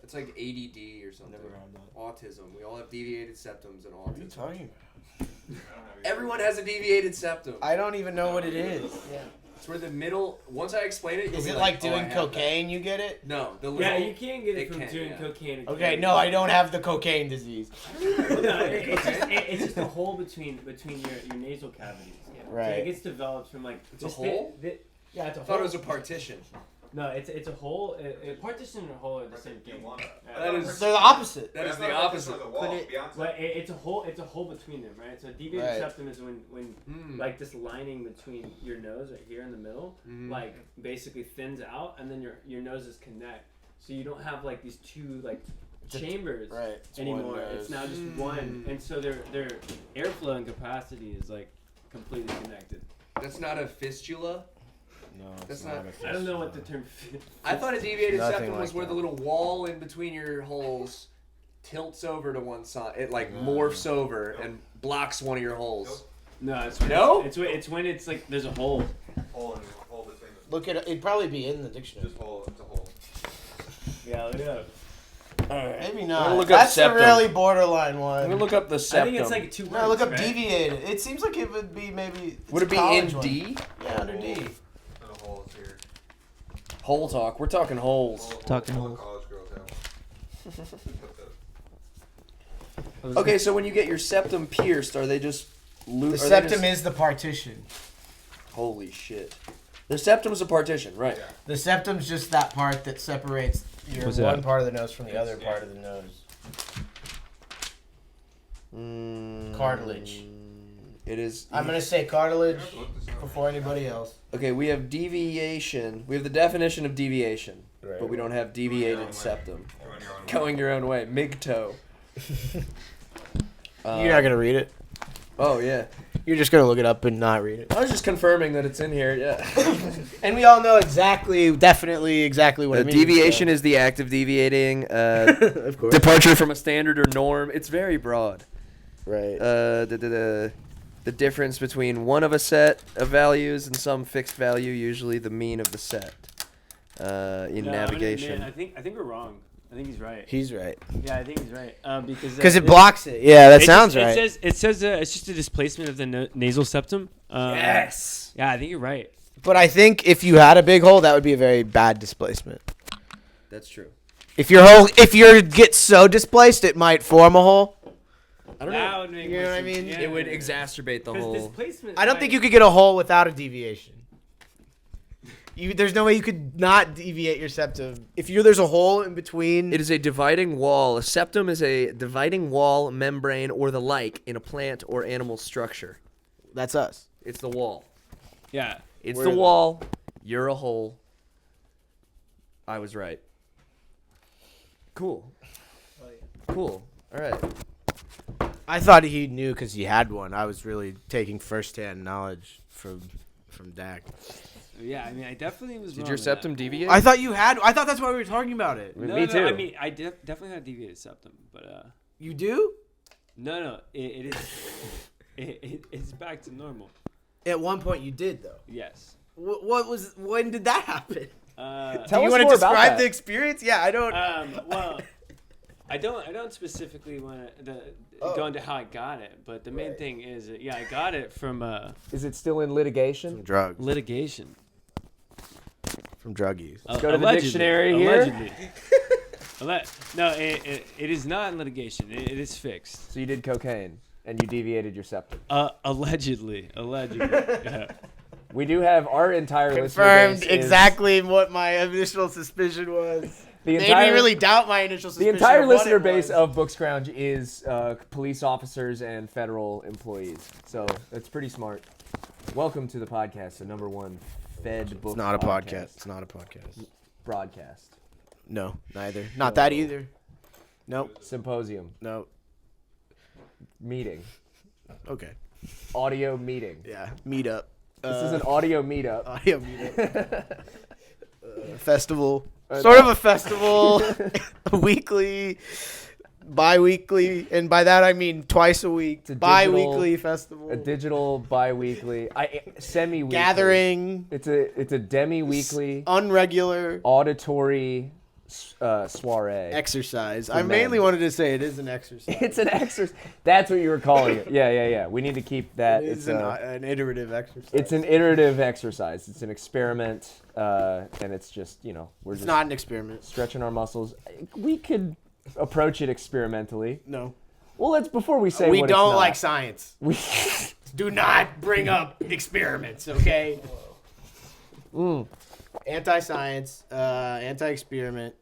It's like ADD or something. Never heard that. Autism. We all have deviated septums and autism. What are you talking about? Everyone has a deviated septum. I don't even know what it is. Yeah. It's where the middle. Once I explain it, you'll Is be it like oh, doing cocaine? You get it? No, the little. Yeah, you can't get it from doing cocaine. Okay, no, I don't have the cocaine disease. No, it's just a hole between your nasal cavities. Yeah. Right. So it gets developed from like. It's a hole. Yeah, it's a hole. I thought it was a partition. No, it's a hole. A partition and a hole are the same thing. That is. They're the opposite. That is the opposite. But it's a hole. It's a hole between them, right? So a deviated septum is when like this lining between your nose right here in the middle, like basically thins out, and then your noses connect. So you don't have like these two like chambers anymore. It's now just one, and so their airflow and capacity is like completely connected. That's not a fistula. No, that's not. I don't know what the term. I thought a deviated septum was like where that. the little wall in between your holes tilts over to one side. It like morphs over and blocks one of your holes. No, it's when it's like there's a hole. Hole between them. Look at it. It'd probably be in the dictionary. Just hole. It's a hole. Yeah, look it up. Alright, maybe not. Look up That's septum. a really borderline one. I'm gonna look up the septum. I think it's like 2 words. No, look up right? deviated. It seems like it would be maybe. Would it be in D? Yeah, under D. And a hole is here. Hole talk. We're talking holes. Talking hole. holes. College girls have. Okay, so when you get your septum pierced, are they just The septum is the partition. Holy shit. The septum's a partition, right? Yeah. The septum's just that part that separates your one part of the nose from the other part of the nose. Cartilage. It is. I'm going to say cartilage before anybody else. Okay, we have deviation. We have the definition of deviation, but we don't have deviated septum. Going your own way. MGTOW. You're not going to read it? Oh, yeah. You're just going to look it up and not read it. I was just confirming that it's in here, yeah. And we all know definitely what it means. Deviation is the act of deviating. Of course. Departure from a standard or norm. It's very broad. Right. The difference between one of a set of values and some fixed value, usually the mean of the set. In navigation. I think we're wrong. I think he's right. He's right. Yeah, I think he's right. Because it blocks it. Yeah, that sounds right. It says it's just a displacement of the nasal septum. Yes. Yeah, I think you're right. But I think if you had a big hole, that would be a very bad displacement. That's true. If your get so displaced, it might form a hole. I don't know. Would make You know what I sense. mean? Yeah, It would exacerbate the whole. Displacement. I don't think you could get a hole without a deviation. There's no way you could not deviate your septum. If there's a hole in between. It is a dividing wall. A septum is a dividing wall, membrane, or the like in a plant or animal structure. That's us. It's the wall. Yeah. It's the wall. You're a hole. I was right. Cool. Cool. All right. I thought he knew because he had one. I was really taking first-hand knowledge from Dak. Yeah, I mean, I definitely was. Did your septum deviate? I thought you had. I thought that's why we were talking about it. Me too. I mean, I definitely had a deviated septum, but You do? no, it is. It's back to normal. At one point, you did though. Yes. When did that happen? Tell you us want to more about describe that. the experience? Yeah, I don't. Well, I don't specifically want to go into how I got it, but the main thing is, I got it from Is it still in litigation? Drugs. litigation. From drug use. Let's go to the dictionary here. No, it is not in litigation. It is fixed. So you did cocaine and you deviated your septum. Allegedly. Yeah. We do have our entire Confirmed listener base exactly what my initial suspicion was. Made me really doubt my initial suspicion. The entire of what listener it base was. of Book Scrounge is police officers and federal employees. So that's pretty smart. Welcome to the podcast, the number one Fed book. It's not a podcast. It's not a podcast. Broadcast. No, neither. Not that either. Nope. Symposium. No. Meeting. Okay. Audio meeting. Yeah. Meetup. This is an audio meetup. Audio meetup. Festival. Sort of a festival. Weekly. Bi-weekly. And by that I mean twice a week. Bi-weekly festival. A digital bi-weekly. Semi-weekly. Gathering. It's a demi-weekly. Unregular. Auditory soiree. Exercise. For I men. mainly wanted to say it is an exercise. It's an exercise. That's what you were calling it. Yeah. We need to keep that. It's an iterative exercise. It's an iterative exercise. It's an experiment, and it's just we're It's just not an experiment. stretching our muscles. We could approach it experimentally. No. Well, let's before we say We what don't it's not, like science. We Do not bring up experiments, okay? Anti-science, anti-experiment.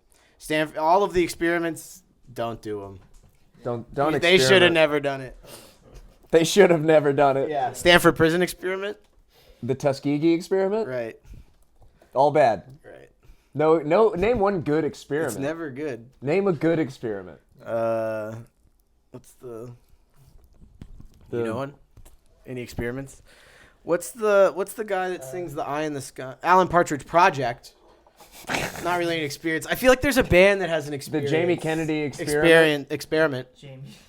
All of the experiments, don't do them. don't. They should have experiment. never done it. They should have never done it. Yeah. Stanford prison experiment? The Tuskegee experiment. Right. All bad. Right. No. Name one good experiment. It's never good. Name a good experiment. What's the you know one? Any experiments? What's the guy that sings "The Eye in the Sky"? Alan Partridge Project. Not really an experience. I feel like there's a band that has an The experience. Jamie Kennedy experiment. Experiment.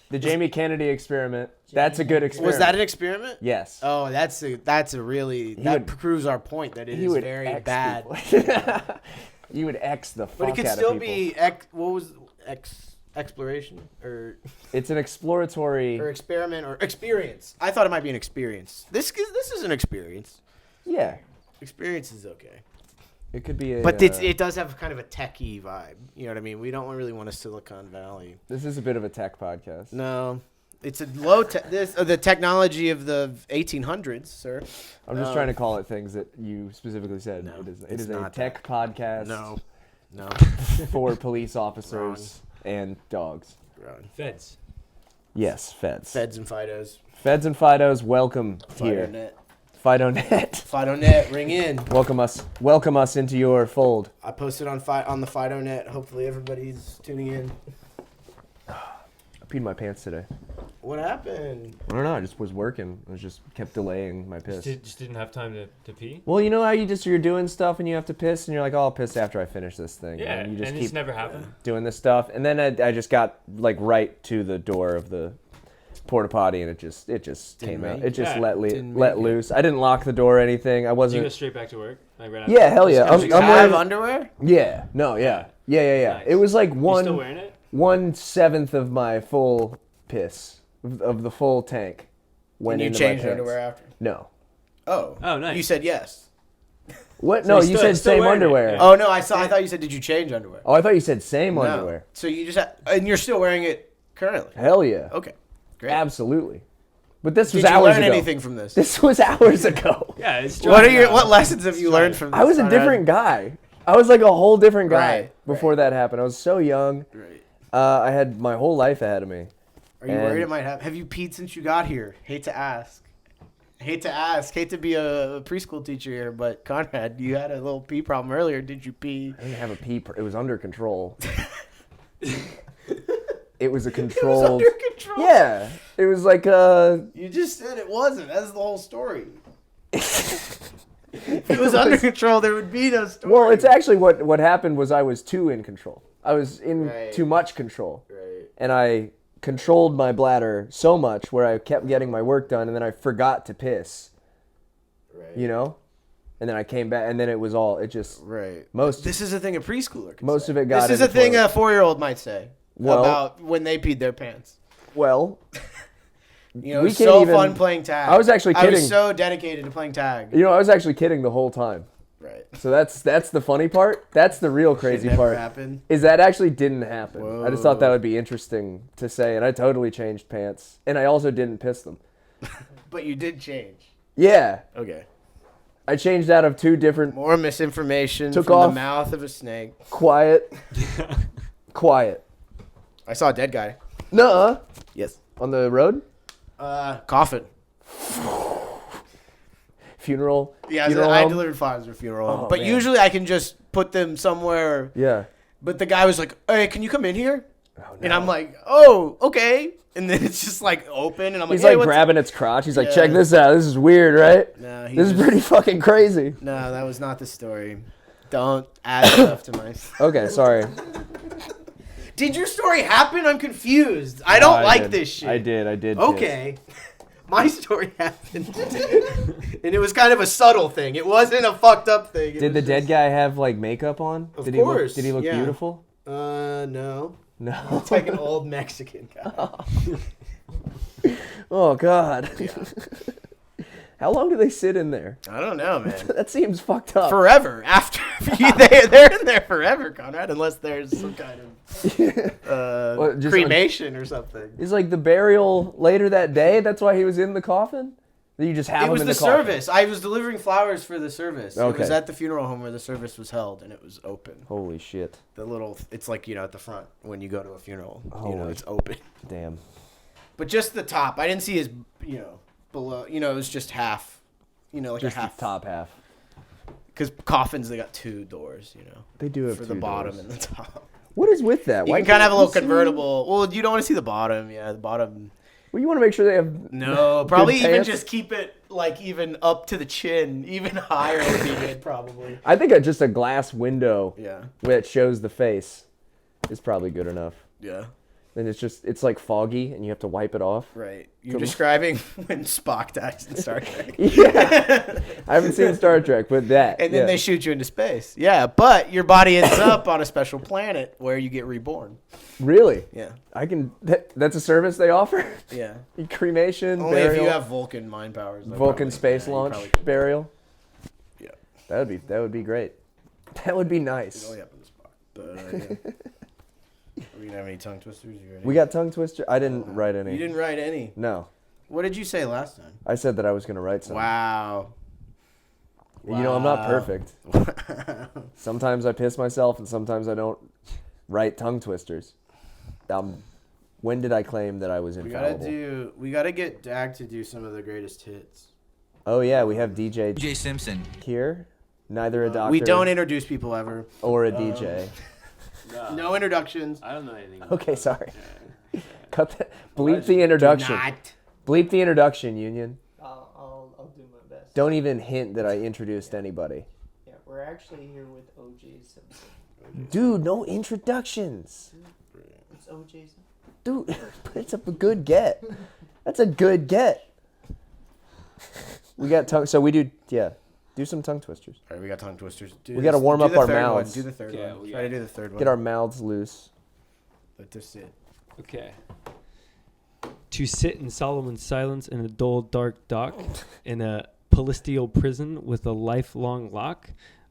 The Jamie Kennedy experiment. That's a good experiment. Was that an experiment? Yes. Oh, that's a really would- proves our point that it He is would very X bad. people. You would X the fuck But it could out still of people. be exploration or It's an exploratory. experiment or experience. I thought it might be an experience. This is an experience. Yeah. Experience is okay. It could be a. But it does have kind of a techie vibe. You know what I mean? We don't really want a Silicon Valley. This is a bit of a tech podcast. No, it's a low tech. The technology of the 1800s, sir. I'm just trying to call it things that you specifically said. No, it it's is a not tech podcast. No. For police officers and dogs. Wrong. Feds. Yes, feds. Feds and Fidos. Feds and Fidos, welcome here. FidoNet. FidoNet. FidoNet, ring in. Welcome us into your fold. I posted on the FidoNet. Hopefully everybody's tuning in. I peed my pants today. What happened? I don't know. I just was working. I just kept delaying my piss. Just didn't have time to pee? Well, you know how you're doing stuff and you have to piss and you're like, oh, I'll piss after I finish this thing. Yeah, And you just and keep it's never happened. doing this stuff. And then I just got like right to the door of the porta potty and it just came out. make It just Yeah, let didn't let make it. loose. I didn't lock the door or anything. I Did you go wasn't. straight back to work? Like right after? Yeah, hell yeah. Just I'm kinda Have wearing. underwear? Yeah. No. Yeah. Yeah. Nice. It was like You still one wearing it? 1/7 of my full piss of the full tank. Went And you into changed my your pants. underwear after? No. Oh. Oh, nice. You said yes. What? So No, you you still- said still same wearing it, underwear. yeah. Oh no, I thought you said did you change underwear? Oh, I thought you said same No. underwear. So you just and you're still wearing it currently. Hell yeah. Okay. Great. Absolutely. But this was Did you hours learn ago. anything from this? This was hours ago. Yeah, it's What lessons have you learned from this? I was a Conrad? different guy. I was like a whole different guy Right, before that happened. I was so young. Right. I had my whole life ahead of me. Are you worried it might happen? Have you peed since you got here? Hate to ask. Hate to be a preschool teacher here, but Conrad, you had a little pee problem earlier. Did you pee? I didn't have a pee. It was under control. It was a controlled. It was under control. Yeah. It was like You just said it wasn't. That's the whole story. If it was under control, there would be no story. Well, it's actually what happened was I was too in control. I was in Right. too much control. Right. And I controlled my bladder so much where I kept getting my work done and then I forgot to piss, Right. you know? And then I came back and then it was all, it just, Right. most, This is a thing a preschooler can most say. of it got This is in a the thing toilet. a 4-year-old might say Well- about when they peed their pants. well, You know, we it's can't so even- fun playing tag. I was actually I was kidding. so dedicated to playing tag. you know, I was actually kidding the whole time. Right. So that's the funny part. That's the real crazy Never part. happened. Is that actually didn't happen. I just thought that Whoa. would be interesting to say. And I totally changed pants. And I also didn't piss them. But you did change. Yeah. Okay. I changed out of two different More misinformation Took from off. the mouth of a snake. quiet. I saw a dead guy. Nuh-uh. Yes. On the road? Coffin. Funeral? Yeah, funeral I home? delivered flowers for funeral home. Oh, But man. usually I can just put them somewhere. Yeah. But the guy was like, "Hey, can you come in here?" Oh, no. And I'm like, "Oh, okay." And then it's just like open, and I'm like, He's "Hey, like what's grabbing its crotch. He's like, Yeah. check this out. This is weird, right? No, he This is just- pretty fucking crazy. No, that was not the story. Don't add stuff to my. Okay, sorry. Did your story happen? I'm confused. I don't No, like did. this shit. I did. Okay. My story happened. And it was kind of a subtle thing. It wasn't a fucked up thing. It Did the was dead just- guy have like makeup on? Of did course, Did he look yeah. beautiful? No. No. It's like an old Mexican guy. Oh God. How long do they sit in there? I don't know, man. That seems fucked up. Forever. After they're in there forever, Conrad, unless there's some kind of cremation or something. Is like the burial later that day? That's why he was in the coffin? That you just have It him was in the the coffin? service. I was delivering flowers for the service. Okay. It was at the funeral home where the service was held, and it was open. Holy shit. It's like, at the front when you go to a funeral. Holy It's open. Damn. But just the top. I didn't see his, below. It was just half. Like Just a half. the top half. Because coffins, they got two doors, They do have for two the bottom doors. and the top. What is with that? You Why can kind of have a little can't you see- convertible. Well, you don't want to see the bottom. Yeah, the bottom. Well, you want to make sure they have... No, probably even pants? just keep it even up to the chin. Even higher would be good, probably. I think just a glass window Yeah. that shows the face is probably good enough. Yeah. Then it's like foggy and you have to wipe it off. Right. You're describing when Spock dies in Star Trek. Yeah. I haven't seen Star Trek, but that. And then they shoot you into space. Yeah, but your body ends up on a special planet where you get reborn. Really? Yeah. That's a service they offer? Yeah. Cremation, Only burial, if you have Vulcan mind powers. Vulcan space launch, burial. Yeah. That would be great. That would be It nice. only happened to Spock. But, yeah. Are we going to have any tongue twisters? We got tongue twister. I didn't write any. You didn't write any. No. What did you say last time? I said that I was going to write something. Wow. You know, I'm not perfect. Sometimes I piss myself and sometimes I don't write tongue twisters. When did I claim that I was infallible? We gotta get Dag to do some of the greatest hits. Oh yeah, we have DJ J. Simpson here. Neither a doctor We don't introduce people ever. or a DJ. No introductions. I don't know anything. Okay, sorry. Cut that. Bleep the introduction. Bleep the introduction, Union. I'll do my best. Don't even hint that I introduced anybody. Yeah, we're actually here with OJ Simpson. Dude, no introductions. It's OJ Simpson. Dude, it's a good get. That's a good get. We got tongue. So we do, do some tongue twisters. All right, we got tongue twisters. We gotta warm up our mouths. Do the third Yeah, one. we Try to got- do the third one. Get our mouths loose. Let this sit. Okay. To sit in solemn silence in a dull, dark dock, in a palatial prison with a lifelong lock,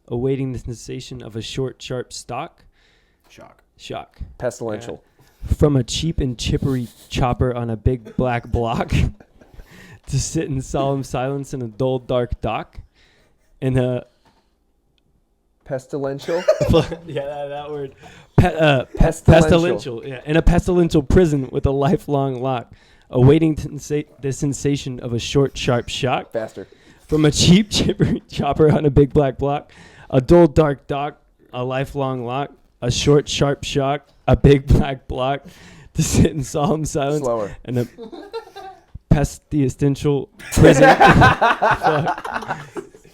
awaiting the sensation of a short, sharp shock. Pestilential. From a cheap and chippery chopper on a big black block, to sit in solemn silence in a dull, dark dock, in a Pestilential. that word. Pestilential. Yeah, in a pestilential prison with a lifelong lock, awaiting the sensation of a short, sharp shock. Faster. From a cheap chopper on a big black block, a dull, dark dock, a lifelong lock, a short, sharp shock, a big black block, to sit in solemn silence Slower. in a pestilential prison.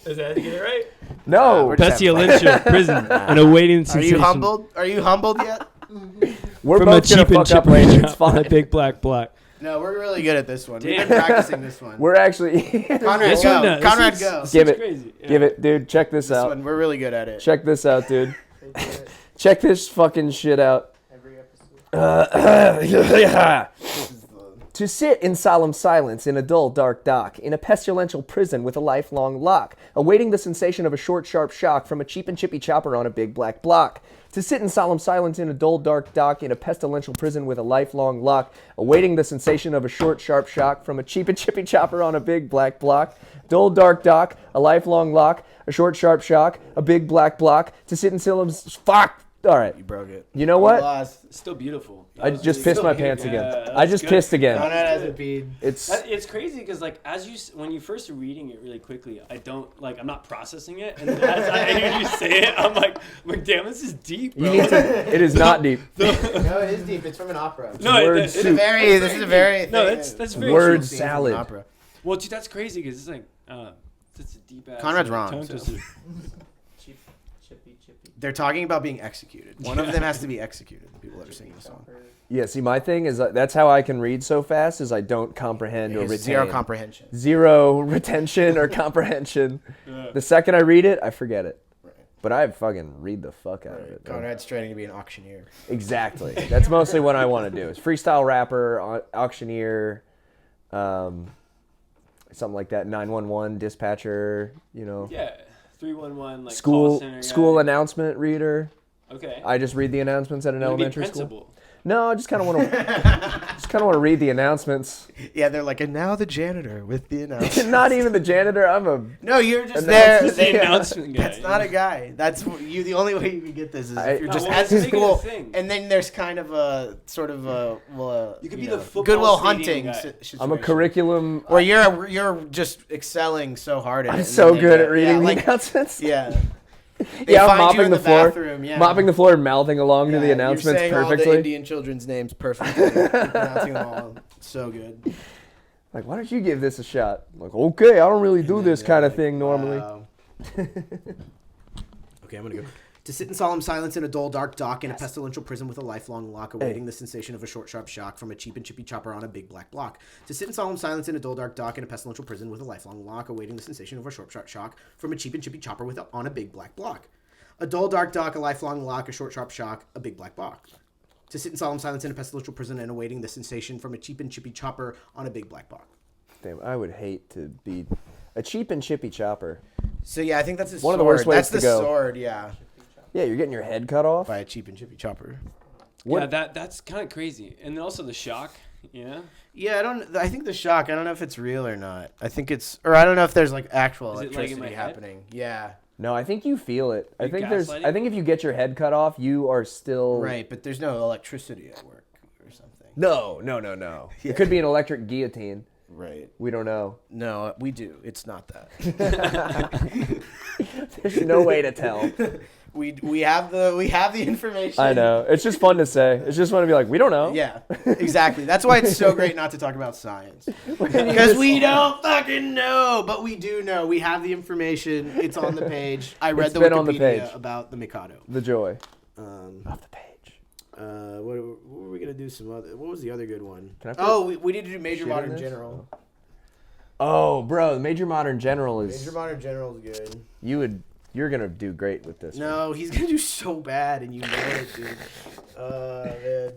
Is that to get it right? No. we're just Pestilential prison and awaiting Are sensation. you humbled? Are you humbled yet? We're From a both gonna cheap and fuck up chippery later. It's chop on a fine. big black block. No, we're really good at this one. We've Damn. been practicing this one. We're actually. Conrad, This go. one, this Conrad, one's- go. this Give one's it. Crazy. Yeah. Give it, dude. Check this This out. one, we're really good at it. Check this out, dude. They do it Check this fucking shit out. every episode. To sit in solemn silence in a dull, dark dock, in a pestilential prison with a lifelong lock, awaiting the sensation of a short, sharp shock from a cheap and chippy chopper on a big black block. To sit in solemn silence in a dull, dark dock, in a pestilential prison with a lifelong lock, awaiting the sensation of a short, sharp shock from a cheap and chippy chopper on a big black block. Dull, dark dock, a lifelong lock, a short, sharp shock, a big black block. To sit in solemn... Fuck! All right. You broke it. You know what? Lost. Still beautiful. I just pissed my pants again. Yeah, I just good. pissed again. Conrad hasn't peed. It's It's crazy because like when you first are reading it really quickly, I'm not processing it, and then as I hear you say it, I'm like, damn, this is deep, bro. you need to. It is not deep. No, it is deep. It's from an opera. No, Word it- soup. This is a very. No, thing- that's very Word true. scene from an salad. opera. Well, dude, that's crazy because it's like it's a deep ass. Conrad's wrong, tongue so. twister. Chippy. They're talking about being executed. One of them has to be executed. The people that are singing the song. Yeah, see, my thing is that's how I can read so fast is I don't comprehend or retain. Zero comprehension. Zero retention or comprehension. Yeah. The second I read it, I forget it. Right. But I fucking read the fuck out of it. man. Conrad's training to be an auctioneer. Exactly. That's mostly what I want to do. Is freestyle rapper, auctioneer, something like that. 911 dispatcher. Yeah, 311 like School call center school guy. announcement reader. Okay. I just read the announcements at an You wanna be elementary school. principal. No, I just kind of want to read the announcements. Yeah, they're like, and now the janitor with the announcement. Not even the janitor. I'm a No, you're just Announcement. there. The announcement guy. That's not a guy. That's you. The only way you can get this is if you're No, just well, at the let's make it a school, thing. and then there's kind of a sort of a You could be the football Goodwill stadium Hunting. guy. Situation. I'm a curriculum. Where you're just excelling so hard at it. I'm and so then they good go- at reading yeah, the like, announcements. Yeah. They Yeah, I'm find you mopping in the floor, bathroom, yeah. mopping the floor, and mouthing along to Yeah, the announcements you're saying all the perfectly. Indian children's names perfectly. You're pronouncing them all so good. Like, why don't you give this a shot? I'm like, okay, I don't really do And this then kind they're of thing normally. wow. Okay, I'm gonna go. To sit in solemn silence in a dull, dark dock in a pestilential prison with a lifelong lock, awaiting the sensation of a short, sharp shock from a cheap and chippy chopper on a big black block. To sit in solemn silence in a dull, dark dock in a pestilential prison with a lifelong lock, awaiting the sensation of a short, sharp shock from a cheap and chippy chopper on a big black block. A dull, dark dock, a lifelong lock, a short, sharp shock, a big black block. To sit in solemn silence in a pestilential prison and awaiting the sensation from a cheap and chippy chopper on a big black block. Damn, I would hate to be a cheap and chippy chopper. So yeah, I think that's his One sword. of the worst ways That's to the go. sword, yeah. Yeah, you're getting your head cut off. By a cheap and chippy chopper. What- Yeah, that's kind of crazy. And then also the shock. Yeah. Yeah, I think the shock, I don't know if it's real or not. I think it's, or I don't know if there's like actual Is it, like, in electricity my head? happening. Yeah. No, I think you feel it. I You think gaslighting? if you get your head cut off, you are still Right, but there's no electricity at work or something. No. It could be an electric guillotine. Right. We don't know. No, we do. It's not that. There's no way to tell. We have the information. I know. It's just fun to say. It's just fun to be like, we don't know. Yeah, exactly. That's why it's so great not to talk about science. Because we don't fucking know, but we do know. We have the information. It's on the page. I read It's the been on the Wikipedia page. about the Mikado. The joy Um, of the page. what were we gonna do? What was the other good one? Can I put Oh, we need to do Major shit in Modern this? General. Oh, bro, the Major Modern General is Major Modern General is good. you're gonna do great with this. No, he's gonna do so bad, and you know it, dude. Man.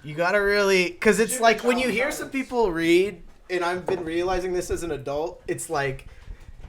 You gotta really, cause it's like when you hear some people read, and I've been realizing this as an adult. It's like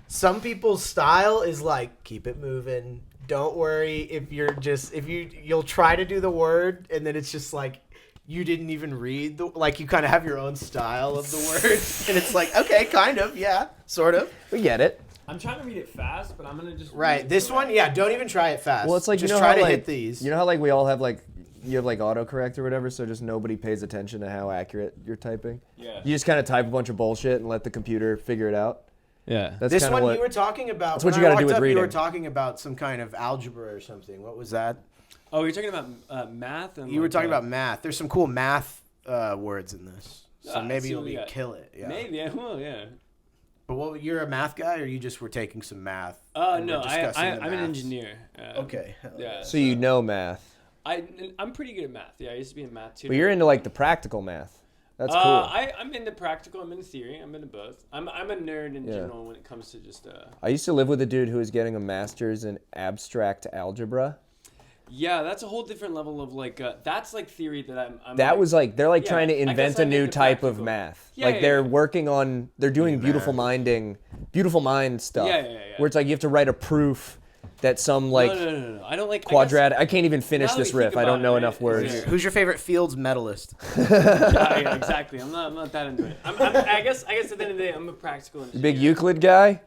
some people's style is like keep it moving. Don't worry if you'll try to do the word, and then it's just like you didn't even read like you kind of have your own style of the word, and it's like okay, kind of, yeah, sort of. We get it. I'm trying to read it fast, but I'm gonna just Right. read it This correct. one, yeah, don't even try it fast. Well, it's like just you know try how to like hit these. you know how like we all have like you have like autocorrect or whatever, so just nobody pays attention to how accurate you're typing. Yeah. You just kind of type a bunch of bullshit and let the computer figure it out. Yeah. That's This kind one of what you were talking about. that's what when you I gotta do walked with up, You were reading. talking about some kind of algebra or something. What was that? Oh, you're talking about math and You were like, talking about math. There's some cool math words in this, so Ah, maybe see you'll what we got. kill it. Yeah. Maybe. Well, yeah. But what? You're a math guy, or you just were taking some math? Oh and no, we're discussing the I'm an maths? engineer. Okay. hell Yeah. So you know math, I'm pretty good at math. Yeah, I used to be in math too. but you're into like the practical math. That's cool. I'm into practical. I'm into theory. I'm into both. I'm a nerd in Yeah. general when it comes to just. I used to live with a dude who was getting a master's in abstract algebra. Yeah, that's a whole different level of like. That's like theory that I'm That like, was like they're like Yeah, trying to I guess invent I'm a new into type of practical. math. Yeah, Like yeah, they're yeah. working on they're doing beautiful mind stuff. Yeah, yeah, yeah. Where it's like you have to write a proof that some like no. I don't like quadratic. I can't even finish now that this we think riff. I don't about know it, enough right, words. is Who's your favorite Fields medalist? yeah, exactly. I'm not that into it. I guess at the end of the day, I'm a practical engineer. Big Euclid guy.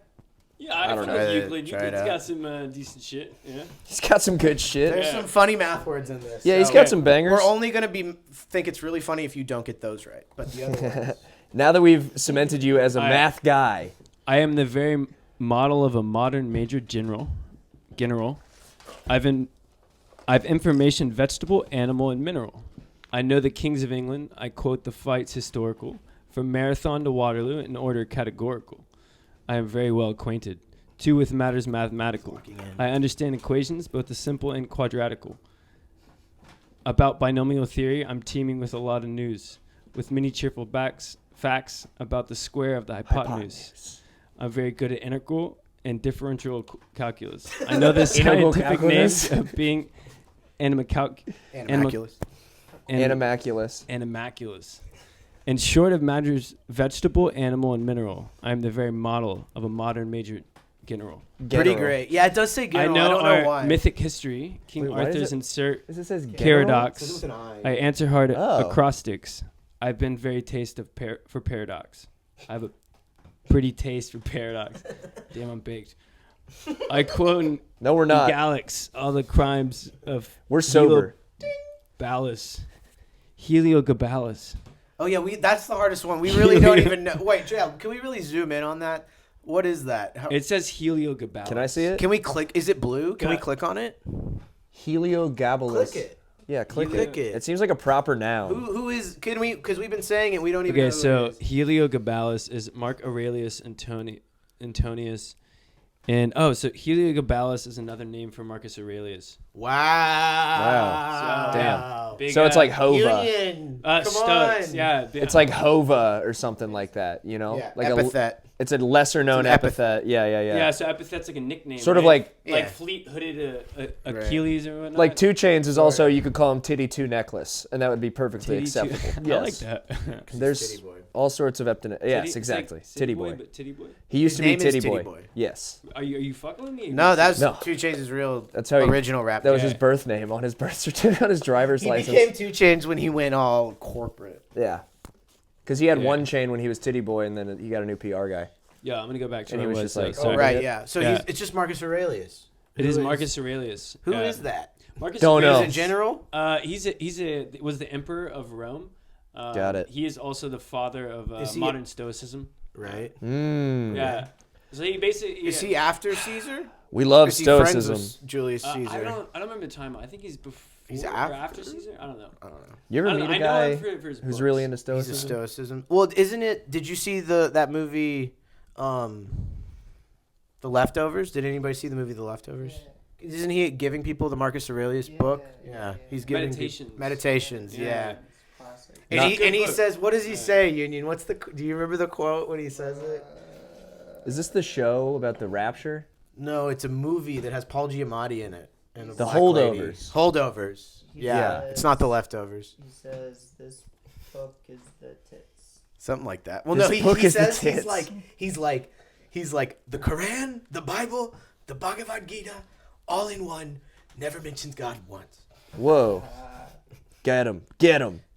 Yeah, I don't fuck know. with Euclid. Try it Euclid's out. got some decent shit. Yeah. He's got some good shit. There's Yeah. some funny math words in this. Yeah, he's so got some bangers. We're only gonna think it's really funny if you don't get those right, but the other ones. Now that we've cemented you as a I- math guy, I am the very model of a modern major general. I've information vegetable, animal, and mineral. I know the kings of England. I quote the fights historical, from Marathon to Waterloo in order categorical. I am very well acquainted, too, with matters mathematical. I understand equations, both the simple and quadratical. About binomial theory, I'm teeming with a lot of news, with many cheerful facts about the square of the hypotenuse. I'm very good at integral and differential calculus. I know the Animal scientific calculus? names of being Animaculous. Animaculus. In short of matters vegetable, animal, and mineral, I am the very model of a modern major general. Pretty great. Yeah, it does say I general. know don't our know why. mythic history, King Wait, why does Arthur's it- insert This says paradox. Says it with an I. I answer hard Oh. acrostics. I've been very taste of for paradox. I have a pretty taste for paradox. Damn, I'm baked. I quote No, we're not. Galax, all the crimes of We're sober. Heliogabalus. Oh yeah, that's the hardest one. We really don't even know. Wait, Jail, can we really zoom in on that? What is that? It says Heliogabalus. Can I see it? Can we click? Is it blue? Can we Yeah. click on it? Heliogabalus. Click it. Yeah, click Click it. It seems like a proper noun. Who is? Can we? Because we've been saying it, we don't even. Okay, know so who it is. Heliogabalus is Mark Aurelius Antonius. And so Heliogabalus is another name for Marcus Aurelius. Wow. Damn. Big, So it's like Hova. Union. Come Stoics, on. yeah. It's like Hova or something like that, you know? Yeah, like epithet. It's a lesser known It's an epithet. Yeah. Yeah, so epithet's like a nickname. Sort of right? like like Yeah. fleet-hooded Right. Achilles or whatnot. like 2 Chains is also you could call him Titty 2 Necklace, and that would be perfectly Titty two- acceptable. I like Yes. that. There's Titty boy. all sorts of epithet. Yes, Titty- exactly. it's like Titty boy. But Titty boy. He used to His be name is Titty Titty boy. Boy. Yes. Are you fucking with me? No, that's No. 2 Chainz' real That's how he, original rap. that was Yeah. his birth name on his birth certificate, on his driver's He license. became 2 Chainz when he went all corporate. Yeah. Because he had Yeah. 1 Chain when he was Titty boy, and then he got a new PR guy. Yeah, I'm gonna go back to And where he I was was. just like, so oh, Right, yeah. So Yeah. it's just Marcus Aurelius. it is Who Marcus Aurelius. Who Yeah. is that? Marcus Don't know. He's Aurelius. a general? He was the emperor of Rome. Got it. He is also the father of Is he- modern Stoicism. Right. Yeah. So he basically Is he after Caesar? We Or love is he friends Stoicism. with Julius Caesar? I don't remember the time. I think he's before He's or after? after Caesar. I don't know. You ever I don't meet know. a I know guy him for his who's books. really into He's a Stoicism? Stoicism. Well, isn't it? Did you see that movie, The Leftovers? Did anybody see the movie The Leftovers? Isn't he giving people the Marcus Aurelius book? Yeah, he's giving Meditations. Meditations. Yeah. Classic. And Not- he book. says, what does he say, Union? What's the? Do you remember the quote when he says it? Is this the show about the rapture? No, it's a movie that has Paul Giamatti in it. And a The black lady. Holdovers. Holdovers. Yeah, Yeah. it's not The Leftovers. He says this book is the tits. Something like that. Well, This no, book he is the says tits. he's like the Quran, the Bible, the Bhagavad Gita, all in one. Never mentions God once. Whoa. Get him.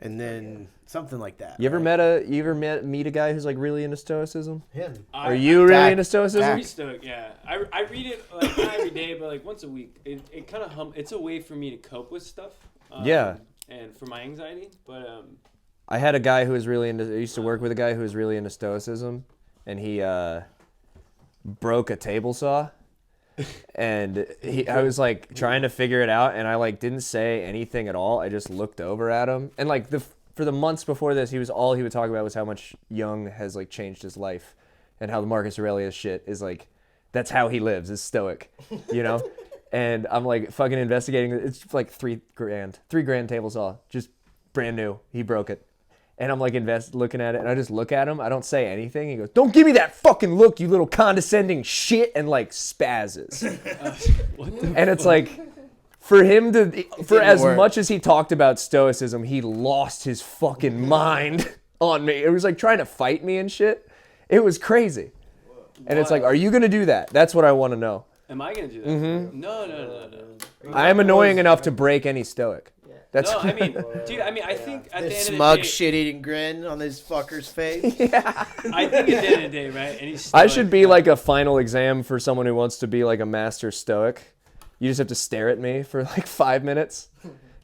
And then something like that. You ever right? meet a guy who's like really into Stoicism? Him? Are you really Dak- into Stoicism? Dak. Pretty stoked, yeah. I read it like not every day, but like once a week. It kind of it's a way for me to cope with stuff. Yeah. And for my anxiety, but I had a guy who was really into. I used to work with a guy who was really into Stoicism, and he broke a table saw, and I was like trying to figure it out, and I like didn't say anything at all. I just looked over at him, and like for the months before this, he would talk about was how much Jung has like changed his life, and how the Marcus Aurelius shit is like that's how he lives, is stoic, you know. And I'm like fucking investigating. It's like $3,000 table saw, just brand new. He broke it. And I'm like looking at it, and I just look at him. I don't say anything. He goes, "Don't give me that fucking look, you little condescending shit," and like spazzes. what the And it's like, for him to, for didn't as work. much as he talked about Stoicism, he lost his fucking mind on me. It was like trying to fight me and shit. It was crazy. And it's like, are you gonna do that? That's what I want to know. am I gonna do that? Mm-hmm. No. I am annoying enough to break any Stoic. That's No, I mean, dude. I mean, I think at the This end smug of the day, shit-eating grin on this fucker's face. I think at the end of the day, right? And he's I should be like a final exam for someone who wants to be like a master Stoic. You just have to stare at me for like 5 minutes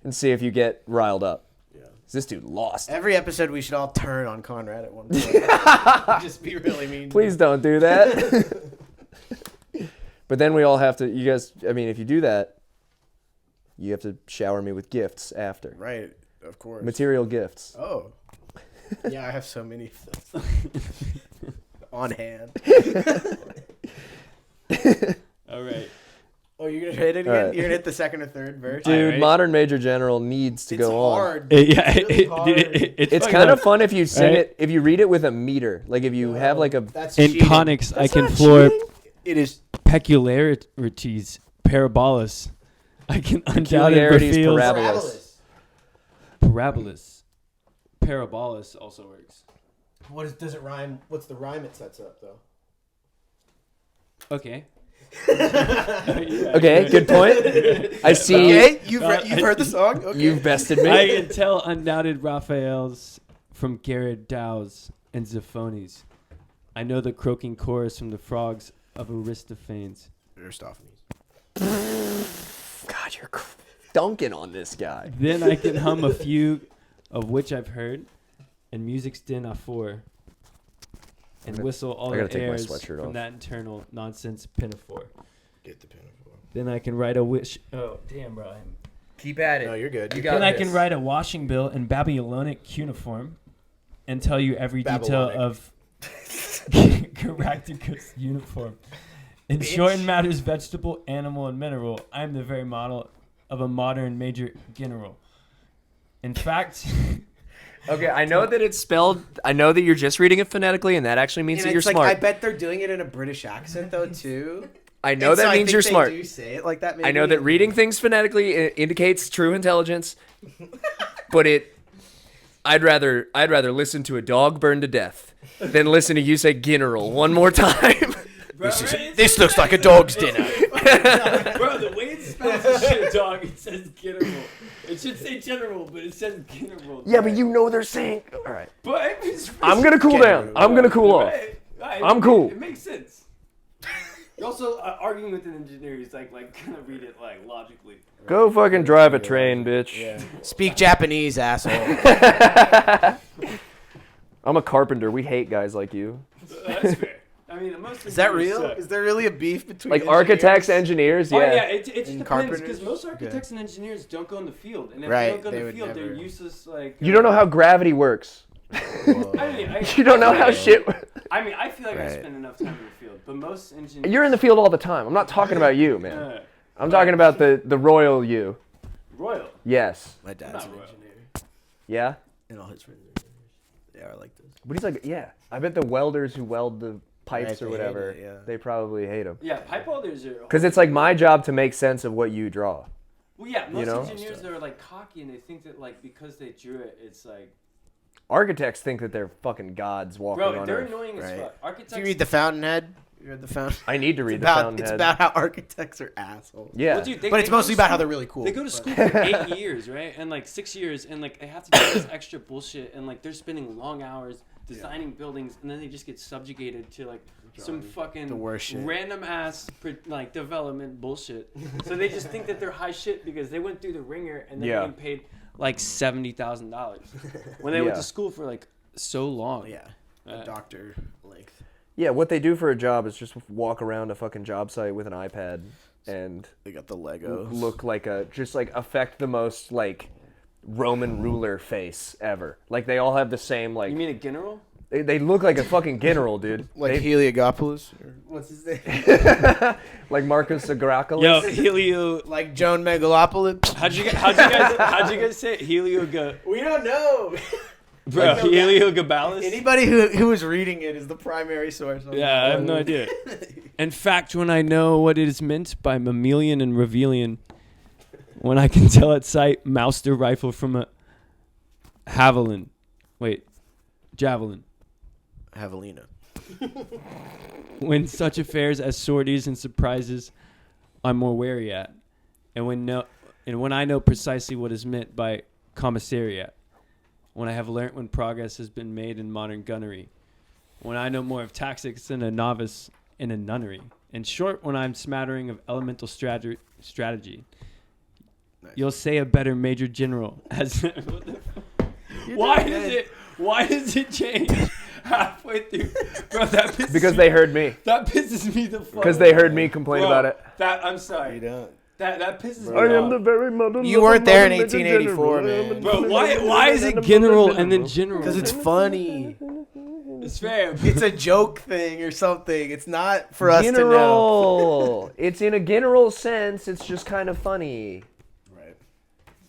and see if you get riled up. Yeah. This dude lost. Every episode, we should all turn on Conrad at one point. Just be really mean. Please don't do that. But then we all have to, you guys, I mean, if you do that, you have to shower me with gifts after. Right, of course. Material gifts. Oh. Yeah, I have so many of those. On hand. All right. Oh, you're going to hit it again? All right. You're going to hit the second or third verse? Dude, Alright. Modern Major General needs to It's go on. hard. Yeah, It's really hard. it's It's fucking kind hard. of fun if you sing Right? it, if you read it with a meter. Like if you have like a, That's In cheating. conics, I That's can not floor. cheating. It is peculiarities parabolus. I can Peculiarities undoubtedly reveal parabolus. parabolus. Parabolus also works. Does it rhyme? What's the rhyme it sets up though? Okay. Okay, good point. I see. Okay, you've heard the song. Okay. You've bested me. I can tell undoubted Raphaels from Garrett Dow's and Zophonies. I know the croaking chorus from the frogs of Aristophanes. Aristophanes. God, you're dunking on this guy. Then I can hum a few of which I've heard, and music's din à four, and whistle all I the gotta take my airs sweatshirt from off. that internal nonsense pinafore. Get the pinafore. Then I can write a wish. Oh, damn, bro. Keep at it. No, you're good. You Then got I this. can write a washing bill in Babylonic cuneiform and tell you every detail Babylonic. of Caractacus uniform. In shortened matters, vegetable, animal, and mineral, I am the very model of a modern major general. In fact, Okay, I know that it's spelled. I know that you're just reading it phonetically, and that actually means that you're smart. I bet they're doing it in a British accent though too. I know that means you're smart. Do say it like that. I know that reading things phonetically indicates true intelligence, but I'd rather listen to a dog burn to death than listen to you say general one more time. This looks like a dog's dinner. bro, the way it spells is shit, dog. It says general. It should say general, but it says general. Yeah, but you know they're saying. All right, But it's I'm gonna cool down. I'm gonna cool off. Right, I'm cool. It makes sense. You're also arguing with an engineer who's like gonna read it like logically. Go fucking drive a train, bitch. Yeah. Speak Japanese, asshole. I'm a carpenter. We hate guys like you. That's fair. I mean, most Is that engineers real? suck. Is there really a beef between Like architects, engineers, Oh yeah. yeah, it just And depends carpenters? because most architects and engineers don't go in the field, and if Right, they don't go they in the would field, they're never- useless. Like You don't know how gravity works. You don't know how shit. I mean, I feel like I Right. spend enough time in the field, but most engineers. You're in the field all the time. I'm not talking about you, man. I'm talking about the royal you. Royal. Yes. My dad's Not an real. engineer, Yeah. and all his friends are engineers. They are like this. But he's like, yeah. I bet the welders who weld the pipes Right, or they hate whatever, it, yeah. they probably hate him. Yeah, pipe welders are. Because it's like my job to make sense of what you draw. Well, yeah, most know? engineers are like cocky and they think that like because they drew it, it's like. Architects think that they're fucking gods walking Bro, on they're Earth. annoying as Right. fuck. Architects. If you read the Fountainhead, you read the Fountain. I need to read It's the about, Fountainhead. it's about how architects are assholes. Yeah. Well, dude, But it's go mostly to about how school- they're really cool. They go to but- school for 8 years, right? And like 6 years, and like they have to do this extra bullshit, and like they're spending long hours designing buildings, and then they just get subjugated to like some fucking The worst shit. random ass like development bullshit. So they just think that they're high shit because they went through the ringer and they're Yeah. getting paid like $70,000 when they went Yeah. to school for like so long. Yeah. Uh, Doctor length. Yeah, what they do for a job is just walk around a fucking job site with an iPad and They got the Legos. look like affect the most like Roman ruler face ever. Like they all have the same like You mean a general? they look like a fucking general, dude. like They- Heliogopoulos? Or what's his name? like Marcus Agracchus. yo, Helio. like Joan Megalopolis? How'd you guys say it? We don't know. Bro, Like, no, Heliogabalus? Anybody who is reading it is the primary source. Yeah, I have no idea. In fact, when I know what it is meant by mammalian and Revelian, when I can tell at sight Mouster rifle from a javelin. Javelina. When such affairs as sorties and surprises I'm more wary at. And when I know precisely what is meant by commissariat. When I have learnt when progress has been made in modern gunnery. When I know more of tactics than a novice in a nunnery. In short, when I'm smattering of elemental strategy. Nice. You'll say a better major general. As why does it change halfway through? Bro, that pisses because me, they heard me. that pisses me the fuck Because they heard me complain Bro, about it. I'm You sorry. don't. That pisses me I am off. the very mother. You weren't there in 1884, man. Bro, why is it general and then general? Because it's funny. It's fair. It's a joke thing or something. It's not for us to know. General. It's in a general sense. It's just kind of funny. Right.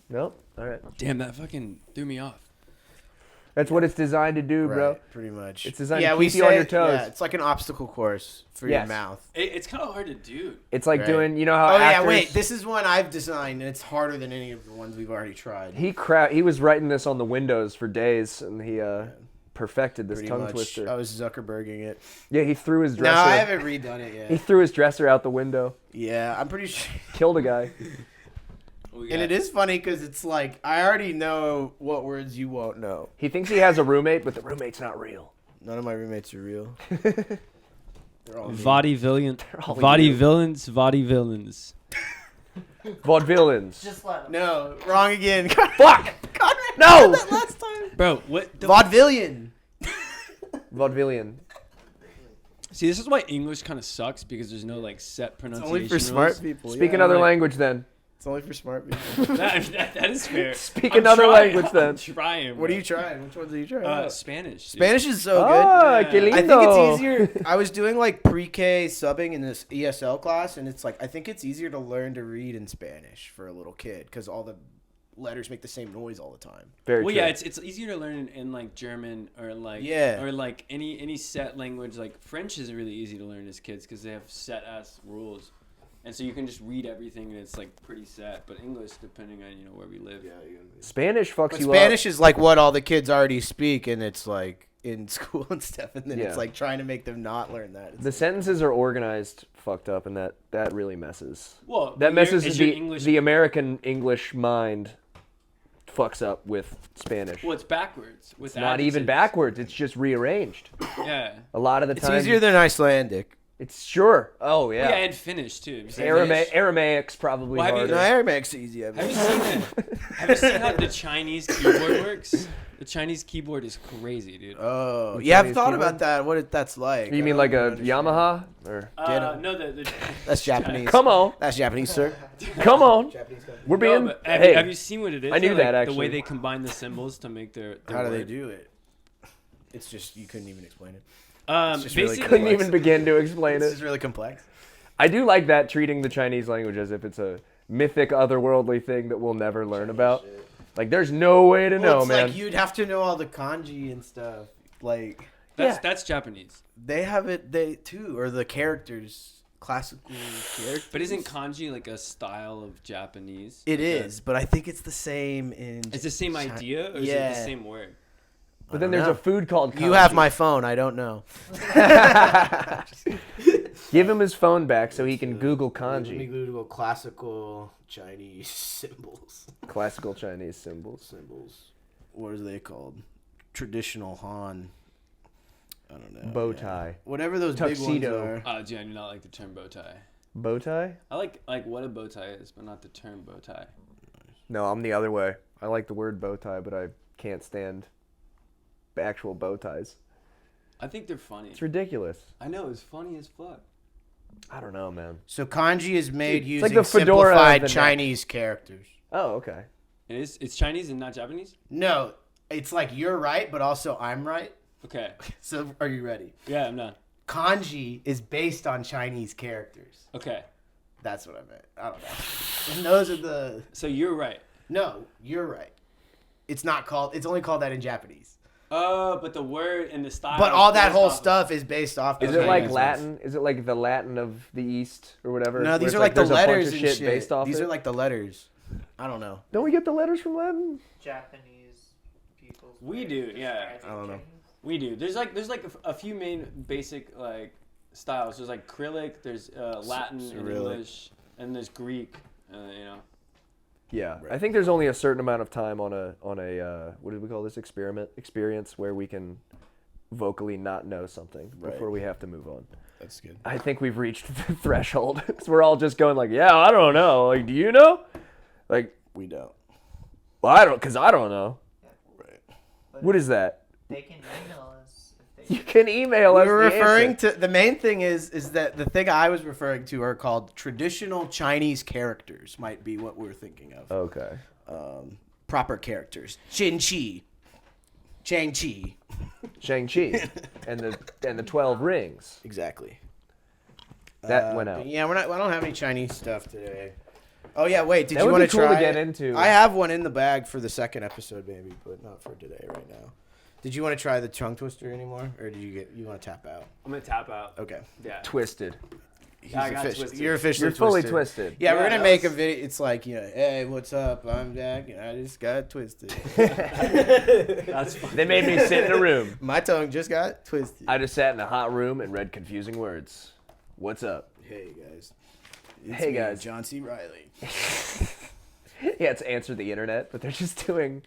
Nope. All right. Damn, that fucking threw me off. That's what it's designed to do, bro. Right, pretty much. It's designed to keep you on your toes. Yeah, it's like an obstacle course for your Yes. mouth. It's kind of hard to do. It's like Right. doing, you know how Oh actors... yeah, wait. This is one I've designed, and it's harder than any of the ones we've already tried. He was writing this on the windows for days, and he perfected this Pretty tongue much. twister. I was Zuckerberging it. Yeah, he threw his No, dresser. I haven't redone it He yet. threw his dresser out the window, Yeah, I'm pretty sure. killed a guy. And it is funny because it's like I already know what words you won't know. He thinks he has a roommate, but the roommate's not real. None of my roommates are real. They're all me. Vaudevillain. all Vaudevillains. Vaudevillains. Vaudevillains. Just let him. No, wrong again. Fuck! Conrad No! said that last time. Bro, what? The Vaudevillian. Vaudevillian. See, this is why English kind of sucks because there's no like set It's pronunciation. only for rules. smart people. Speak yeah. another right. language then. It's only for smart people. that is fair. Speak I'm another trying. language then. I'm trying. What are bro. you trying? Which ones are you trying? Spanish. dude. Spanish is so good. Ah, que lindo. I think it's easier. I was doing like pre-K subbing in this ESL class, and it's like I think it's easier to learn to read in Spanish for a little kid because all the letters make the same noise all the time. Very Well, true. yeah, it's easier to learn in like German or like or like any set language. Like French isn't really easy to learn as kids because they have set ass rules, and so you can just read everything and it's like pretty set. But English, depending on where we live, Spanish fucks But you Spanish up. is like what all the kids already speak, and it's like in school and stuff, and then Yeah. it's like trying to make them not learn that. It's The sentences are organized fucked up, and that really messes. well, That messes is your the English. the American English mind fucks up with Spanish. Well, it's backwards. With It's not even adjectives. backwards. It's just rearranged. Yeah. A lot of the It's time. easier than Icelandic. It's sure. Oh yeah. Yeah, and Finnish too. Aramaic's probably Well, have you- harder. No, Aramac's easy. I Have you bet. seen that? Have you seen how the Chinese keyboard works? The Chinese keyboard is crazy, dude. Oh, The yeah, I've Chinese thought keyboard? about that. What that's like? You I mean don't like a understand. Yamaha? Or No, the That's Japanese. come on, That's Japanese, sir. come on. Japanese company. We're being. No, but hey, have you seen what it is? I knew though? that, Like, the way actually. they combine the symbols to make their How do they word. do it? It's just you couldn't even explain it. It's just really basically, couldn't even begin to explain This it. is really complex. I do like that, treating the Chinese language as if it's a mythic, otherworldly thing that we'll never learn about. Like, there's no way to know, it's man. like you'd have to know all the kanji and stuff. Like that's Japanese. they have it, they too, or the characters, classical characters. But isn't kanji like a style of Japanese? It is, but I think it's the same in. It's the same idea, or is it Yeah. the same word? But then I don't there's a food called You kanji. have my phone. I don't know. Give him his phone back so he can Google Let me kanji. Google classical Chinese symbols. Classical Chinese symbols. Symbols. What are they called? Traditional Han. I don't know. Bow yeah. tie. Whatever those Tuxedo. big ones are. Dude, I do not like the term bow tie. Bow tie? I like what a bow tie is, but not the term bow tie. No, I'm the other way. I like the word bow tie, but I can't stand actual bow ties. I think they're funny. It's ridiculous. I know, it's funny as fuck. I don't know, man. So kanji is made It's using like the fedora of simplified the neck. Chinese characters. Oh, okay. It's Chinese and not Japanese? No, it's like you're right, but also I'm right. Okay. So are you ready? Yeah, I'm done. Kanji is based on Chinese characters. Okay. That's what I meant. I don't know. And those are the... So you're right. No, you're right. It's not called... It's only called that in Japanese. But the word and the style. But all that is whole off of- stuff is based off... Is of it like Chinese. Latin? Is it like the Latin of the East or whatever? No, Where these it's are like the there's a bunch letters of and shit shit. based off These it? are like the letters. I don't know. Don't we get the letters from Latin? Japanese people. We do, yeah. I don't know. We do. There's like a few main basic like styles. There's like Cyrillic. There's Latin and Cyrillic. English, and there's Greek. You know. Yeah, Right. I think there's only a certain amount of time on a what do we call this experience where we can vocally not know something Right. before we have to move on. That's good. I think we've reached the threshold because we're all just going like, yeah, I don't know. Like, do you know? Like, We don't. well, I don't, because I don't know. Right. What is that? They can email us if they. You can email We us. were the referring answer. to... The main thing is that the thing I was referring to are called traditional Chinese characters, might be what we're thinking of. Okay. Proper characters. Qin-Chi. Chang-Chi. Shang-Chi and the 12 rings. Exactly. That went out. Yeah, I don't have any Chinese stuff today. Oh yeah, wait. Did That you would want be cool to try get it? into. I have one in the bag for the second episode, maybe, but not for today right now. Did you want to try the tongue twister anymore, or you want to tap out? I'm gonna tap out. Okay. Yeah. Twisted. I got twisted. You're officially You're fully twisted. twisted. Yeah, we're Yeah, gonna that make a was- video. It's like, hey, what's up? I'm Jack, and I just got twisted. That's fine. They made me sit in a room. My tongue just got twisted. I just sat in a hot room and read confusing words. What's up? Hey guys. It's Hey, me, guys. John C. Riley. Yeah, it's answer the internet, but they're just doing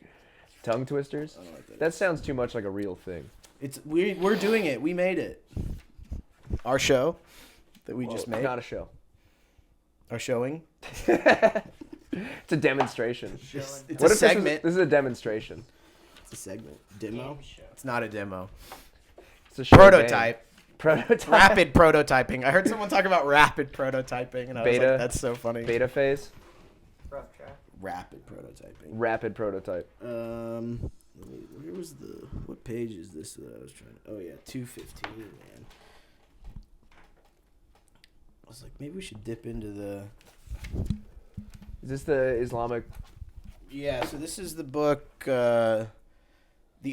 tongue twisters. I don't know what that That sounds too much like a real thing. We're doing it. We made it. Our show that we just Well, made. Not a show. Our showing. It's a demonstration. It's What a if segment. This is a demonstration? It's a segment. Demo. Game show. It's not a demo. It's a show Prototype. game. Prototype. Rapid prototyping. I heard someone talk about rapid prototyping, and I was Beta. like, that's so funny. Beta phase. Rough draft. Rapid prototyping. Rapid prototype. Where was what page is this that I was trying to, oh yeah, 215, man. I was like, maybe we should dip into the, Is this the Islamic? yeah, so this is the book, The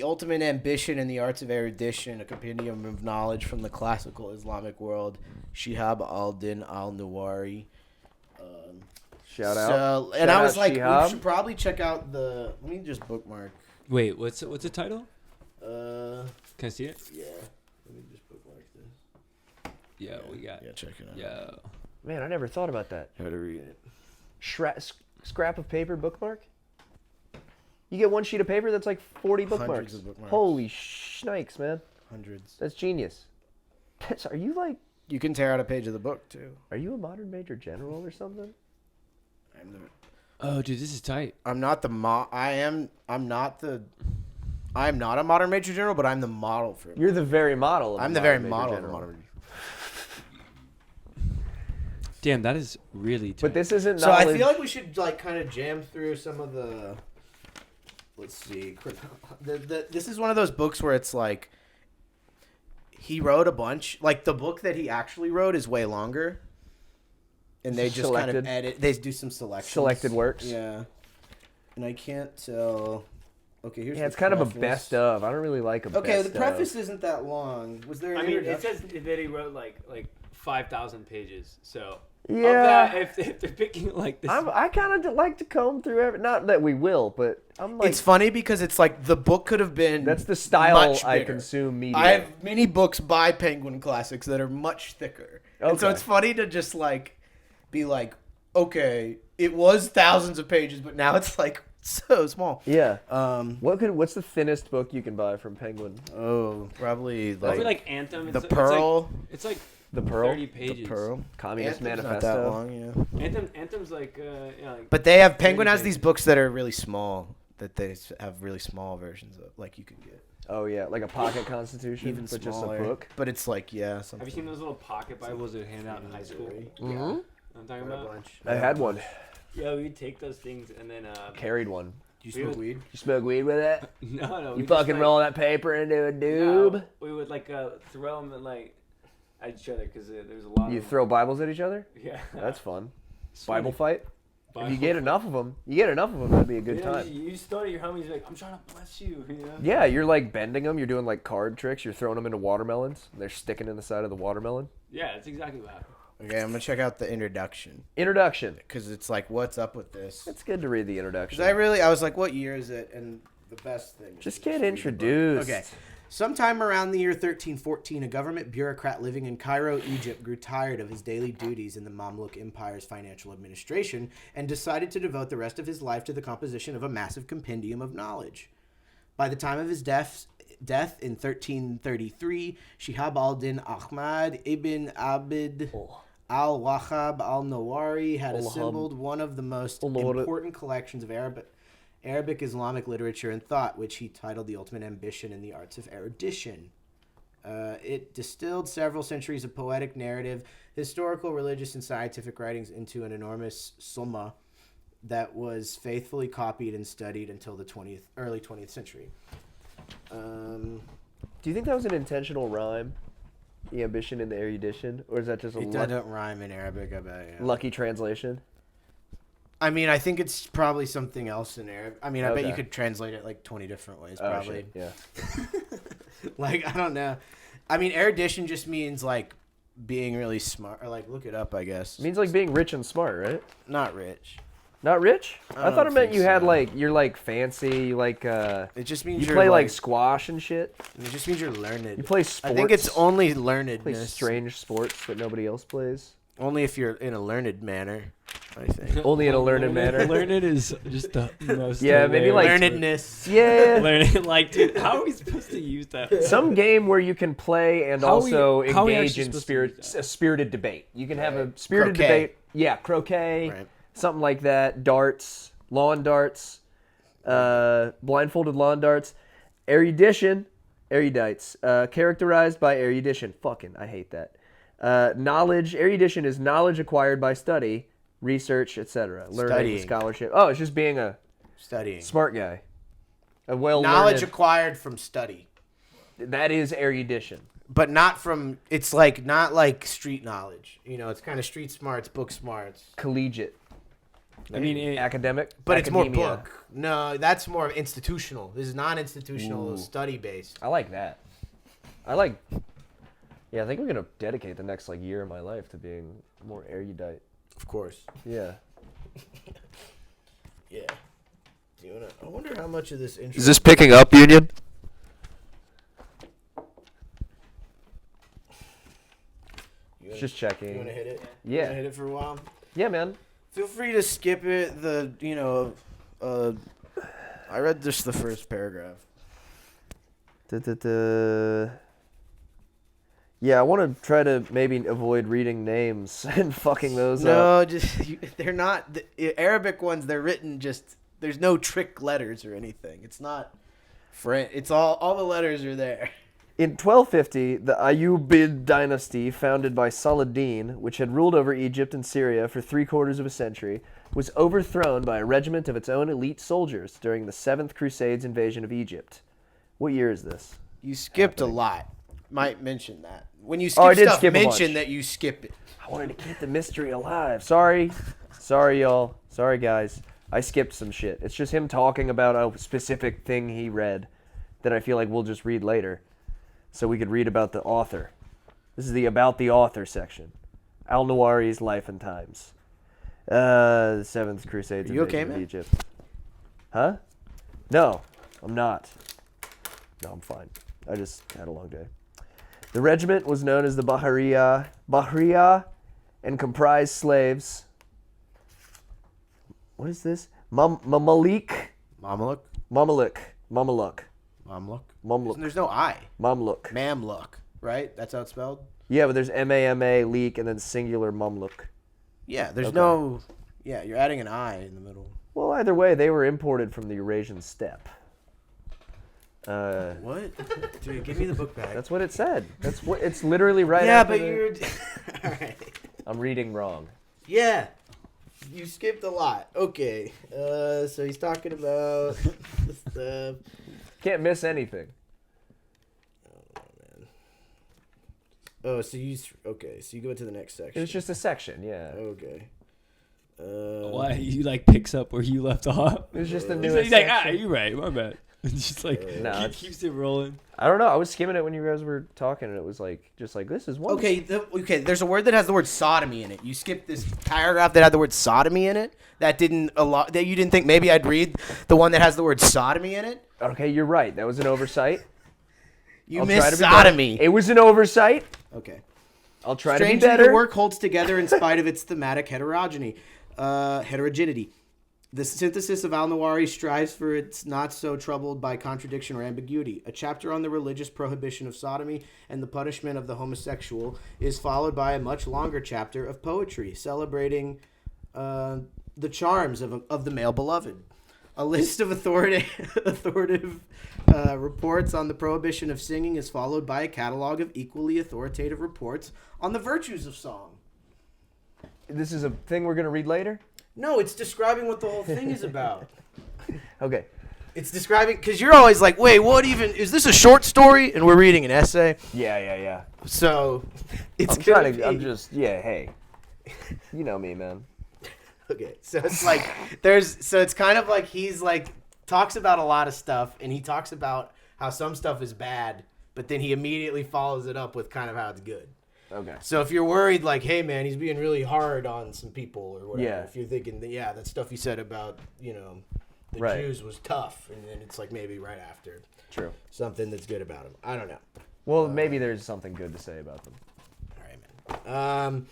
Ultimate Ambition and the Arts of Erudition, a compendium of knowledge from the classical Islamic world, Shihab al-Din al-Nawari. Shout out. So, and Shout I was out like, Shihab. we should probably check out let me just bookmark. Wait, what's the title? Uh, Can I see it? yeah, let me just bookmark this. Yeah, we got. Yeah, check it out. Yeah. Man, I never thought about that. How to read it. Scrap of paper bookmark? You get one sheet of paper that's like 40 bookmarks. Hundreds of bookmarks. Holy shnikes, man. Hundreds. That's genius. Are you like, You can tear out a page of the book too. are you a modern major general or something? Oh, dude, this is tight. I'm not the I'm not a modern major general, but I'm the model for it. You're the very model of a I'm the very modern major model of a general. modern. Damn, that is really tight. But this isn't So knowledge. I feel like we should like kind of jam through some of the. Let's see. This is one of those books where it's like he wrote a bunch. Like the book that he actually wrote is way longer, and they just kind of Selected. edit. They do some selections. Selected works. Yeah, and I can't tell. Okay, here's Yeah, the it's kind of a preface. best of. I don't really like a best Okay, of. the preface isn't that long. Was there? An I mean, it introduction? says that he wrote like 5,000 pages. So Yeah. of that, if they're picking like this, I kind of like to comb through every. Not that we will, but I'm like. It's funny because it's like the book could have been. That's the style much I bigger. consume media. I have many books by Penguin Classics that are much thicker, and so Okay. it's funny to just like be like, okay, it was thousands of pages, but now it's like so small. Yeah. Um. What's the thinnest book you can buy from Penguin? Oh, probably probably like like Anthem. the It's Pearl. It's like The Pearl? 30 pages. The Pearl. Communist Anthem's Manifesto. Not that long, yeah. Anthem's like like. But they have Penguin 30 has these pages. books that are really small. That they have really small versions of, like you can get Oh yeah, like a pocket constitution, even but smaller. just a book. But it's like something. Have you seen those little pocket Bibles that hand out in high school? Mm-hmm. I'm talking about. I had one. Yeah, we'd take those things and then Carried one. Do you smoke weed? You smoke weed with it? no. You we just, fucking like, roll that paper into a no, doob? we would like throw them at each other because there's a lot. You of throw Bibles at each other? Yeah. That's fun. Funny. Bible fight? Bible. If you get enough of them, that'd be a good Yeah, time. You start at your homies like, I'm trying to bless you. You know? Yeah, you're like bending them. You're doing like card tricks. You're throwing them into watermelons. They're sticking in the side of the watermelon. Yeah, that's exactly what happened. Okay, I'm gonna check out the introduction Introduction. because it's like, what's up with this? It's good to read the introduction. Because I was like, what year is it? And the best thing. is Just to get read the book. introduced. Okay. Sometime around the year 1314, a government bureaucrat living in Cairo, Egypt, grew tired of his daily duties in the Mamluk Empire's financial administration and decided to devote the rest of his life to the composition of a massive compendium of knowledge. By the time of his death in 1333, Shihab al-Din Ahmad ibn Abd al-Wahhab al-Nawari had assembled one of the most important collections of Arabic Islamic literature and thought, which he titled The Ultimate Ambition and the Arts of Erudition. It distilled several centuries of poetic narrative, historical, religious, and scientific writings into an enormous summa that was faithfully copied and studied until the early 20th century. Do you think that was an intentional rhyme? The ambition and the erudition? Or is that just a It doesn't rhyme in Arabic, I bet. Yeah. lucky translation? I mean, I think it's probably something else in there. I mean, I bet you Okay. could translate it like 20 different ways, Oh, probably. shit. Yeah. Like, I don't know. I mean, erudition just means like being really smart, or like look it up, I guess. It means like being rich and smart, right? Not rich. Not rich? I I thought it don't meant think you had so. like you're like fancy, you like It just means you you're play like squash and shit. It just means you're learned. You play sports. I think it's only play learnedness. strange sports that nobody else plays. Only if you're in a learned manner, I think. Only in a learned manner. Learned is just the most. Yeah, maybe hilarious like- word. Learnedness. Yeah. Learning, like, dude, how are we supposed to use that? Some game where you can play and How are we- also how are we engage actually in supposed to use that? a spirited debate. You can have a spirited Croquet. debate. Yeah, croquet, Right. something like that. Darts, lawn darts, blindfolded lawn darts. Erudition, erudites, characterized by erudition. Fucking, I hate that. Knowledge, erudition is knowledge acquired by study, research, etc. Learning, Studying. scholarship. Oh, it's just being a Studying. smart guy. A well Knowledge acquired from study. That is erudition. But not from, it's like, not like street knowledge. You know, it's kind of street smarts, book smarts. Collegiate. I mean, Academic. But it's more Academia. book. No, that's more of institutional. This is non-institutional, Ooh. study-based. I like that. I like. Yeah, I think I'm gonna dedicate the next like year of my life to being more erudite. Of course. Yeah. Yeah. Do you wanna, I wonder how much of this intro... Is this picking up, Union? You wanna- Just You checking. want to hit it? You wanna Yeah. hit it for a while? Yeah, man. Feel free to skip it. I read just the first paragraph. Yeah, I want to try to maybe avoid reading names and fucking those up. No, they're not the Arabic ones. They're written just. There's no trick letters or anything. It's not. It's all the letters are there. In 1250, the Ayyubid dynasty, founded by Saladin, which had ruled over Egypt and Syria for 3/4 of a century, was overthrown by a regiment of its own elite soldiers during the 7th Crusades invasion of Egypt. What year is this? You skipped a lot. Might mention that when you Oh, I skip did stuff. skip a Mention bunch. that you skip it. I wanted to keep the mystery alive. Sorry, y'all. Sorry, guys. I skipped some shit. It's just him talking about a specific thing he read that I feel like we'll just read later. So we could read about the author. This is the About the Author section. Al-Nawari's Life and Times. The 7th Crusades Are you okay, invasion of man? Egypt. Huh? No, I'm not. No, I'm fine. I just had a long day. The regiment was known as the Bahriya, and comprised slaves. What is this? Mamalik? Mamluk. Mamluk. There's no I. Mamluk. Mamluk. Right? That's how it's spelled. Yeah, but there's M-A-M-A, leak, and then singular Mamluk. Yeah. There's Okay. no. Yeah, you're adding an I in the middle. Well, either way, they were imported from the Eurasian steppe. What? Dude, give me the book back. That's what it said. That's what it's literally right yeah, after but the- you're. All right. I'm reading wrong. Yeah. You skipped a lot. Okay. So he's talking about the stuff. Can't miss anything. Oh, so you okay? So you go to the next section. It was just a section, yeah. Okay. Why he like picks up where you left off? It was just the He's newest like, section. you're right, my bad. It's just like No, he it's- keeps it rolling. I don't know. I was skimming it when you guys were talking, and it was like, just like, this is one. Okay. There's a word that has the word sodomy in it. You skipped this paragraph that had the word sodomy in it. That you didn't think maybe I'd read the one that has the word sodomy in it. Okay, you're right. That was an oversight. You I'll try missed to be better. sodomy. It was an oversight. Okay. I'll try to be Strangely, better. the work holds together in spite of its thematic heterogeneity. The synthesis of Al-Nawari strives for its not so troubled by contradiction or ambiguity. A chapter on the religious prohibition of sodomy and the punishment of the homosexual is followed by a much longer chapter of poetry celebrating the charms of the male beloved. A list of authoritative reports on the prohibition of singing is followed by a catalog of equally authoritative reports on the virtues of song. This is a thing we're going to read later? No, it's describing what the whole thing is about. Okay. It's describing, because you're always like, wait, what even, is this a short story? And we're reading an essay. Yeah. So, it's I'm gonna trying to, be- I'm just, yeah, hey. You know me, man. Okay, so it's like it's kind of like he's like talks about a lot of stuff, and he talks about how some stuff is bad, but then he immediately follows it up with kind of how it's good. Okay. So if you're worried, like, hey man, he's being really hard on some people or whatever, Yeah. if you're thinking that that stuff he said about the Right. Jews was tough, and then it's like maybe right after True. something that's good about him. I don't know. Well, maybe there's something good to say about them. All right, man.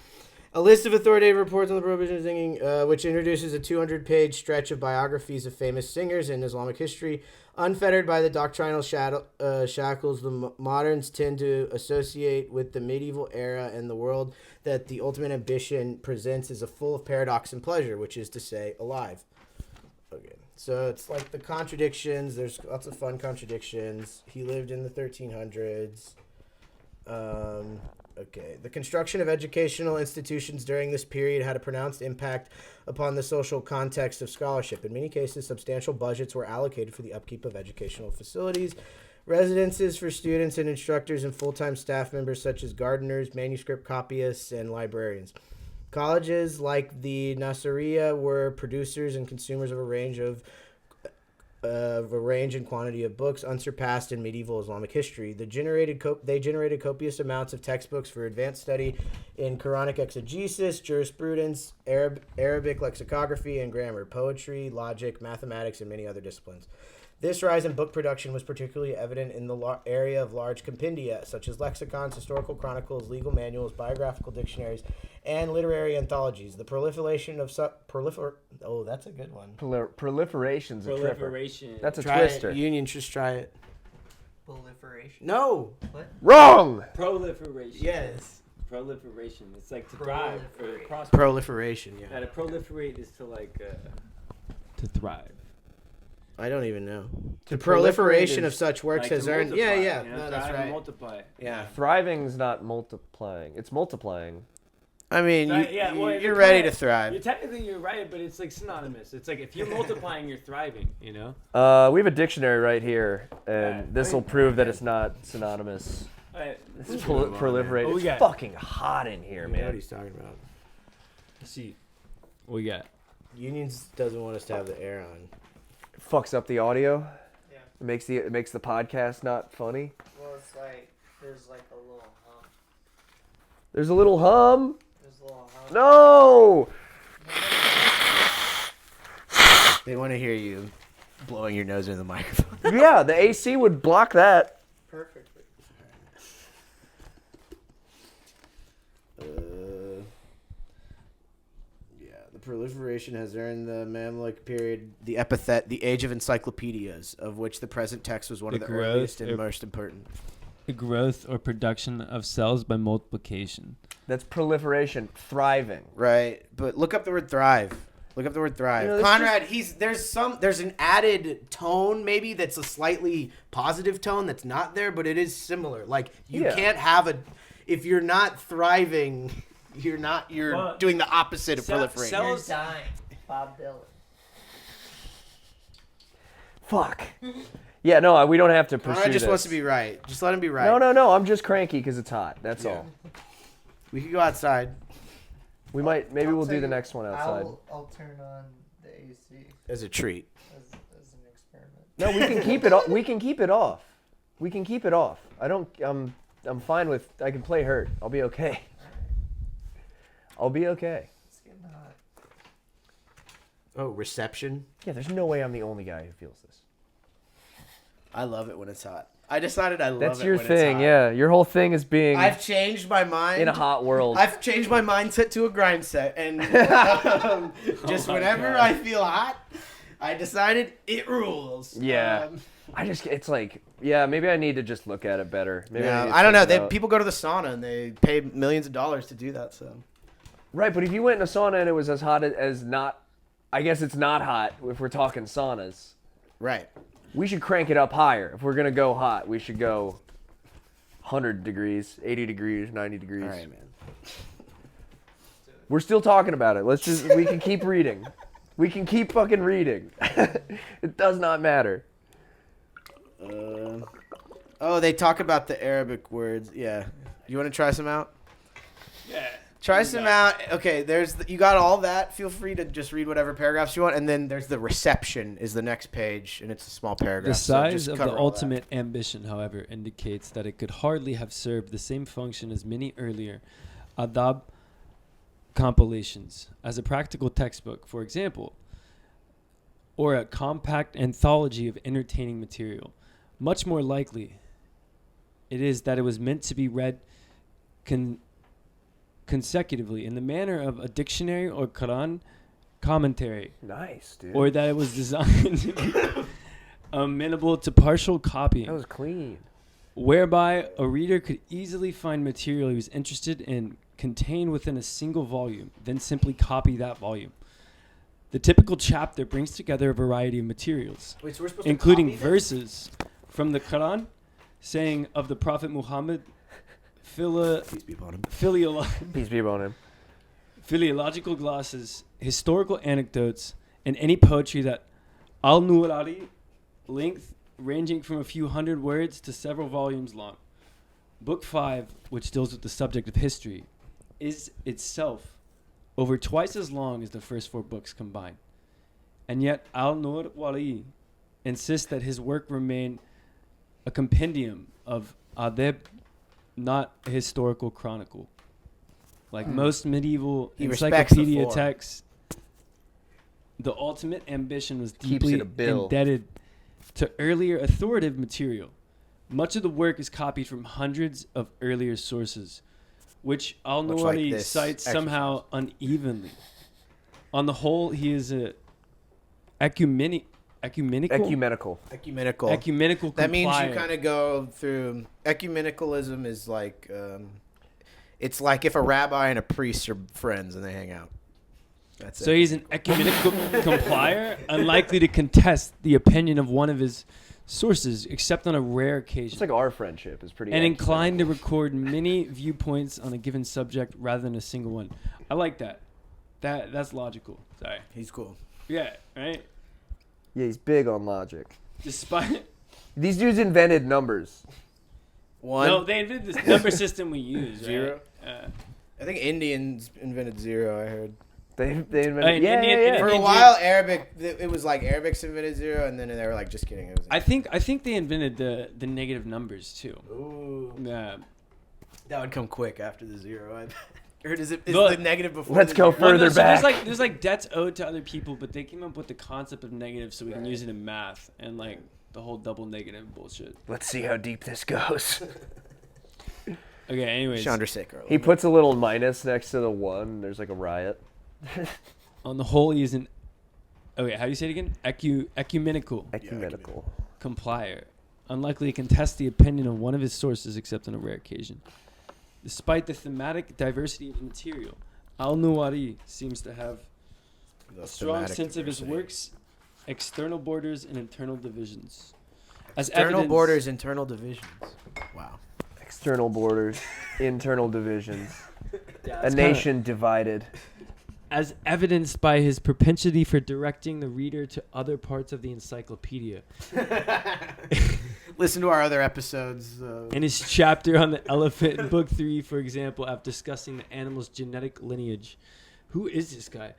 A list of authoritative reports on the prohibition of singing, which introduces a 200-page stretch of biographies of famous singers in Islamic history. Unfettered by the doctrinal shackles the moderns tend to associate with the medieval era and the world that the ultimate ambition presents is a full of paradox and pleasure, which is to say, alive. Okay, so it's like the contradictions. There's lots of fun contradictions. He lived in the 1300s. Okay. The construction of educational institutions during this period had a pronounced impact upon the social context of scholarship. In many cases, substantial budgets were allocated for the upkeep of educational facilities, residences for students and instructors, and full-time staff members such as gardeners, manuscript copyists, and librarians. Colleges like the Nasiriyah were producers and consumers of a range and quantity of books unsurpassed in medieval Islamic history. They generated copious amounts of textbooks for advanced study in Quranic exegesis, jurisprudence, Arabic lexicography and grammar, poetry, logic, mathematics, and many other disciplines. This rise in book production was particularly evident in the area of large compendia, such as lexicons, historical chronicles, legal manuals, biographical dictionaries, and literary anthologies. The proliferation of oh, that's a good one. Proliferation's a tripper. Proliferation. That's a Try twister. it. Union, just try it. Proliferation. No. What? Wrong! Proliferation. Yes. Proliferation. It's like to thrive or to prosper. Proliferation. Now Yeah. to proliferate is to like to thrive. I don't even know. To The proliferation proliferate of such works Like has to earned. multiply, Yeah. you know, No, that's thrive and right. multiply. Yeah. Thriving's not multiplying. It's multiplying. I mean, Right, yeah, well, you're you're ready kinda- to thrive. You're right, but it's like synonymous. It's like if you're multiplying, you're thriving. You know. We have a dictionary right here, and Right. this will prove that it's not synonymous. Alright, This is proliferate. What we It's got? fucking hot in here, I know what man. he's talking about. let's see. What we got? Unions doesn't want us to have the air on. Fucks up the audio. Yeah. It makes the podcast not funny. Well, it's like there's like a little hump. There's a little hum. There's a little hump. No. They want to hear you blowing your nose in the microphone. Yeah, the AC would block that. Perfectly. The proliferation has earned the Mamluk period the epithet, the age of encyclopedias, of which the present text was one of The the growth earliest and of- most important. The growth or production of cells by multiplication. That's proliferation. Thriving. Right, but look up the word thrive. Look up the word thrive. You know, this Conrad, there's an added tone maybe that's a slightly positive tone that's not there, but it is similar. Like you Yeah. can't have if you're not thriving, you're Well, doing the opposite of cell- proliferating. cell- You're Those- dying. Bob Dylan. Fuck. Yeah, no, we don't have to pursue Conrad just this. wants to be right. Just let him be right. No. I'm just cranky because it's hot. That's Yeah. all. We could go outside Maybe I'll we'll do tell the you, next one outside. I'll turn on the AC as a treat. as an experiment. No, we can keep it. We can keep it off. We can keep it off. I'm fine with. I can play hurt. I'll be okay. I'll be okay. It's getting hot. Oh, reception. Yeah, there's no way I'm the only guy who feels this. I love it when it's hot. I decided I love That's it your when thing, it's hot. yeah. Your whole thing is being I've changed my mind. in a hot world. I've changed my mindset to a grind set, and just my whenever God. I feel hot, I decided it rules. Yeah. It's like, yeah, maybe I need to just look at it better. Maybe Yeah, need to I don't know. check it out. People go to the sauna and they pay millions of dollars to do that. So Right, but if you went in a sauna and it was as hot as not, I guess it's not hot if we're talking saunas. right. We should crank it up higher. If we're going to go hot, we should go 100 degrees, 80 degrees, 90 degrees. All right, man. We're still talking about it. We can keep reading. We can keep fucking reading. It does not matter. Oh, they talk about the Arabic words. Yeah. You want to try some out? Yeah. Try some out. Okay, you got all that. Feel free to just read whatever paragraphs you want, and then there's the reception is the next page, and it's a small paragraph. The size of the ultimate ambition, however, indicates that it could hardly have served the same function as many earlier adab compilations, as a practical textbook, for example, or a compact anthology of entertaining material. Much more likely, it is that it was meant to be read consecutively in the manner of a dictionary or Quran commentary. Nice, dude. Or that it was designed to be amenable to partial copying. That was clean. Whereby a reader could easily find material he was interested in contained within a single volume, then simply copy that volume. The typical chapter brings together a variety of materials, Wait, so we're supposed including to copy verses from the Quran, saying of the Prophet Muhammad, Peace be upon him. Peace be upon him. philological glosses, historical anecdotes, and any poetry that al-Nurari, length ranging from a few hundred words to several volumes long. Book 5, which deals with the subject of history, is itself over twice as long as the first 4 books combined. And yet al-Nurari insists that his work remain a compendium of adab, not a historical chronicle. Like most medieval He respects the encyclopedia form. texts, the ultimate ambition was Keeps deeply it a bill. indebted to earlier authoritative material. Much of the work is copied from hundreds of earlier sources, which Much al-Nawari like this cites somehow unevenly. On the whole, he is a ecumenical Ecumenical. complier. That means you kind of go through. Ecumenicalism is like, it's like if a rabbi and a priest are friends and they hang out. That's So it. he's an ecumenical complier, unlikely to contest the opinion of one of his sources, except on a rare occasion. It's like our friendship is pretty. And accurate. inclined to record many viewpoints on a given subject rather than a single one. I like that. That's logical. Sorry. He's cool. Yeah, right? Yeah, he's big on logic. Despite... These dudes invented numbers. No, they invented this number system we use, right? Zero? I think Indians invented zero. I heard. They invented. in yeah, Indian- yeah, yeah. in For a Indian- while, Arabic. It was like Arabics invented zero, and then they were like, just kidding. It was I think they invented the negative numbers, too. Ooh. Yeah. That would come quick after the zero. I bet. Or is the negative before? Let's the go zero? further so back. there's like debts owed to other people, but they came up with the concept of negative so we can use it in math and like the whole double negative bullshit. Let's see how deep this goes. Okay, anyways. Chandra Sekhar. He puts a little minus next to the 1. And there's like a riot. On the whole, he is an... Okay, how do you say it again? Ecumenical Ecumenical. complier. Unlikely to contest the opinion of one of his sources except on a rare occasion. Despite the thematic diversity of the material, al-Nawari seems to have a strong sense of his works, external borders, and internal divisions. As External evidence- borders, internal divisions. Wow. External borders, internal divisions. Yeah, A it's nation divided. as evidenced by his propensity for directing the reader to other parts of the encyclopedia. Listen to our other episodes. In his chapter on the elephant in Book 3, for example, after discussing the animal's genetic lineage. Who is this guy?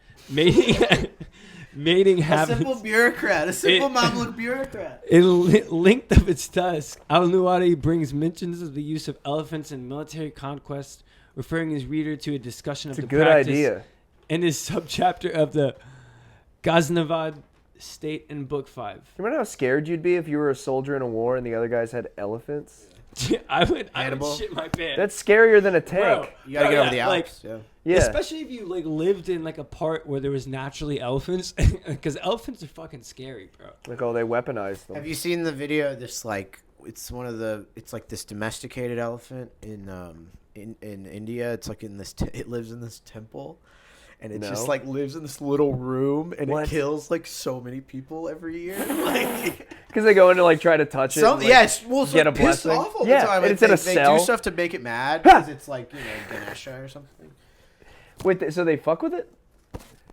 Mating a habits. simple bureaucrat. A simple Mamluk bureaucrat. In length of its tusk, al-Nuwari brings mentions of the use of elephants in military conquest, referring his reader to a discussion It's of a the good practice idea. in his subchapter of the Ghaznavad state in Book 5. Remember how scared you'd be if you were a soldier in a war and the other guys had elephants? I would Hannibal? shit my pants. That's scarier than a tank. Bro, You gotta bro, get over yeah, the like, Alps. Yeah. Yeah. Especially if you like lived in like a part where there was naturally elephants, because elephants are fucking scary, bro. Like, oh, they weaponized them. Have you seen the video? This like it's like this domesticated elephant in India. It's like in this. It lives in this temple, and it just No. like lives in this little room, and What? it kills like so many people every year. Like Because they go in to like try to touch it. some, and, like, yeah, it's well, it's get like a pissed blessing. off all Yeah, the time. and Like, it's in a they cell. do stuff to make it mad because it's like Ganesha or something. Wait, so they fuck with it?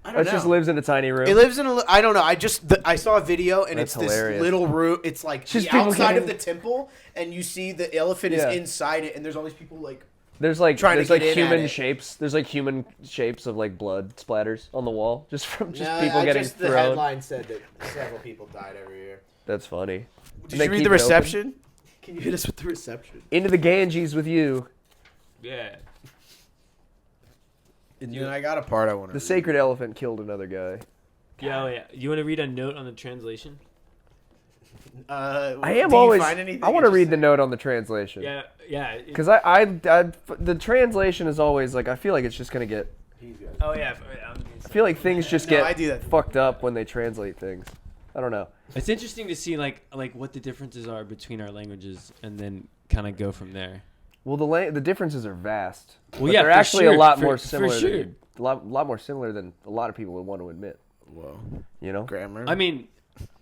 I Or don't it know. just lives in a tiny room? It lives in a. I don't know. I saw a video and That's it's hilarious. this little room. It's like Just the people outside of getting- the temple, and you see the elephant Yeah. is inside it, and there's all these people like There's like Trying to there's like get in at human it. shapes. There's like human shapes of like blood splatters on the wall, just from people I getting just, thrown. The headline said that several people died every year. That's funny. Did And they you read keep the it open. reception? Can you hit us with the reception? Into the Ganges with you. Yeah. And then I got a part I want to The sacred elephant killed another guy. Yeah, oh yeah. You want to read a note on the translation? I am always. I want to read the note on the translation. Yeah, yeah. Because the translation is always like, I feel like it's just gonna get. Oh yeah. I feel like things just No, get I do that. fucked up when they translate things. I don't know. It's interesting to see like what the differences are between our languages, and then kind of go from there. Well, the differences are vast. Well, But yeah, they're for actually sure, a lot for- more for similar. sure. Than, a lot more similar than a lot of people would want to admit. Whoa. You know. Grammar. I mean,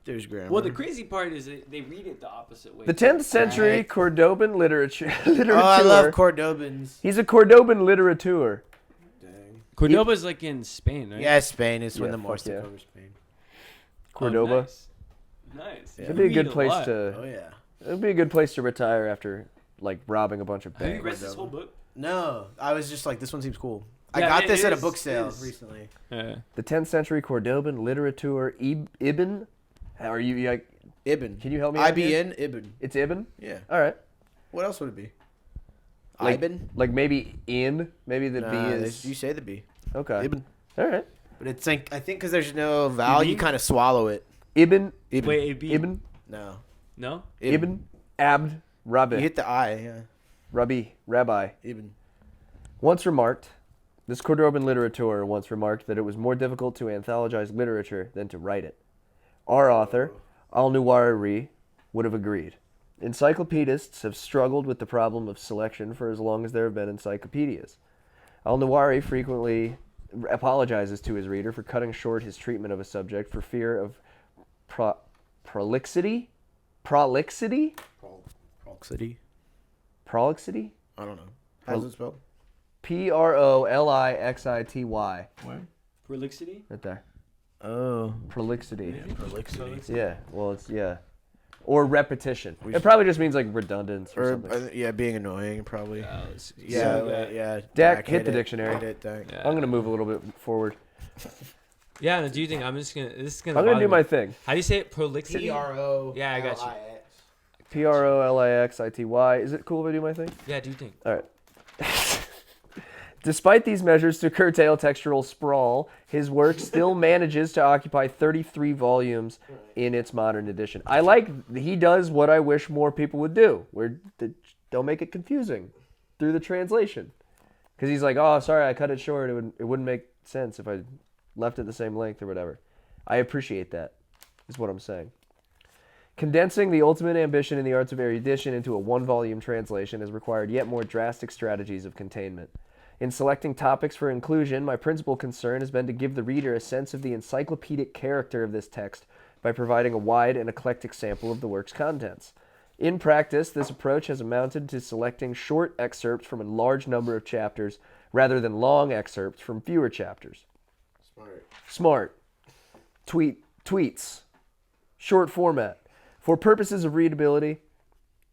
There's grammar. well, the crazy part is they read it the opposite way. The too. 10th century Right. Cordoban literature. Oh, I love Cordobans. He's a Cordoban literateur. Dang. Cordoba's like in Spain, right? Yeah, Spain is when Yeah, the Moors fuck took yeah. over Spain. Cordoba. Oh, nice. Nice. Yeah. It'd be a You good read place lot. to. Oh yeah. It'd be a good place to retire after like robbing a bunch of Have you banks. read this whole book? No, I was just like, this one seems cool. I Yeah, got it this at a is- book sale it is. recently. Yeah. The 10th century Cordoban literateur Ibn. How are you? Like, Ibn. can you help me? out here? IBN Ibn. It's Ibn. Yeah. All right. What else would it be? Like, Ibn. Like maybe in. Maybe the B Nah, is. you say the B. Okay. Ibn. All right. But it's like, I think because there's no vowel, you Ibn? kind of swallow it. Ibn. Ibn. Wait, it'd be Ibn. No. no. Ibn. Abd. Rabbi. You hit the I, yeah. Rabbi. Ibn. Once remarked, this Cordoban literateur once remarked that it was more difficult to anthologize literature than to write it. Our author, Al-Nuwari, would have agreed. Encyclopedists have struggled with the problem of selection for as long as there have been encyclopedias. Al-Nuwari frequently apologizes to his reader for cutting short his treatment of a subject for fear of prolixity? Prolixity? Proxity. Prolixity? I don't know. How's it spelled? Prolixity. Prolixity. Right there. Oh. Prolixity. Prolixity. Yeah, well, it's, yeah. Or repetition. It probably just means, like, redundance or Or, something. yeah, being annoying, probably. Yeah, Yeah. Dak, hit hit the it. dictionary. Hit it, Dak. yeah. I'm going to move a little bit forward. Yeah, no, do you think I'm just gonna? This is gonna. I'm going to bother do my me. thing. How do you say it? Prolixity. PRO. Yeah, I got you. Prolixity. Is it cool if I do my thing? Yeah, do you think? All right. Despite these measures to curtail textural sprawl, his work still manages to occupy 33 volumes in its modern edition. I like he does what I wish more people would do, where don't make it confusing through the translation. Because he's like, oh, sorry, I cut it short. It wouldn't make sense if I left it the same length or whatever. I appreciate that, is what I'm saying. Condensing the ultimate ambition in the arts of erudition into a one-volume translation has required yet more drastic strategies of containment. In selecting topics for inclusion, my principal concern has been to give the reader a sense of the encyclopedic character of this text by providing a wide and eclectic sample of the work's contents. In practice, this approach has amounted to selecting short excerpts from a large number of chapters rather than long excerpts from fewer chapters. Smart. Tweets. Short format. For purposes of readability,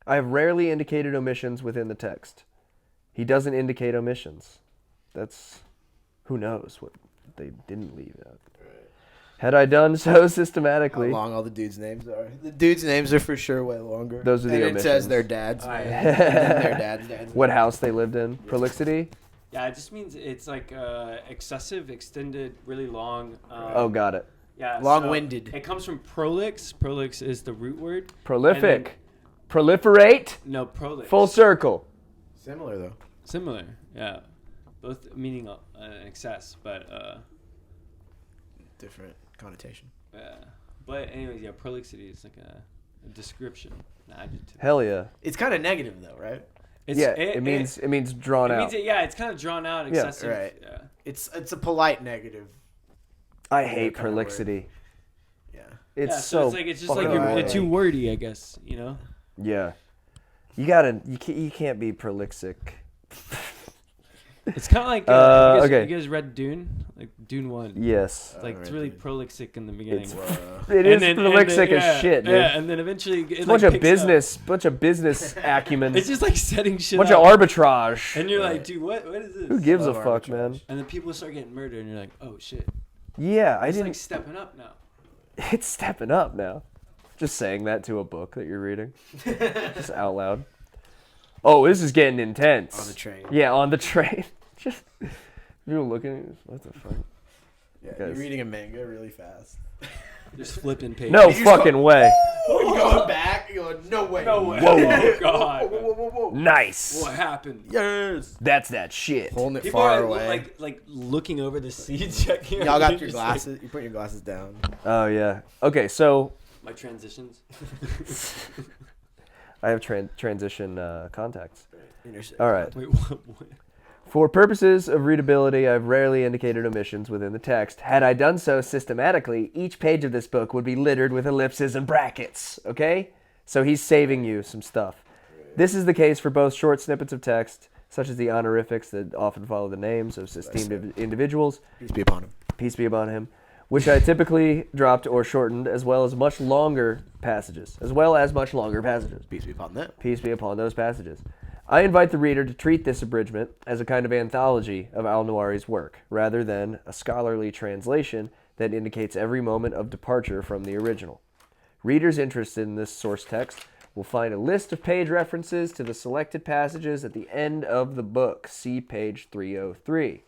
I have rarely indicated omissions within the text. He doesn't indicate omissions. That's... who knows what they didn't leave out. Had I done so How systematically... long all the dudes' names are. The dudes' names are for sure way longer. Those are the and it says omissions. their dad's name. yeah. And their dad's dad's What name. house they lived in. Prolixity? Yeah, it just means it's like excessive, extended, really long. Oh, got it. Yeah, Long-winded. So it comes from prolix. Prolix is the root word. Prolific. Proliferate. No, prolix. Full circle. Similar, though. Similar. Yeah, both meaning excess, but Different connotation. yeah. But anyways, yeah, prolixity is like a description, an adjective. Hell yeah. It's kind of negative, though, right? It means drawn It out. means yeah, it's kind of drawn out, excessive. right. Yeah. It's a polite negative. I hate kind of word. prolixity. Yeah. It's Yeah, so it's like it's just fucking like you're annoying. too wordy, I guess. You know. Yeah. You can't be prolixic. It's kind of like okay. You guys read Dune, like Dune 1. Yes. Like it's really prolixic in the beginning. It is prolixic as shit, dude. Yeah, and then eventually It's a bunch of business acumen. It's just like setting shit bunch up. of arbitrage. And you're like, dude, what is this? Who gives a fuck, man? And then people start getting murdered, and you're like, oh shit. Yeah, It's like stepping up now. It's stepping up now. Just saying that to a book that you're reading, just out loud. Oh, this is getting intense. On the train. Yeah, on the train. Just people looking at you, what the fuck? Yeah, you're reading a manga really fast. Just flipping pages. No fucking way. You're going back. You're going, no way. No way. Whoa. Oh, God. Whoa. Nice. What happened? Yes. That's that shit. Holding it People far are away. like looking over the seat, checking. Y'all got your glasses. You put your glasses down. Oh yeah. Okay, so My transitions. I have transition contacts. Intersect. All right. Wait, what? For purposes of readability, I've rarely indicated omissions within the text. Had I done so systematically, each page of this book would be littered with ellipses and brackets, okay? So he's saving you some stuff. This is the case for both short snippets of text, such as the honorifics that often follow the names of esteemed individuals. Peace be upon him. Peace be upon him. Which I typically dropped or shortened, as well as much longer passages. Peace be upon them. Peace be upon those passages. I invite the reader to treat this abridgment as a kind of anthology of Al-Nawari's work, rather than a scholarly translation that indicates every moment of departure from the original. Readers interested in this source text will find a list of page references to the selected passages at the end of the book. See page 303.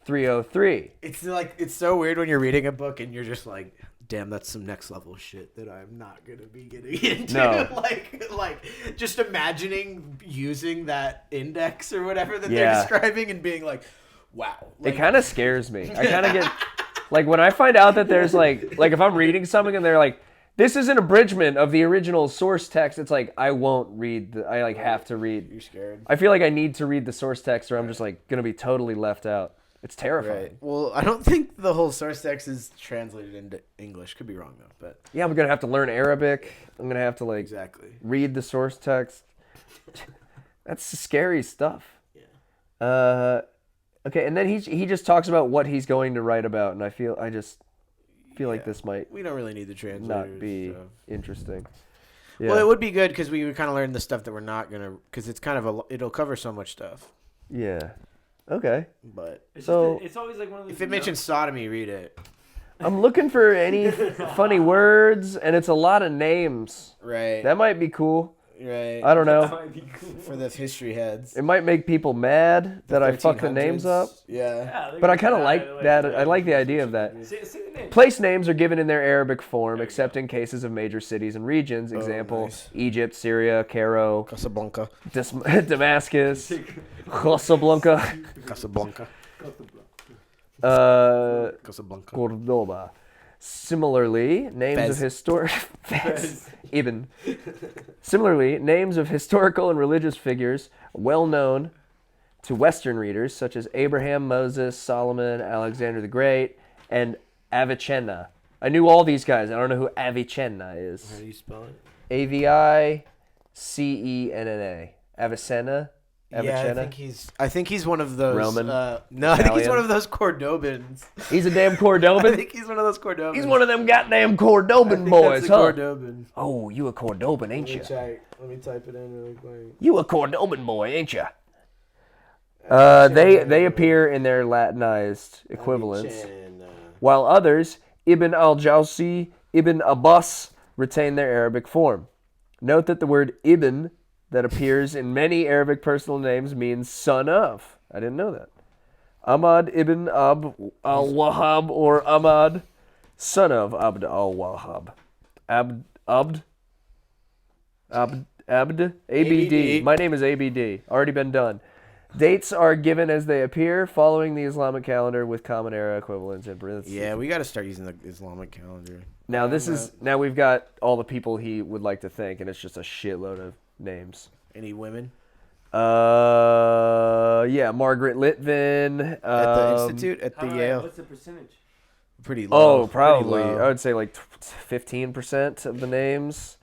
303. It's so weird when you're reading a book and you're just like, damn, that's some next level shit that I'm not gonna be getting into. No. like just imagining using that index or whatever that Yeah. they're describing and being like, wow. It kind of scares me. I kind of get, like, when I find out that there's, like if I'm reading something and they're like, this is an abridgment of the original source text, it's like, I won't read, I, like, have to read. You're scared. I feel like I need to read the source text or I'm just, like, going to be totally left out. It's terrifying. Right. Well, I don't think the whole source text is translated into English. Could be wrong though, but Yeah, I'm going to have to learn Arabic. I'm going to have to, like, exactly. read the source text. That's scary stuff. Yeah. Okay, and then he just talks about what he's going to write about, and I just feel like this might We don't really need the translators. not be so. interesting. Yeah. Well, it would be good because we would kind of learn the stuff that we're not gonna, because it's kind of it'll cover so much stuff. Yeah. Okay. But It's So- it's always like one of those. if it mentions sodomy, read it. I'm looking for any funny words, and it's a lot of names. Right. That might be cool. Right. I don't that know. might be cool. For the history heads. It might make people mad that I fuck the 1300s. names up, Yeah. Yeah, but I kind of like that. I like the idea of that. Say the name. Place names are given in their Arabic form, except in cases of major cities and regions. Example: nice. Egypt, Syria, Cairo, Casablanca. Damascus, Casablanca, Casablanca. Casablanca. Cordoba. Similarly, names Fez. of historic Ibn. Similarly, names of historical and religious figures well known to Western readers, such as Abraham, Moses, Solomon, Alexander the Great, and Avicenna. I knew all these guys. I don't know who Avicenna How is. do you spell it? Avicenna. Avicenna. Yeah, Avicenna. I think he's one of those. Roman? No, I think he's Italian? one of those Cordobans. He's a damn I Cordoban. think he's one of those Cordobans. He's one of them goddamn I Cordoban think boys, that's a huh? Cordoban. Oh, you a Cordoban, ain't you? Let me type it in really quick. You a Cordoban boy, ain't you? They appear in their Latinized equivalents, while others, Ibn al-Jawzi, Ibn Abbas, retain their Arabic form. Note that the word Ibn that appears in many Arabic personal names means son of. I didn't know that. Ahmad ibn Abd al-Wahhab or Ahmad, son of Abd al-Wahhab. Abd, ABD. My name is ABD. Already been done. Dates are given as they appear, following the Islamic calendar with common era equivalents in parentheses. Yeah, we got to start using the Islamic calendar. Now now we've got all the people he would like to thank, and it's just a shitload of names. Any women Yeah, Margaret Litvin. at the institute at the Yale? What's the percentage? Pretty low. Oh, probably. Pretty low. I would say like 15% of the names.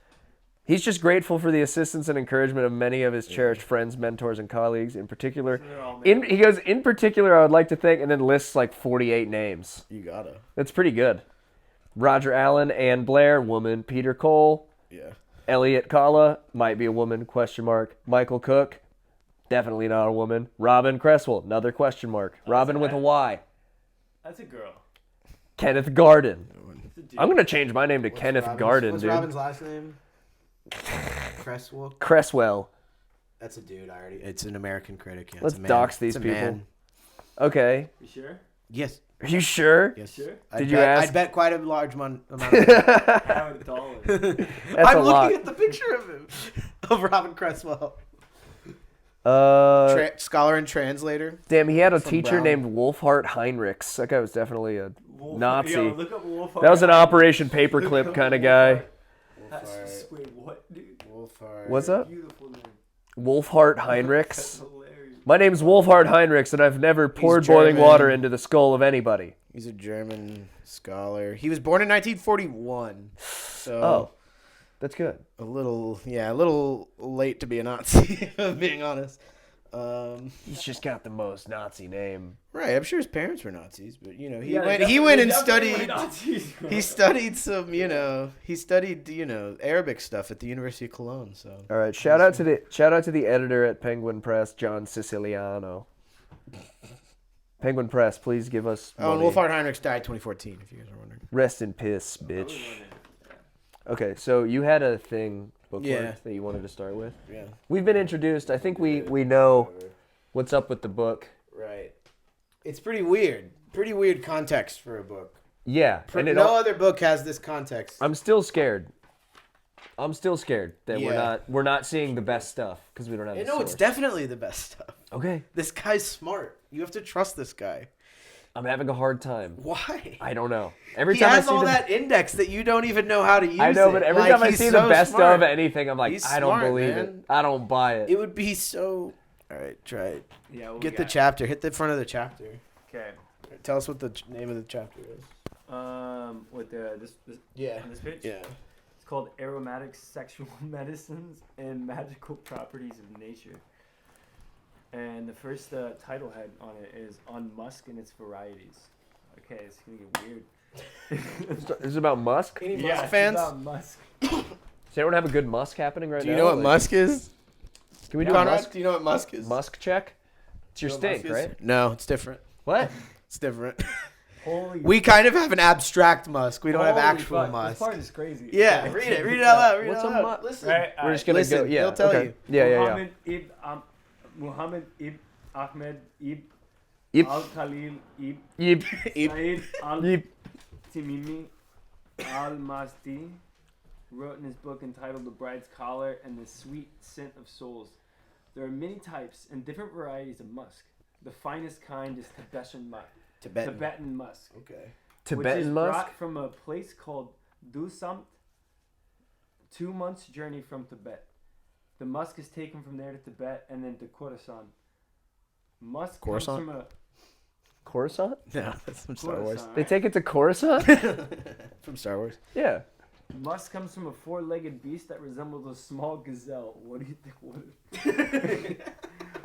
He's just grateful for the assistance and encouragement of many of his cherished friends, mentors, and colleagues. In particular, They're all he goes, in particular, I would like to thank, and then lists like 48 names. You gotta. That's pretty good. Roger Allen, Ann Blair, woman. Peter Cole, Yeah. Elliot Kala, might be a woman, question mark. Michael Cook, definitely not a woman. Robin Cresswell, another question mark. Robin with a Y. That's a girl. Kenneth Garden. It's a dude. I'm going to change my name to Kenneth Garden, What's dude. Robin's last name? Cresswell. That's a dude. It's an American critic. Yeah, Let's it's a man. dox these It's a people. man. Okay. You sure? Yes. Are you sure? Yes. Sure. Did you ask? I'd bet quite a large amount of money. Have a dollar. That's I'm a looking lot. at the picture of him, of Robin Cresswell. Scholar and translator. Damn, he had a From teacher Brown. named Wolfhart Heinrichs. That guy was definitely a Nazi. Yo, look up Wolfhard. That was an Operation Paperclip kind of guy. That's wait, what, dude? What's up? Beautiful name. Wolfhart That's Heinrichs. hilarious. My name's Wolfhart Heinrichs, and I've never poured boiling German. water into the skull of anybody. He's a German scholar. He was born in 1941. So Oh, that's good. a little late to be a Nazi, if I'm being honest. He's just got the most Nazi name. Right, I'm sure his parents were Nazis, but he Yeah, went they and definitely studied. were Nazis, bro. He studied some, he studied, Arabic stuff at the University of Cologne. So All right, shout out to the editor at Penguin Press, John Siciliano. Penguin Press, please give us Oh, and money. Wolfhard Heinrichs died 2014, if you guys are wondering. Rest in piss, bitch. Okay, so you had a thing bookmarked Yeah. that you wanted to start with. Yeah. We've been introduced. I think we know what's up with the book. Right. It's pretty weird. Pretty weird context for a book. Yeah, and it No all, other book has this context. I'm still scared. That Yeah. we're not seeing the best stuff because we don't have the No, source. it's definitely the best stuff. Okay, This guy's smart. You have to trust this guy. I'm having a hard time. Why? I don't know. Every He time has I see all the that index that you don't even know how to use. I know, but every time I he's see so the best smart. of anything, I'm like, He's I don't smart, believe man. it. I don't buy it. It would be so. All right, try it. Yeah, Get the chapter. Hit the front of the chapter. Okay. Tell us what the name of the chapter is. With this Yeah. on this page. Yeah. It's called Aromatic Sexual Medicines and Magical Properties of Nature. And the first title head on it is On Musk and Its Varieties. Okay, it's gonna get weird. Is it about Musk? Any Yeah, Musk it's fans? about Musk. Does anyone have a good Musk happening right Do now? you know what Like, Musk is? Can we do a Conrad, Musk, do you know what Musk is? Musk check? It's your You know what stink, Musk is? right? No, it's different. What? It's different. Holy We kind of have an abstract Musk. We don't have holy actual fuck, This Musk. part is crazy. Yeah, Okay. read it. Read it out loud. Read What's it a out loud. mu- Listen. Right, We're just gonna Listen, go. Yeah, he'll tell okay. you. Yeah. Muhammad ibn Ahmed ibn Yep. al-Khalil ibn Yep. Said Yep. al-Timimi al-Masdi wrote in his book entitled The Bride's Collar and the Sweet Scent of Souls. There are many types and different varieties of musk. The finest kind is Tibetan musk. Okay. Which is Tibetan Musk? brought from a place called Dusamt, 2 months' journey from Tibet. The musk is taken from there to Tibet and then to Khorasan. Musk comes Coruscant? from a Coruscant? No, that's from Star Wars. Khorasan, They right? take it to Coruscant? From Star Wars. Yeah. Musk comes from a four-legged beast that resembles a small gazelle. What do you think? What?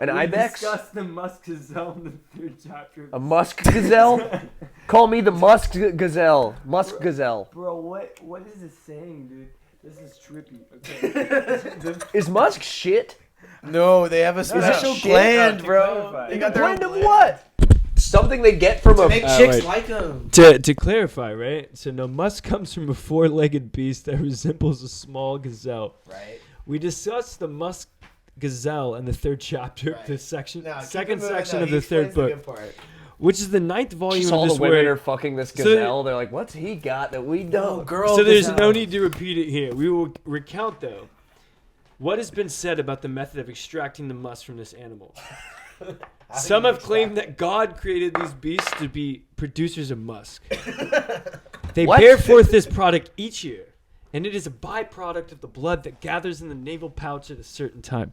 An We ibex? discussed the musk gazelle in the 3rd chapter. A musk gazelle? Call me the musk gazelle. Musk gazelle. Bro, what is this saying, dude? This is trippy. Okay. Is musk shit? No, they have a special shit. blend, To bro. clarify. They got their own Blend of what? Something they get from a... Make Ah, chicks wait. like them. To clarify, right? So no, musk comes from a four-legged beast that resembles a small gazelle. Right. We discussed the musk gazelle in the 3rd chapter of Right. the section, Now, keep second it moving. section No, of he the 3rd explains the book, good part. which is the 9th volume Just of all this the women work. are fucking this So- gazelle. They're like, what's he got that we don't? girl. So there's gazelle. no need to repeat it here. We will recount, though, what has been said about the method of extracting the musk from this animal. Some have claimed that God created these beasts to be producers of musk. They What? bear forth this product each year, and it is a byproduct of the blood that gathers in the navel pouch at a certain time.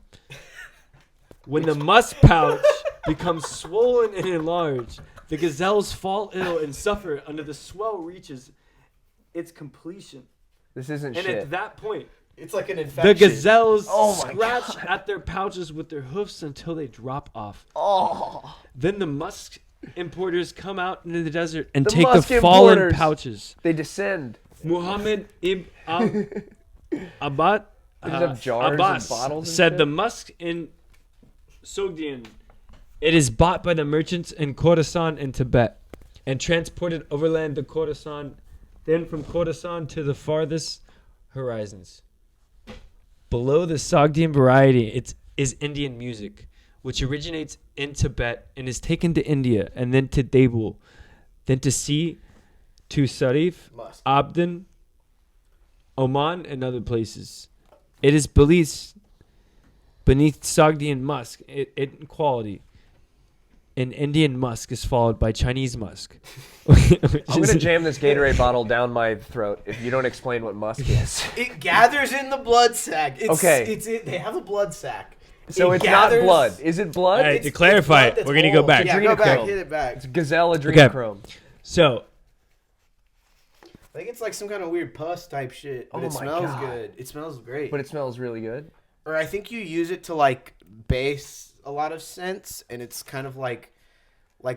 When the musk pouch becomes swollen and enlarged, the gazelles fall ill and suffer until the swell reaches its completion. This isn't And shit. at that point, It's like an The infection. gazelles Oh my scratch at their pouches with their hoofs until they drop off. Oh. Then the musk importers come out into the desert and The take the musk fallen importers. pouches. They descend. Muhammad ibn Abad They just have jars and Abbas bottles and said shit? the musk in Sogdian. It is bought by the merchants in Khorasan in Tibet and transported overland to Khorasan, then from Khorasan to the farthest horizons. Below the Sogdian variety, it is Indian music, which originates in Tibet and is taken to India and then to Dabul, then to sea, to Sarif, Musk. Abdin, Oman, and other places. It is believed beneath Sogdian musk in quality. An Indian musk is followed by Chinese musk. I'm gonna jam this Gatorade bottle down my throat if you don't explain what musk is. It gathers in the blood sac. It's, Okay. They have a blood sac. So It it's gathers- not blood. Is it blood? All right, It's to clarify blood it, that's we're gonna go old. back. Yeah, go back. Adrenochrome. Hit it back. gazelle adrenochrome. So, I think it's like some kind of weird pus type shit, but Oh it my smells God. good. It smells great. But it smells really good. Or I think you use it to like base a lot of scents, and it's kind of like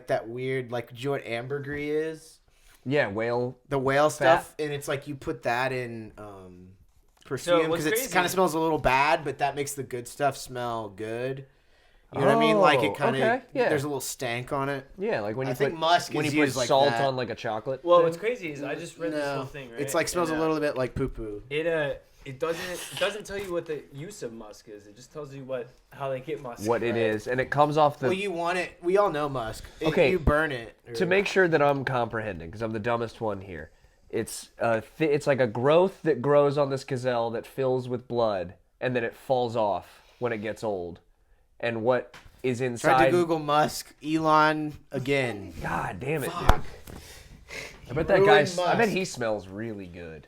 that weird, like, do you know what ambergris is? Yeah, whale. The whale stuff, and it's like you put that in perfume what's because it crazy- kind of smells a little bad, but that makes the good stuff smell good. You know what I mean? Like it kind of okay, yeah. there's a little stank on it. Yeah, like when you I think put musk when is you put used like salt that. on like a chocolate. well, thing. what's crazy is I just read this No, whole thing, right? it's like smells And, a little bit like poo poo. It doesn't tell you what the use of musk is. It just tells you how they get musk. what it right? is, and it comes off the. Well, you want it. We all know musk. Okay. You burn it To make sure that I'm comprehending, because I'm the dumbest one here, it's it's like a growth that grows on this gazelle that fills with blood, and then it falls off when it gets old. And what is inside? Tried to Google musk Elon again. God damn it, Fuck. dude! I bet that Ruined guy. I musk. bet he smells really good.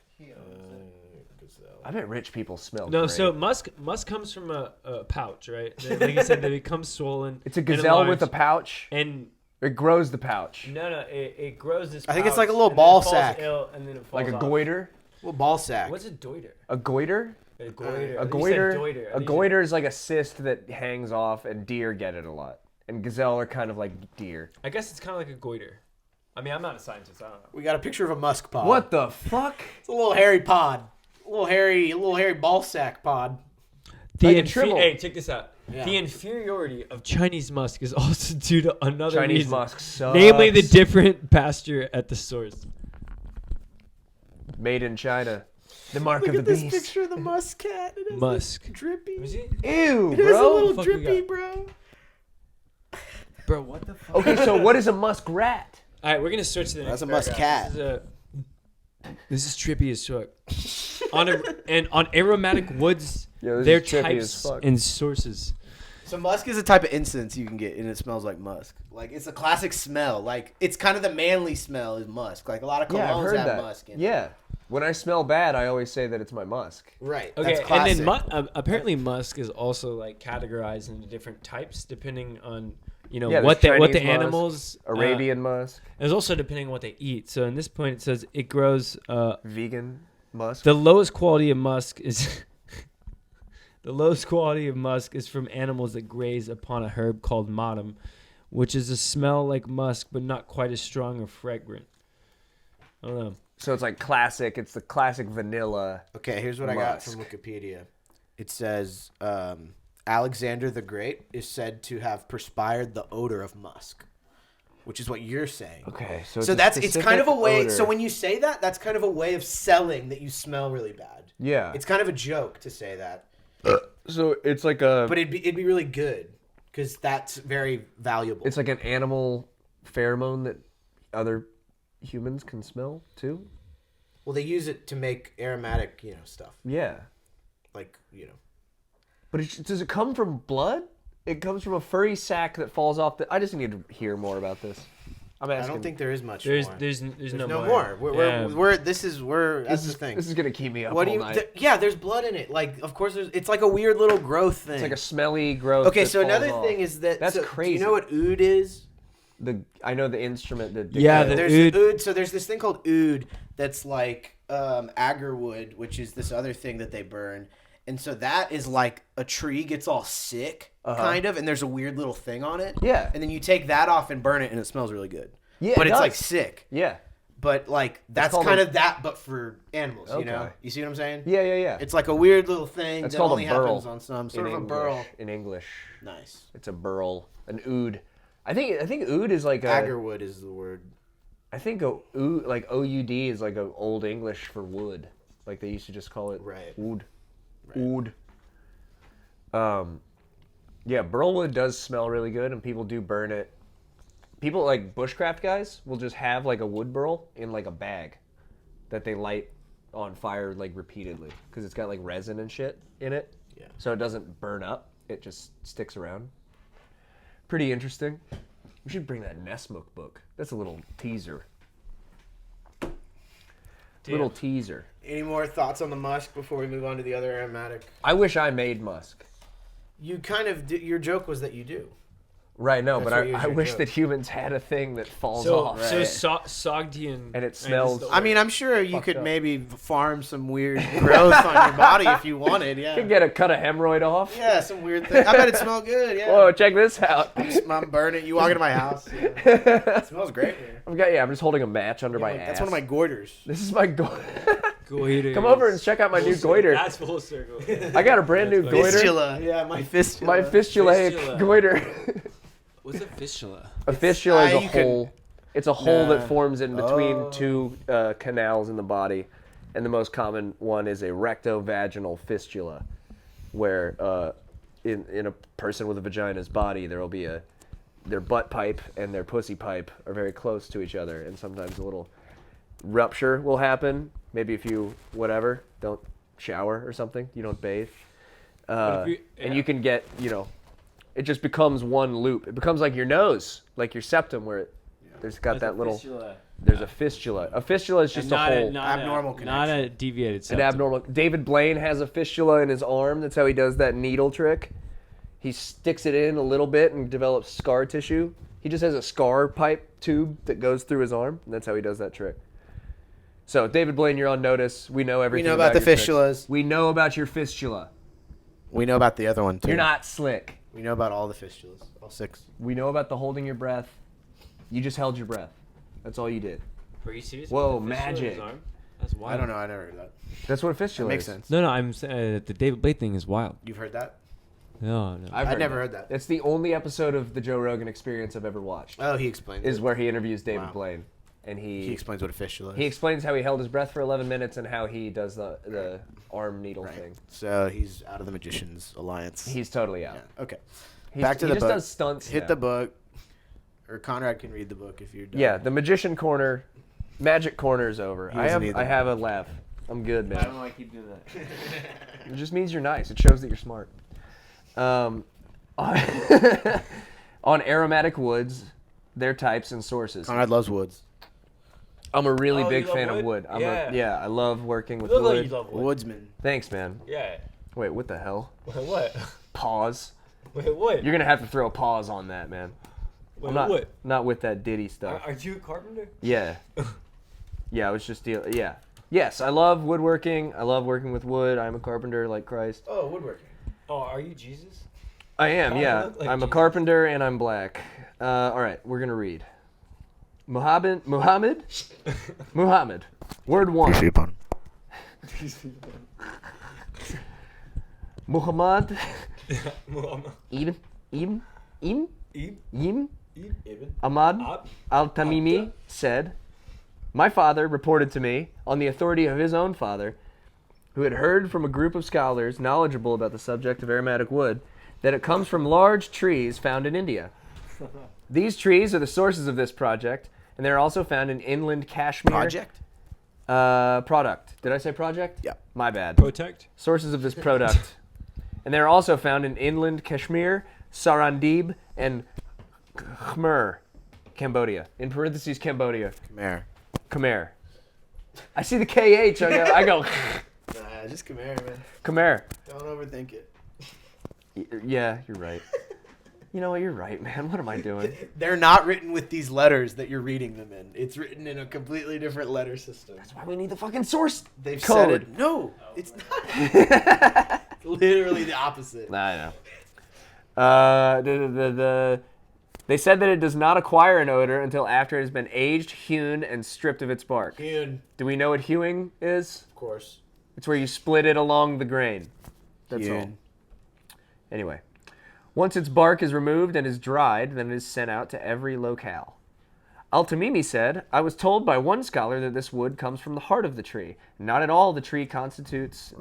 I bet rich people smell. No, great. so musk comes from a pouch, right? Like you said, they become swollen. it's a and gazelle with a enlarged, pouch. and It grows the pouch no, it grows this. I think it's pouch, like a little and then it ball falls sack. ill, and then it falls like a off. goiter. Well, ball sack. What's a doiter? A goiter. A goiter. A You said goiter. doiter. A goiter is like a cyst that hangs off, and deer get it a lot. And gazelle are kind of like deer. I guess it's kind of like a goiter. I mean, I'm not a scientist. I don't know. We got a picture of a musk pod. What the fuck? It's a little hairy pod. A little hairy ball sack pod. Like a tribble. Hey, check this out. Yeah. The inferiority of Chinese musk is also due to another Chinese reason, musk sucks. namely the different pasture at the source. Made in China. The mark Look of at the this beast. picture of the musk cat. It has Musk. this drippy. Is it? Ew, It has a bro. little Fuck we drippy, got? bro. Bro, what the fuck? Okay, so what is a musk rat? All right, we're gonna switch to the next. That's a musk paragraph. This is trippy as fuck. on aromatic woods, Yeah, this their is trippy types as fuck. and sources. So musk is a type of incense you can get, and it smells like musk. Like it's a classic smell. Like it's kind of the manly smell is musk. Like a lot of Yeah, I've colognes heard have that. musk in it. Yeah. When I smell bad, I always say that it's my musk. Right. Okay, That's and classic. then apparently musk is also like categorized into different types depending on Yeah, what there's the Chinese musk, animals Arabian musk, It's also depending on what they eat. So in this point, it says it grows. vegan musk. The lowest quality of musk is the lowest quality of musk is from animals that graze upon a herb called madam, which is a smell like musk but not quite as strong or fragrant. I don't know. So it's like classic. It's the classic vanilla. Okay, here's what I got Musk. from Wikipedia. It says Alexander the Great is said to have perspired the odor of musk, which is what you're saying. Okay, So a that's it's kind of a specific way. odor. So when you say that, that's kind of a way of selling that you smell really bad. Yeah. It's kind of a joke to say that, So it's like a. but it'd be really good because that's very valuable. It's like an animal pheromone that other humans can smell too. Well, they use it to make aromatic, stuff Yeah. like. But does it come from blood? It comes from a furry sac that falls off the. I just need to hear more about this. I'm asking. I don't think there is much There's more. there's no no more. more. Yeah. That's the thing. This is gonna keep me up What do all you? night. Yeah, there's blood in it. Like, of course, it's like a weird little growth thing. It's like a smelly growth. Okay, that so falls another off. thing is that That's Do you crazy. know what oud is? I know the instrument that. Yeah, dictates- the There's oud. oud. So there's this thing called oud that's like agarwood, which is this other thing that they burn. And so that is like a tree gets all sick, kind of, and there's a weird little thing on it. Yeah. And then you take that off and burn it, and it smells really good. Yeah, but it it's does. like sick. Yeah. But like that's called kind a- of that, but for animals. You know, Okay. you see what I'm saying? Yeah. It's like a weird little thing It's that called only a burl. happens on some sort in of a English. burl. In English, Nice. it's a burl, an oud. I think oud is like a. Agarwood is the word. I think a oud, like OUD is like a old English for wood. Like they used to just call it wood. Oud. Yeah, burlwood does smell really good, and people do burn it. People like bushcraft guys will just have like a wood burl in like a bag that they light on fire like repeatedly because it's got like resin and shit in it. Yeah. So it doesn't burn up. It just sticks around. Pretty interesting. We should bring that Nesmuk book. That's a little teaser. Little teaser. Any more thoughts on the musk before we move on to the other aromatic? I wish I made musk. You kind of your joke was that you do. Right, no, That's but what you I should wish do. that humans had a thing that falls So off. Sogdian. And it smells- I mean, I'm sure you could up. maybe farm some weird growth on your body if you wanted. You Yeah. can get a cut of hemorrhoid off. Yeah, some weird thing. I bet it smelled good. Yeah. Whoa, check this out. I'm burning. You walk into my house. Yeah. It smells great here. I'm just holding a match under my ass. That's one of my goiters. This is my goiter. Goiters. Come over and check out my new goiter. That's full circle. I got a brand new goiter. Fistula. Yeah, my fistula. My fistulaic Fistula. goiter. What's a fistula? A fistula is a you could- hole. It's a hole Nah. that forms in between Oh. two canals in the body, and the most common one is a rectovaginal fistula, where in a person with a vagina's body there will be their butt pipe and their pussy pipe are very close to each other, and sometimes a little rupture will happen. Maybe if you don't shower or something, you don't bathe, and you can get it just becomes one loop. It becomes like your nose, like your septum, where there's got that little. There's a fistula. A fistula is just a hole. Abnormal Not a connection. deviated An septum. abnormal. David Blaine has a fistula in his arm. That's how he does that needle trick. He sticks it in a little bit and develops scar tissue. He just has a scar pipe tube that goes through his arm, and that's how he does that trick. So, David Blaine, you're on notice. We know everything. know about the your tricks. fistulas. We know about your fistula. We know about the other one too. You're not slick. We know about all the fistulas, all 6. We know about the holding your breath. You just held your breath. That's all you did. Are you serious? Whoa, With the fistula in his magic. arm? That's wild. I don't know. I never heard that. That's what a fistula That makes is. sense. No, I'm saying the David Blake thing is wild. You've heard that? No. I've never heard that. It's the only episode of the Joe Rogan Experience I've ever watched. Oh, he explains. Is it. where he interviews David Wow. Blaine, and He explains what a fistula is. he explains how he held his breath for 11 minutes and how he does the arm needle thing. So he's out of the Magicians Alliance. He's totally out. Yeah. Okay. He's- Back to he the just book. does stunts. Hit now. the book. Or Conrad can read the book if you're done. Yeah, the magician corner, magic corner is over. He doesn't either. I have a laugh. I'm good, I don't man. know why I keep doing that. It just means you're nice. It shows that you're smart. On aromatic woods, their types and sources. Conrad loves woods. I'm a really Oh, big you love fan of wood? wood. Yeah. I love working with Look like wood. you love wood. Woodsman. Thanks, man. Yeah. Wait, what the hell? What? Pause. Wait, what? You're gonna have to throw a pause on that, man. Wait, I'm not what? not with that Diddy stuff. Are you a carpenter? Yeah. Yeah, I was just dealing. Yeah. Yes, I love woodworking. I love working with wood. I'm a carpenter like Christ. Oh, woodworking. Oh, are you Jesus? I am, I yeah. look like I'm a Jesus. carpenter and I'm black. All right, we're gonna read. Muhammad. Word 1. Muhammad. Ibn Ahmad al-Tamimi said, "My father reported to me, on the authority of his own father, who had heard from a group of scholars knowledgeable about the subject of aromatic wood, that it comes from large trees found in India. These trees are the sources of this project, and they're also found in inland Kashmir." Project? Product. Did I say project? Yeah. My bad. Protect? Sources of this product. And they're also found in inland Kashmir, Sarandib, and Khmer, Cambodia. In parentheses, Cambodia. Khmer. I see the KH, I go Nah, just come here, man. Khmer. Don't overthink it. Yeah, you're right. You know what? You're right, man. What am I doing? They're not written with these letters that you're reading them in. It's written in a completely different letter system. That's why we need the fucking source They've code. said it. No, it's not. It's literally the opposite. I know. They said that it does not acquire an odor until after it has been aged, hewn, and stripped of its bark. Hewn, Do we know what hewing is? of course. It's where you split it along the grain. That's all. Hewn. Anyway, once its bark is removed and is dried, then it is sent out to every locale. Al-Tamimi said, I was told by one scholar that this wood comes from the heart of the tree. Not all of the tree constitutes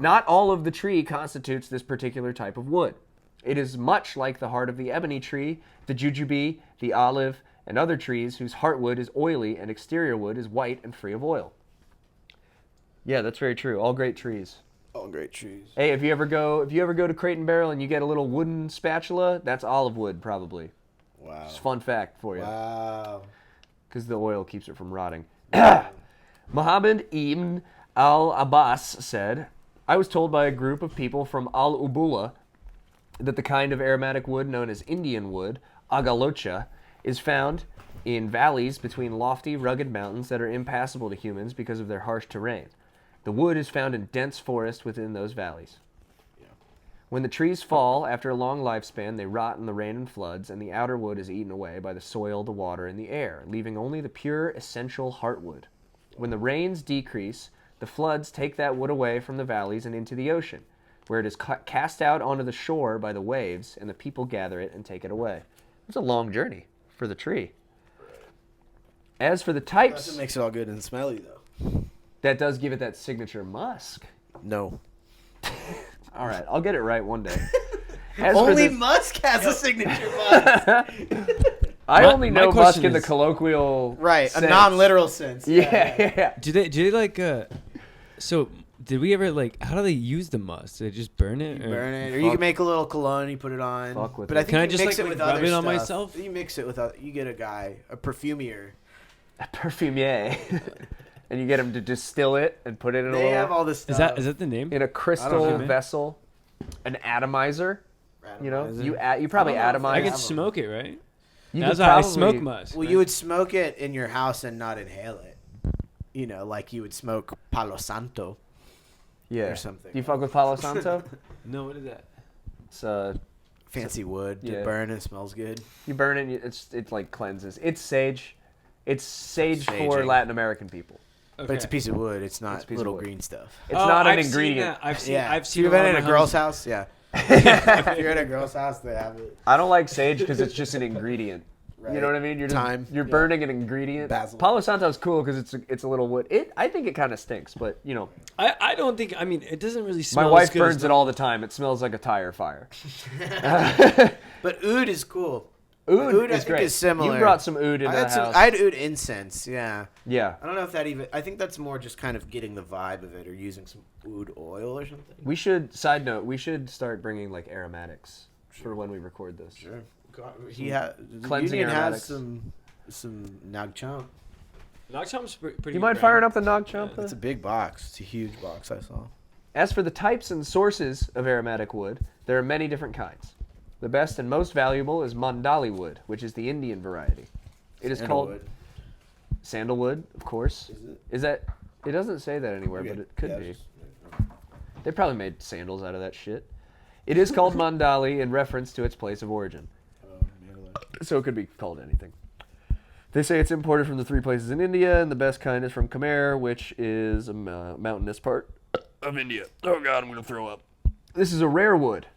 this particular type of wood. It is much like the heart of the ebony tree, the jujube, the olive, and other trees whose heartwood is oily and exterior wood is white and free of oil. Yeah, that's very true. All great trees. All great trees. Hey, if you ever go to Crate and Barrel and you get a little wooden spatula, that's olive wood probably. Wow. Just fun fact for you. Wow. Because the oil keeps it from rotting. Muhammad ibn al-Abbas said, I was told by a group of people from Al-Ubula that the kind of aromatic wood known as Indian wood, agalocha, is found in valleys between lofty, rugged mountains that are impassable to humans because of their harsh terrain. The wood is found in dense forest within those valleys. When the trees fall, after a long lifespan, they rot in the rain and floods, and the outer wood is eaten away by the soil, the water, and the air, leaving only the pure, essential heartwood. When the rains decrease, the floods take that wood away from the valleys and into the ocean, where it is cast out onto the shore by the waves, and the people gather it and take it away. It's a long journey for the tree. As for the That's types, what makes it all good and smelly, though. that does give it that signature musk. No. All right, I'll get it right one day. As for Only the- musk has a signature musk. I My- only my know musk question in the is- colloquial Right, sense. a non-literal sense. Yeah. Do they like so did we ever like how do they use the musk? Do they just burn it? Or? Burn it, or you can make a little cologne. You put it on. Fuck with but it. I think Can I you just, mix like, it with rub other it on stuff. myself? You mix it with you get a guy, a perfumier. A perfumier. And you get them to distill it and put it in They have all this stuff. Is that the name? in a crystal know. vessel, an atomizer. You know, Randomizer. you probably I don't know if atomize. I they can smoke it, right? You That's could how I probably- smoke musk. Well, right? you would smoke it in your house and not inhale it. You know, like you would smoke Palo Santo Yeah. or something. Do you fuck with Palo Santo? No, what is that? It's Fancy wood to Yeah. burn and it smells good. you burn it. And it like cleanses. It's sage. It's sage for Saging. Latin American people. Okay. But it's a piece of wood. It's It's not a piece of little wood. green stuff. It's not an I've seen ingredient. that. I've seen. Yeah. I've seen. You've been lot in of a girl's homes- house? Yeah. If you're at a girl's house, they have it. I don't like sage because it's just an ingredient. You know what I mean? You're just, Thyme. You're Yeah. burning an ingredient. Basil. Palo Santo's cool because it's a little wood. I think it kind of stinks, but you know, I don't think. I mean, it doesn't really smell. my as wife good as burns it all the time. It smells like a tire fire. But oud is cool. Oud I is think great. is similar. You brought some oud into the house. I had oud incense, yeah. Yeah. I don't know if that even... I think that's more just kind of getting the vibe of it or using some oud oil or something. We should, side note, we should start bringing like aromatics for when we record this. Sure. He the Cleansing Union aromatics. has some Nag Champ. Nogchamp's pretty. Do you mind firing up the Nog Chomp? It's a big box. It's a huge box I saw. As for the types and sources of aromatic wood, there are many different kinds. The best and most valuable is Mandali wood, which is the Indian variety. It is called Sandalwood. sandalwood, of course. Is it? Is that? It doesn't say that anywhere, but it could Yeah, be. just- They probably made sandals out of that shit. It is called Mandali in reference to its place of origin, so it could be called anything. They say it's imported from the 3 places in India, and the best kind is from Khmer, which is a mountainous part of India. Oh God, I'm gonna throw up. This is a rare wood,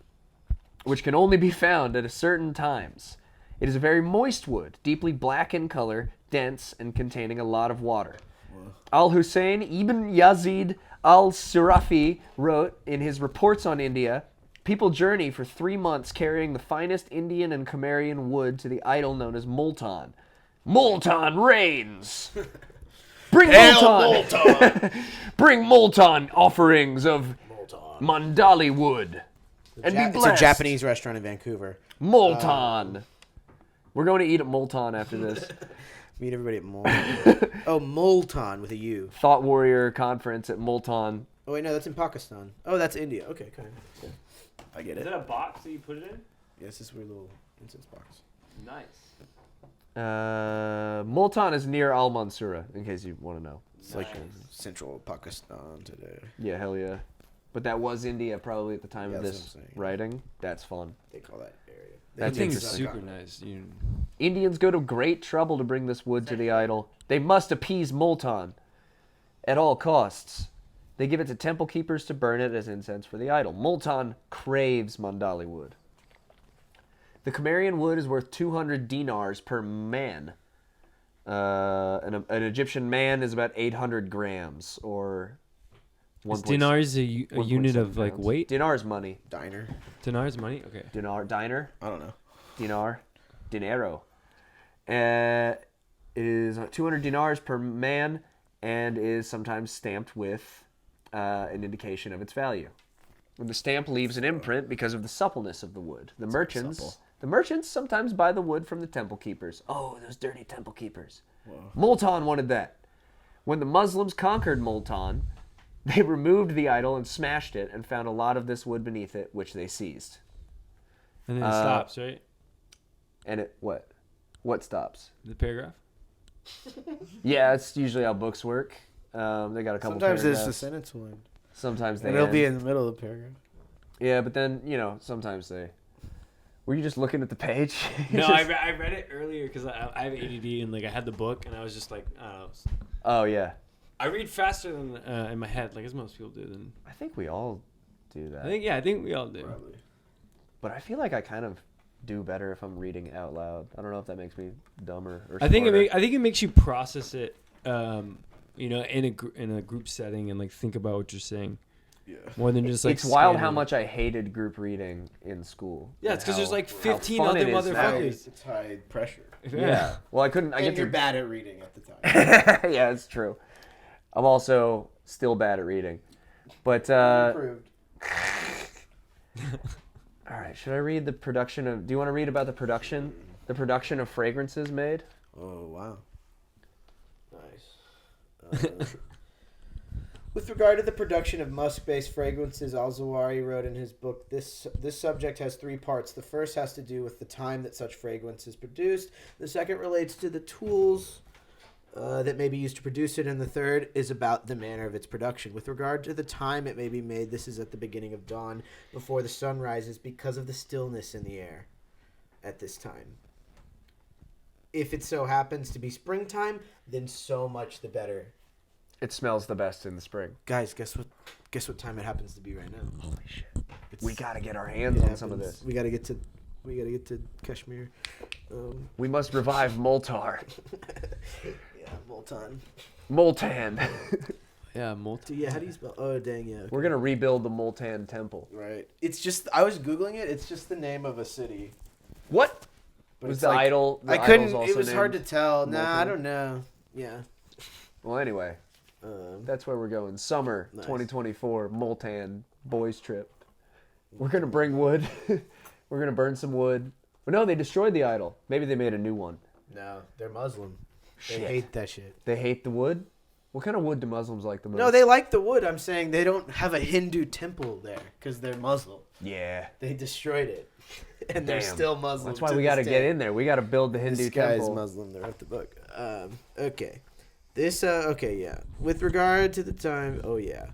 which can only be found at certain times. It is a very moist wood, deeply black in color, dense, and containing a lot of water. Al-Hussein ibn Yazid al-Sirafi wrote in his reports on India, people journey for 3 months carrying the finest Indian and Khmerian wood to the idol known as Multan. Multan reigns! Bring Multan! Bring Multan offerings of Mandali wood. And be It's a blessed. Japanese restaurant in Vancouver. Multan. We're going to eat at Multan after this. Meet everybody at Multan. Oh, Multan with a U. Thought Warrior Conference at Multan. Oh, wait, no, that's in Pakistan. Oh, that's India. Okay, kind of. I get Is it. that a box that you put it in? Yeah, it's this weird little incense box. Nice. Multan is near Al Mansura, in case you want to know. It's like in central Pakistan today. Yeah, hell yeah. But that was India probably at the time of that's this what I'm saying. wrying. That's fun. They call that area. That That thing's interesting. super nice. Indians go to great trouble to bring this wood to the idol. They must appease Multan at all costs. They give it to temple keepers to burn it as incense for the idol. Multan craves Mandali wood. The Kumarian wood is worth 200 dinars per man. An Egyptian man is about 800 grams, or Is dinars a unit of like pounds. weight? Dinar is money. Diner. Dinars money? Okay. Diner. I don't know. Dinar. Dinero. It is 200 dinars per man and is sometimes stamped with an indication of its value. When the stamp leaves an imprint because of the suppleness of the wood. The merchants sometimes buy the wood from the temple keepers. Oh, those dirty temple keepers. Whoa. Multan wanted that. When the Muslims conquered Multan, they removed the idol and smashed it and found a lot of this wood beneath it, which they seized. And then it stops, right? And it, what? What stops? The paragraph? Yeah, it's usually how books work. They got a couple Sometimes paragraphs. it's the sentence one. Sometimes they And it'll end. be in the middle of the paragraph. Yeah, but then, sometimes they... Were you just looking at the page? No, I read it earlier because I have ADD and like I had the book and I was just like, I don't know. Oh, yeah. I read faster than in my head, like as most people do. Then I think we all do that. I think we all do. Probably. But I feel like I kind of do better if I'm reading out loud. I don't know if that makes me dumber or I think smarter. I think it makes you process it, in a group setting and like think about what you're saying. Yeah. More than just like. It's wild how scanning. much I hated group reading in school. Yeah, it's because there's like how 15 fun other it is now. motherfuckers. It's high pressure. Yeah. Well, I couldn't. I And get you're to. bad at reading at the time. Yeah, it's true. I'm also still bad at reading, but Improved. all right. Should I read the production of? Do you want to read about the production? The production of fragrances made. Oh, wow. Nice. With regard to the production of musk-based fragrances, Al-Zawahiri wrote in his book, this subject has three parts. The first has to do with the time that such fragrance is produced. The second relates to the tools that may be used to produce it. And the third is about the manner of its production. With regard to the time it may be made, this is at the beginning of dawn, before the sun rises, because of the stillness in the air at this time. If it so happens to be springtime, then so much the better. It smells the best in the spring. Guys, guess what time it happens to be right now? Holy shit! It's, We gotta get our hands on some of this. We gotta get to Kashmir. We must revive Multar. Yeah, Multan. Multan. Yeah, multi. Yeah, how do you spell? Oh, dang, yeah. Okay. We're gonna rebuild the Multan temple. Right. It's just I was googling it. It's just the name of a city. What? But Was it's the like, idol? The I couldn't. idol's also It was hard to named tell. Nah, I Multan? don't know. Yeah. Well, anyway, that's where we're going. Summer Nice. 2024, Multan boys trip. We're gonna bring wood. We're gonna burn some wood. But no, they destroyed the idol. Maybe they made a new one. No, they're Muslim. Shit. They hate that shit. They hate the wood. What kind of wood do Muslims like the most? No, they like the wood. I'm saying they don't have a Hindu temple there because they're Muslim. Yeah. They destroyed it, and they're Damn. still Muslim. That's why to we this got to day. get in there. We got to build the Hindu This guy is temple. Muslim. They wrote the book. Okay. This. Okay. Yeah. With regard to the time. Oh yeah.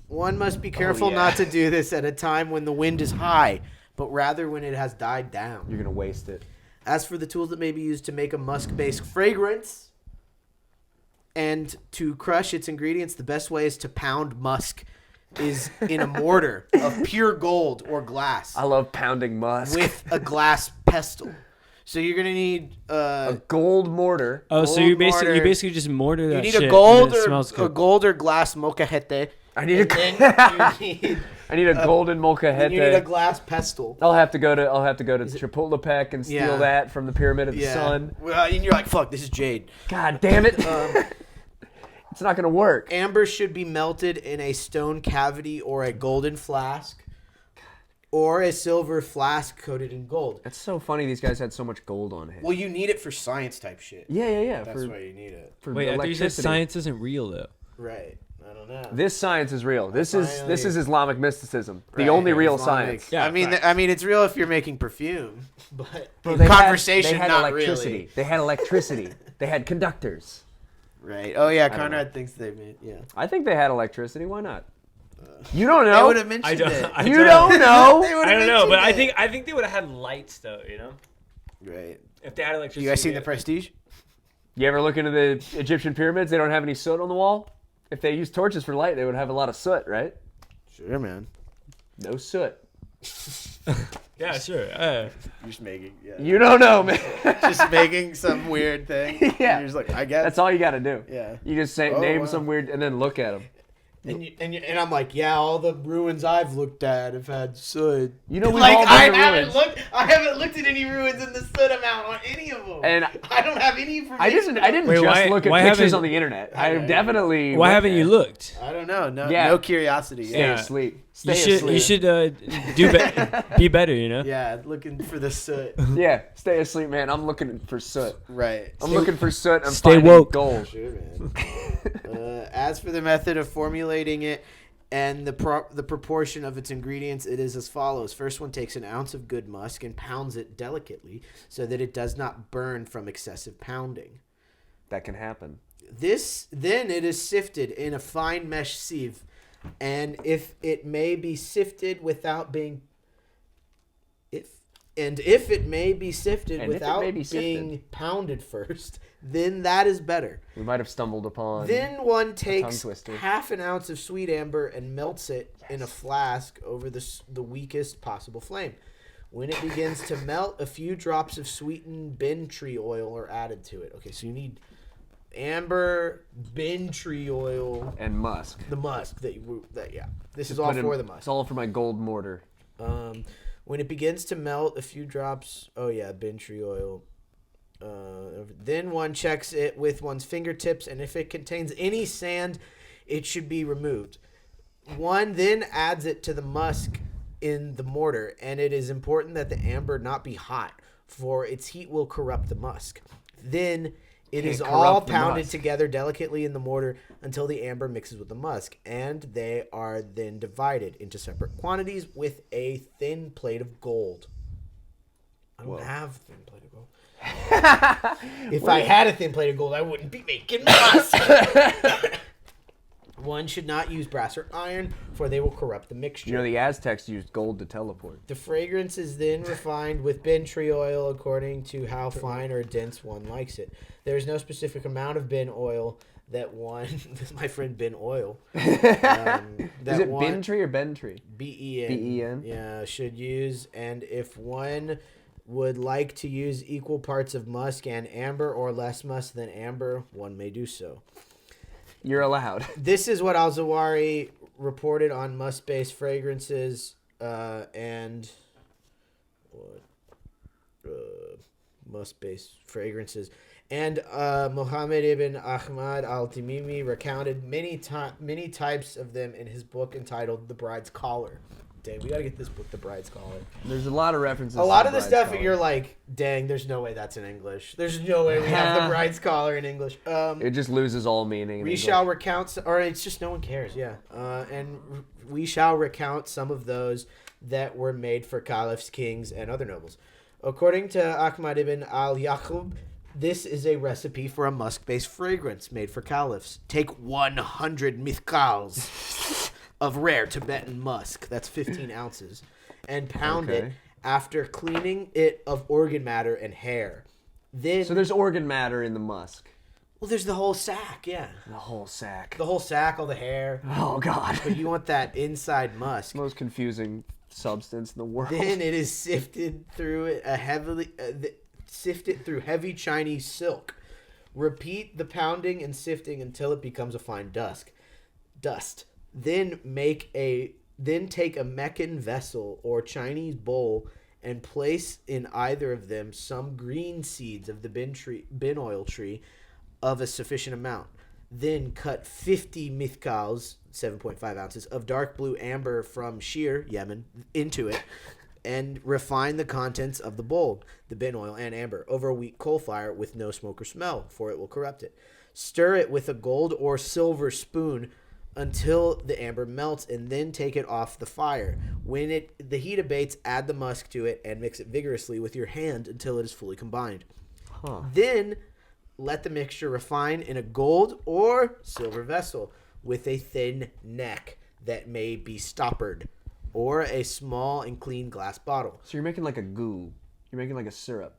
One must be careful yeah. not to do this at a time when the wind is high, but rather when it has died down. You're gonna waste it. As for the tools that may be used to make a musk-based fragrance and to crush its ingredients, the best way is to pound musk is in a mortar of pure gold or glass I love pounding musk. with a glass pestle. So you're gonna need a gold mortar. Oh, so Gold you basically mortar. just mortar that you need shit a and gold then it or smells a good. gold or glass molcajete. I need a. And then you need, I need a golden molcajete. you need a glass pestle. I'll have to go to Chapultepec and steal Yeah. that from the Pyramid of the Sun. Well, and you're like, fuck, this is jade. God damn it! It's not gonna work. Amber should be melted in a stone cavity or a golden flask or a silver flask coated in gold. That's so funny. These guys had so much gold on hand. Well, you need it for science type shit. Yeah. That's for, why you need it. for Wait, I thought you said electricity. science isn't real though. Right. I don't know. This science is real. This is Islamic mysticism. The Right, only real Islamic. science. Yeah, I mean, it's real if you're making perfume, but in They conversation, had not electricity. really. They had electricity. They had conductors. Right. Oh yeah, don't Conrad thinks they made. Yeah. I think they had electricity. Why not? You don't know. They would have mentioned it. You don't know. They would've I don't know, but mentioned it. I think they would have had lights though. You know, Right. if they had electricity. You guys seen The Prestige? You ever look into the Egyptian pyramids? They don't have any soot on the wall. If they use torches for light, they would have a lot of soot, right? Sure, man. No soot. Yeah, sure. You're just making. Yeah. You don't know, man. just making some weird thing. Yeah. You're just like, I guess. That's all you got to do. Yeah. You just say Oh, name wow. some weird and then look at them. And I'm like, yeah, all the ruins I've looked at have had soot. You know, we've Like all I been to haven't ruins. looked at any ruins in the soot amount on any of them. And I don't have any information. I didn't Wait, just why- look at why pictures haven't- on the internet. I Okay. definitely. Why looked haven't at you it. looked? I don't know. Yeah. No curiosity. Stay Yeah. asleep. You Stay should asleep. you should be better. You know. Yeah, looking for the soot. Yeah, stay asleep, man. I'm looking for soot. Right. I'm looking for soot. I'm Stay finding woke. gold. Sure, man. As for the method of formulating it and the proportion of its ingredients, it is as follows. First one takes an ounce of good musk and pounds it delicately so that it does not burn from excessive pounding. That can happen. Then it is sifted in a fine mesh sieve, and if it may be sifted without being being pounded first, then that is better. We might have stumbled upon. Then one tongue takes twister. half an ounce of sweet amber and melts it in a flask over the weakest possible flame. When it begins to melt, a few drops of sweetened bin tree oil are added to it. Okay, so you need amber, bin tree oil, and musk. the musk yeah. This is Just all put in- for the musk. It's all for my gold mortar. When it begins to melt, a few drops. Oh yeah, bin tree oil. Then one checks it with one's fingertips, and if it contains any sand, it should be removed. One then adds it to the musk in the mortar, and it is important that the amber not be hot, for its heat will corrupt the musk. Then it is Can't all corrupt the pounded musk. together delicately in the mortar until the amber mixes with the musk, and they are then divided into separate quantities with a thin plate of gold. I don't have a thin plate of gold. If I had a thin plate of gold, I wouldn't be making musk. One should not use brass or iron, for they will corrupt the mixture. You know, the Aztecs used gold to teleport. The fragrance is then refined with bin tree oil according to how fine or dense one likes it. There is no specific amount of bin oil that one. This is my friend Ben Oil. Is it bin tree or ben tree? Ben. Ben? Yeah, should use. And if one would like to use equal parts of musk and amber or less musk than amber, one may do so. You're allowed. This is what Al-Zawahiri reported on musk-based fragrances and musk-based fragrances. And Muhammad ibn Ahmad al-Tamimi recounted many types of them in his book entitled The Bride's Collar. Dang, we gotta get this book, The Bride's Collar. There's a lot of references. A lot to of the Bride's stuff Collar. you're like, dang, there's no way that's in English. There's no way we have The Bride's Collar in English. It just loses all meaning. in We English. shall recount, or it's just no one cares, yeah. We shall recount some of those that were made for caliphs, kings, and other nobles. According to Ahmad ibn al-Yaqub, this is a recipe for a musk-based fragrance made for caliphs. Take 100 mithqals of rare Tibetan musk, that's 15 ounces, and pound it Okay. after cleaning it of organ matter and hair. Then, So there's organ matter in the musk. well, there's the whole sack, yeah. The whole sack. The whole sack, all the hair. Oh God. But you want that inside musk. Most confusing substance in the world. Then it is sifted through sifted through heavy Chinese silk. Repeat the pounding and sifting until it becomes a fine dust. Then take a Meccan vessel or Chinese bowl and place in either of them some green seeds of the bin oil tree of a sufficient amount. Then cut 50 mithqals, 7.5 ounces, of dark blue amber from Shir, Yemen, into it, and refine the contents of the bowl, the bin oil and amber, over a weak coal fire with no smoke or smell, for it will corrupt it. Stir it with a gold or silver spoon until the amber melts, and then take it off the fire. When the heat abates, add the musk to it and mix it vigorously with your hand until it is fully combined. Then let the mixture refine in a gold or silver vessel with a thin neck that may be stoppered, or a small and clean glass bottle. So you're making like a goo. You're making like a syrup.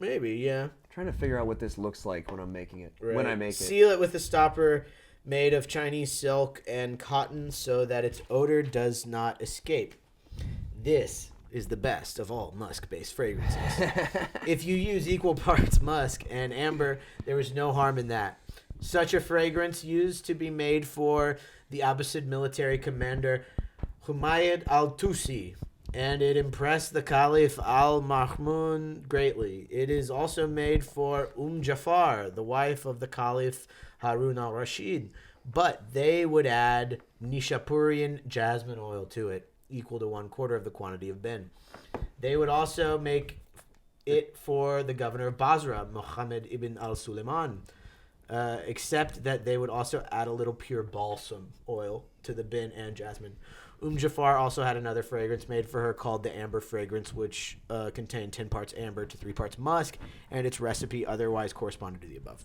Maybe, yeah. I'm trying to figure out what this looks like when I'm making it. Right. When I make it. Seal it with a stopper made of Chinese silk and cotton so that its odor does not escape. This is the best of all musk-based fragrances. If you use equal parts musk and amber, there is no harm in that. Such a fragrance used to be made for the Abbasid military commander Humayyad al-Tusi, and it impressed the Caliph al-Mahmun greatly. It is also made for Jafar, the wife of the Caliph Harun al-Rashid, but they would add Nishapurian jasmine oil to it, equal to 1/4 of the quantity of bin. They would also make it for the governor of Basra, Muhammad ibn al-Sulaiman, except that they would also add a little pure balsam oil to the bin and jasmine. Jafar also had another fragrance made for her called the Amber Fragrance, which contained 10 parts amber to 3 parts musk, and its recipe otherwise corresponded to the above.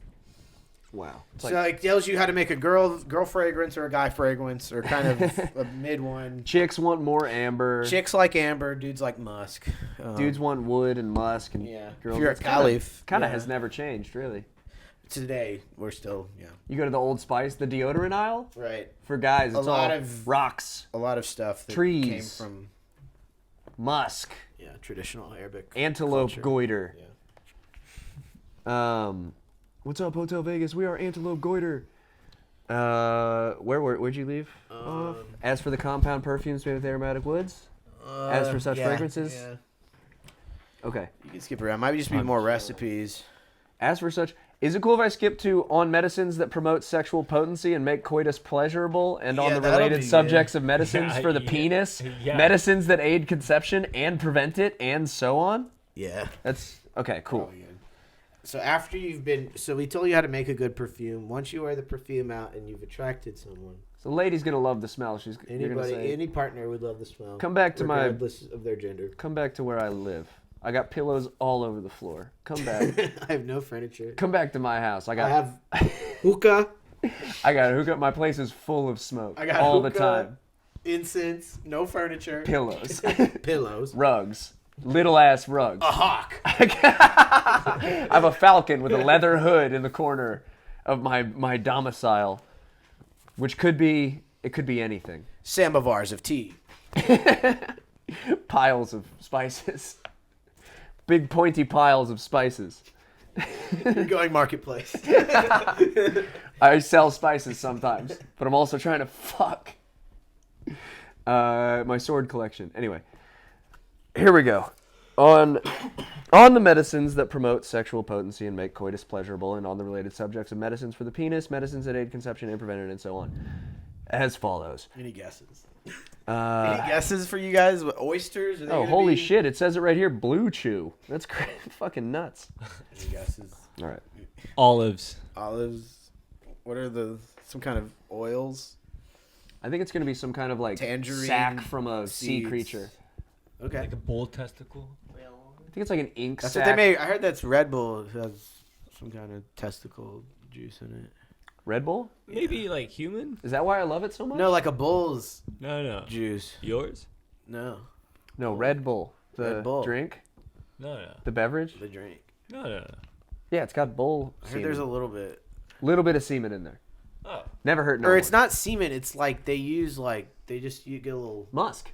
Wow. It's So it tells you how to make a girl fragrance or a guy fragrance or kind of a mid one. Chicks want more amber. Chicks like amber, dudes like musk. Dudes want wood and musk, and Yeah. girls. If you're a caliph, Kind of yeah. has never changed, really. Today we're still You go to the Old Spice, the deodorant aisle. right. For guys, it's lot all of- rocks, A lot of stuff that Trees. came from musk, traditional Arabic antelope culture. goiter. Yeah. What's up, Hotel Vegas? We are Antelope Goiter. Where'd you leave off? As for the compound perfumes made with aromatic woods. As for such fragrances? Yeah. Okay. You can skip around. Might just be more recipes. As for such, is it cool if I skip to on medicines that promote sexual potency and make coitus pleasurable, and on Yeah, the that'll related be subjects of medicines Yeah, for the yeah, penis, yeah. medicines that aid conception and prevent it, and so on? Yeah. That's okay. Cool. So after we told you how to make a good perfume. Once you wear the perfume out and you've attracted someone, So, lady's gonna love the smell. You're gonna say, any partner would love the smell. Come back to regardless of their gender. come back to where I live. I got pillows all over the floor. Come back. I have no furniture. Come back to my house. I I have hookah, I got a hookah. My place is full of smoke I got all the hookah. time. incense, no furniture, Pillows, pillows, rugs, little ass rugs. a hawk. I have a falcon with a leather hood in the corner of my domicile, which could be anything. Samovars of tea. Piles of spices, big pointy piles of spices. You're going marketplace. I sell spices sometimes, but I'm also trying to fuck my sword collection. Anyway, here we go. On the medicines that promote sexual potency and make coitus pleasurable, and on the related subjects of medicines for the penis, medicines that aid conception and prevent it, and so on, as follows. Any guesses? Any guesses for you guys? What, oysters? Oh, holy shit! It says it right here. Blue Chew. That's fucking nuts. Any guesses? All right. Olives. Olives. What are some kind of oils? I think it's gonna be some kind of like Tangerine sac from a sea seeds. creature. Okay. Like a bull testicle. I think it's like an ink That's sac. what they make. I heard that's Red Bull has some kind of testicle juice in it. Red Bull? Maybe like human? Is that why I love it so much? No, like a bull's No. juice. Yours? No, No, Red Bull. The Red Bull. drink? No. The beverage? the drink. No. Yeah, it's got bull I heard semen. there's a little bit. Little bit of semen in there. Oh. Never hurt no Or one. it's not semen. It's like they use you get a little Musk.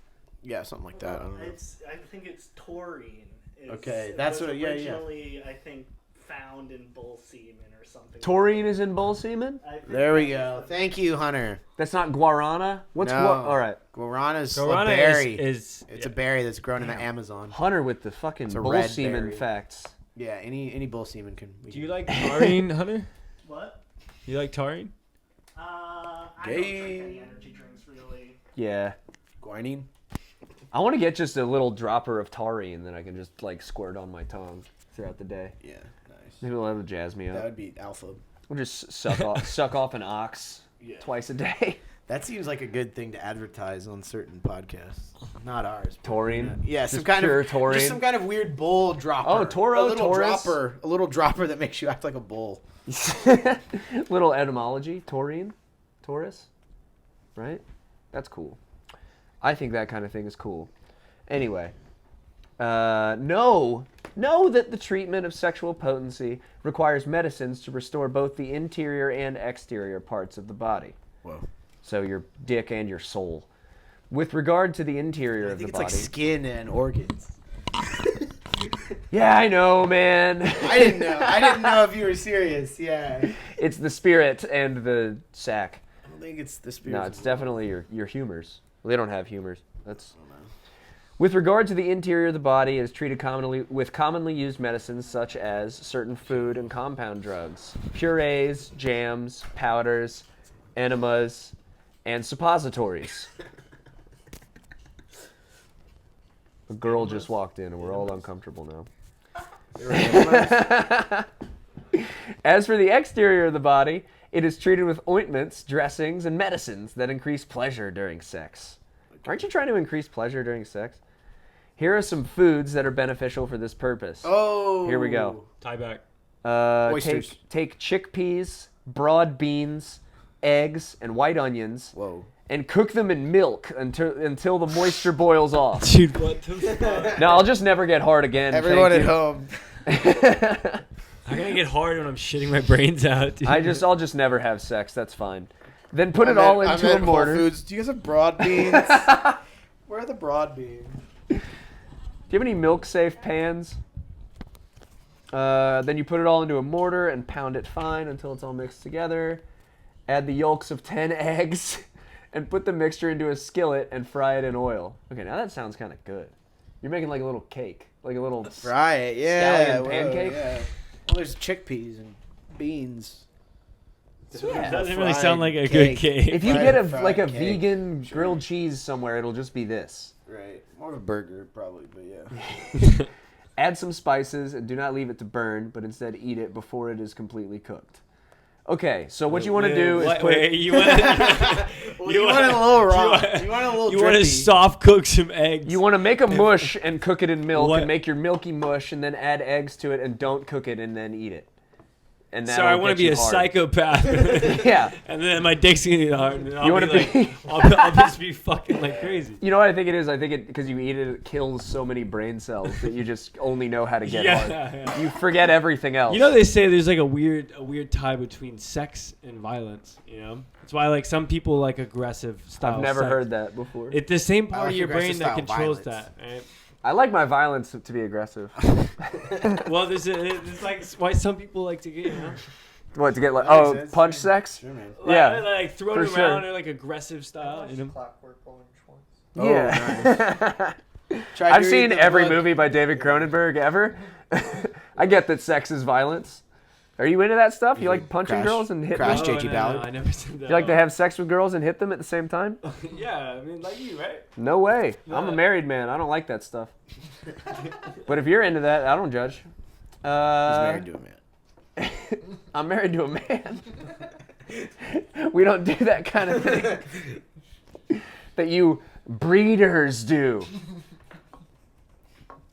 something like that. I don't know. I think it's taurine. Okay, that's was what- yeah. originally, I think, found in bull semen or something. Taurine is in bull semen? I think There we that was go. Thank you, Hunter. That's not guarana? What's No. All right. Guarana's a Guarana berry. is It's a berry that's grown in the Amazon. Hunter with the fucking It's a bull red semen berry. facts. Yeah, any bull semen can. Do you like taurine, Hunter? What? You like taurine? I don't drink Gay. any energy drinks, really. Yeah. guanine? I want to get just a little dropper of taurine that I can just like squirt on my tongue throughout the day. Yeah, nice. Maybe it'll have jazz me That up. would be alpha. We'll just suck off an ox Yeah. twice a day. That seems like a good thing to advertise on certain podcasts. Not ours. Taurine? Yeah, Just pure taurine? Just some kind of weird bull dropper. Oh, Toro, a little Taurus? dropper. A little dropper that makes you act like a bull. Little etymology. Taurine? Taurus? Right? That's cool. I think that kind of thing is cool. Anyway. Know that the treatment of sexual potency requires medicines to restore both the interior and exterior parts of the body. Whoa. So your dick and your soul. With regard to the interior of the body. I think it's like skin and organs. Yeah, I know, man. I didn't know. I didn't know if you were serious. Yeah. It's the spirit and the sack. I don't think it's the spirit. No, it's definitely your humors. Well, they don't have humors. That's. With regard to the interior of the body, it is treated commonly used medicines such as certain food and compound drugs, purees, jams, powders, enemas, and suppositories. A girl just walked in, and we're all uncomfortable now. As for the exterior of the body, it is treated with ointments, dressings, and medicines that increase pleasure during sex. Aren't you trying to increase pleasure during sex? Here are some foods that are beneficial for this purpose. Oh. Here we go. Tie back. Oysters. Take chickpeas, broad beans, eggs, and white onions. Whoa. And cook them in milk until the moisture boils off. Dude, what the fuck? No, I'll just never get hard again. Everyone thank at you. home. I'm gonna get hard when I'm shitting my brains out, dude. I'll just never have sex. That's fine. Then put it all into a mortar. Whole Foods. Do you guys have broad beans? Where are the broad beans? Do you have any milk-safe pans? Then you put it all into a mortar and pound it fine until it's all mixed together. Add the yolks of 10 eggs and put the mixture into a skillet and fry it in oil. Okay, now that sounds kind of good. You're making like a little cake, like a little Fry it, yeah. scallion pancake. Yeah. Well, there's chickpeas and beans. Yeah. Doesn't really Fried sound like a cake. good cake. If you Fried- get a fried cake. vegan grilled cheese somewhere, it'll just be this. Right. More of a burger, probably, but yeah. Add some spices and do not leave it to burn, but instead eat it before it is completely cooked. Okay, so what you want to do is put... you want You want it a little raw. You want it a little you want to drippy. soft cook some eggs. You want to make a mush and cook it in milk What? and make your milky mush and then add eggs to it and don't cook it and then eat it. And Sorry, I want to be a psychopath. Yeah. And then my dick's gonna get hard. And I'll You wanna be like, be- I'll just be fucking like crazy. You know what I think it is? I think it because you eat it, it kills so many brain cells that you just only know how to get hard. Yeah. You forget everything else. You know they say there's like a weird tie between sex and violence. You know, that's why like some people like aggressive style. I've never sex. heard that before. It's the same part like of your brain aggressive that style controls violence. that. Right? I like my violence to be aggressive. Well, it's like why some people like to get, you know, What, to get like, That makes oh, sense. punch sex? Sure, man. Yeah, like thrown for around sure. in like aggressive style. You know? Clockwork Orange once. Oh, Yeah. Tried I've to seen read the every book. movie by David Cronenberg ever. I get that sex is violence. Are you into that stuff? You like punching Crash- girls and hitting Crash them? J.G. no, Ballard? I never said that. You like to have sex with girls and hit them at the same time? Yeah, I mean, like you, right? No way. I'm a Yeah. married man. I don't like that stuff. But if you're into that, I don't judge. He's married to a man. I'm married to a man. We don't do that kind of thing that you breeders do.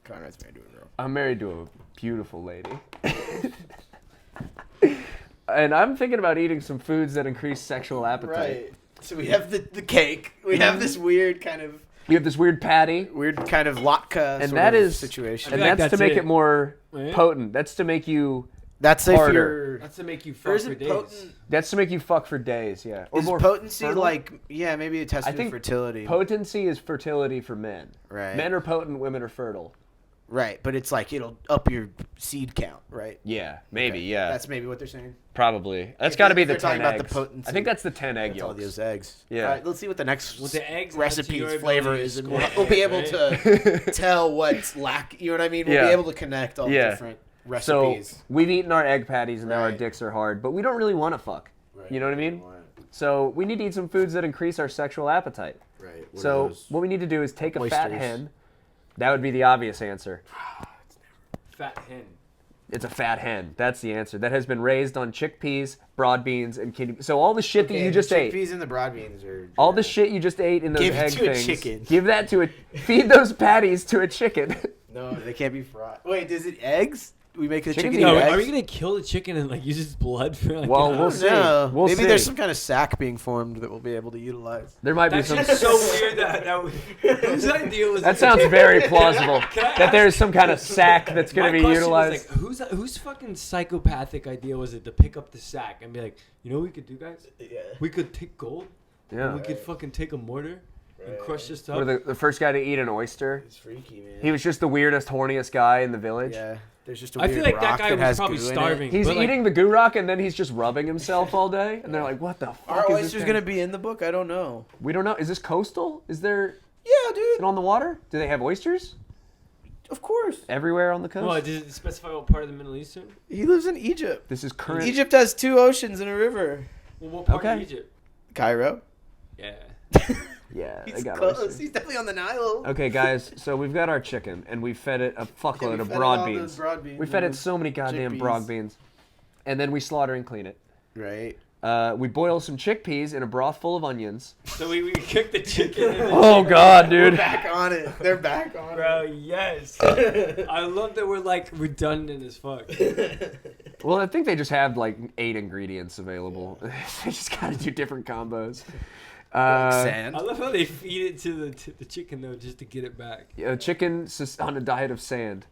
Conrad's married to a girl. I'm married to a beautiful lady. And I'm thinking about eating some foods that increase sexual appetite. Right. So we have the cake. We have this weird kind of You have this weird patty, latke and sort that of is situation. and feel like that's to that's make it. it more Right? potent. That's to make you That's if harder. you're. That's to make you Or fuck is for it days. potent? that's to make you fuck for days, yeah. Or Is more potency fertile? like maybe a test I of think fertility? Potency is fertility for men. Right. Men are potent, women are fertile. Right, but it's like it'll up your seed count, right? Yeah, maybe, Okay. yeah. That's maybe what they're saying. Probably. That's If got to be they're the 10 talking about the eggs. potency. I think that's the 10 egg That's all yolks. those eggs. Yeah. All right, let's see what the next With the eggs, recipe's that's your flavor ability is, to and score we'll be able right? to tell what's lack. You know what I mean? We'll Yeah. be able to connect all the Yeah. different So recipes. we've eaten our egg patties and now our Right. dicks are hard, but we don't really want to fuck. Right. You know what I mean? So we need to eat some foods that increase our sexual appetite. Right. So what we need to do is take a fat Oysters. hen. That would be the obvious answer. Fat hen. It's a fat hen. That's the answer. That has been raised on chickpeas, broad beans, and kidney. So all the shit that you just ate. Chickpeas and the broad beans are. All the shit you just ate in those Give it egg to a things. chicken. Give that to feed those patties to a chicken. No, they can't be fried. Wait, is it eggs? We make the Chickens chicken eat eat No, eggs? are we gonna kill the chicken and like use its blood for like? Well, an we'll hour? see. No. We'll Maybe see. there's some kind of sack being formed that we'll be able to utilize. There might be That's some. just so weird whose idea was That sounds very plausible. Can I That there's some kind of sack that's My going to be question utilized. is, like, whose fucking psychopathic idea was it to pick up the sack and be like, you know what we could do, guys? Yeah. We could take gold. Yeah. And we could fucking take a mortar and crush this Or stuff. the first guy to eat an oyster. It's freaky, man. He was just the weirdest, horniest guy in the village. Yeah. There's just a I weird feel like that rock guy was has probably goo in it. starving. He's but, like, eating the goo rock and then he's just rubbing himself all day. And they're like, what the fuck Are is this oysters thing? going to be in the book? I don't know. We don't know. Is this coastal? Is there Yeah, is dude. it on the water? Do they have oysters? Of course. Everywhere on the coast? Oh, does it specify what part of the Middle Eastern? He lives in Egypt. This is current. Egypt has 2 oceans and a river. Well, what part of Okay. Egypt? Cairo. Yeah. Yeah, they He's got close. oysters. He's definitely on the Nile. Okay, guys, so we've got our chicken, and we fed it a fuckload we of fed it broad all beans. those broad beans We fed and it so many goddamn chickpeas. broad beans. And then we slaughter and clean it. Right. We boil some chickpeas in a broth full of onions. So we cooked the chicken. In the Oh, God, We're dude. back on it. They're back on Bro, yes. I love that we're like redundant as fuck. Well, I think they just have, like, 8 ingredients available. They just gotta do different combos. Sand. I love how they feed it to the chicken though, just to get it back. Chicken on a diet of sand.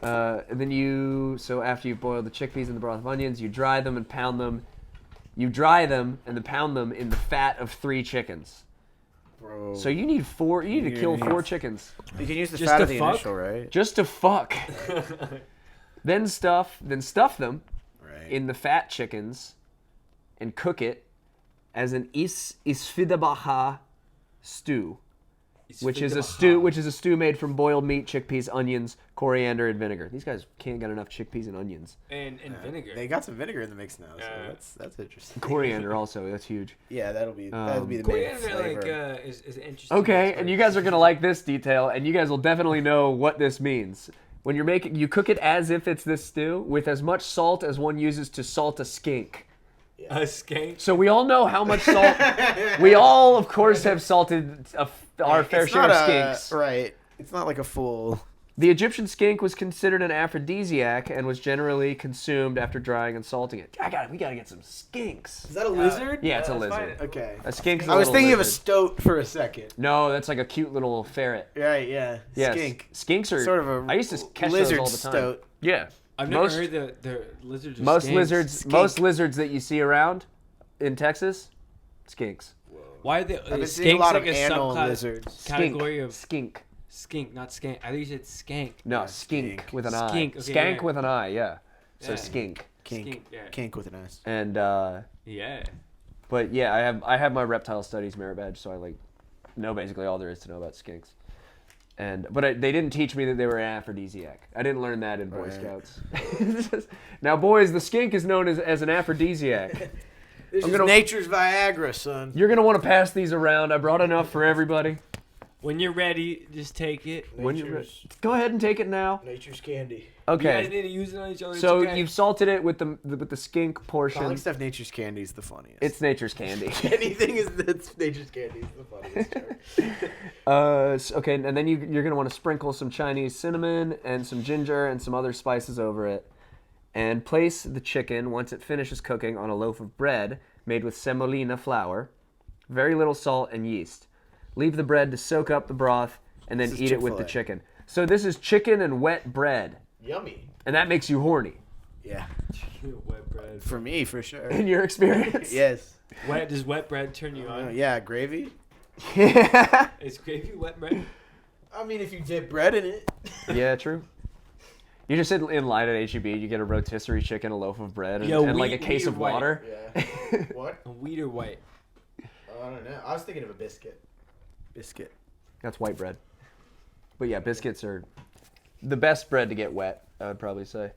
And then so after you boil the chickpeas in the broth of onions, you dry them and pound them. You dry them and then pound them in the fat of 3 chickens. Bro. So you need to kill 4 chickens. You can use the Just fat to of the fuck? initial, right? Just to fuck. Then stuff them Right. in the fat chickens and cook it as an isfidabaha stew, which is a stew made from boiled meat, chickpeas, onions, coriander, and vinegar. These guys can't get enough chickpeas and onions. And vinegar. They got some vinegar in the mix now, so that's interesting. Coriander also, that's huge. Yeah, that'll be the main Coriander flavor. is interesting. Okay, and you guys are gonna like this detail, and you guys will definitely know what this means. When you cook it as if it's this stew with as much salt as one uses to salt a skink. A skank. So we all know how much salt. We all, of course, have salted our fair It's share not of skinks. Right. It's not like a full. The Egyptian skink was considered an aphrodisiac and was generally consumed after drying and salting it. We gotta get some skinks. Is that a lizard? Yeah, it's a let's lizard. find Okay. A skink's a I was little thinking of a lizard. stoat for a second. No, that's like a cute little ferret. Right, yeah. Yes. Skink. Skinks are Sort of a I used to catch lizard those all the time. stoat. Yeah. I've never Most- heard the lizards. Are Most skanks. lizards, most lizards that you see around in Texas, skinks. Why are they? I've been is seeing a skanks lot like of a animal subclass- lizards. Category of skink. skink, not skank. I think you said skank. No, Yeah, skink skink. with an I. Skink, okay, Skank yeah. with an I, yeah. So Yeah. skink. Kink. Skink, yeah. Kink with an S. And Yeah. but yeah, I have my reptile studies merit badge, so I know basically all there is to know about skinks. But they didn't teach me that they were an aphrodisiac. I didn't learn that in Boy Right. Scouts. Now, boys, the skink is known as an aphrodisiac. This I'm is gonna- nature's Viagra, son. You're gonna want to pass these around. I brought enough for everybody. When you're ready, just take it. When you're go ahead and take it now. Nature's candy. You guys Okay. need to use it on each other. So it's okay. you've salted it with the skink portion. Calling stuff nature's candy is the funniest. It's nature's candy. Anything that's nature's candy is the funniest joke. Okay, and then you're going to want to sprinkle some Chinese cinnamon and some ginger and some other spices over it. And place the chicken, once it finishes cooking, on a loaf of bread made with semolina flour, very little salt and yeast. Leave the bread to soak up the broth, and then This is eat it with the Chick-fil-A. chicken. So this is chicken and wet bread, Yummy. and that makes you horny, Yeah. wet bread. For me, for sure. in your experience. Yes. Does wet bread turn you on? Yeah, gravy. Yeah. Is gravy wet bread? I mean, if you dip bread in it. Yeah, true. You just sit in line at HEB, you get a rotisserie chicken, a loaf of bread, and, Yo, and like a wheat case or of white? water. Yeah. What? A wheat or white? I don't know. I was thinking of a biscuit. Biscuit. That's white bread. But yeah, biscuits are the best bread to get wet, I would probably say.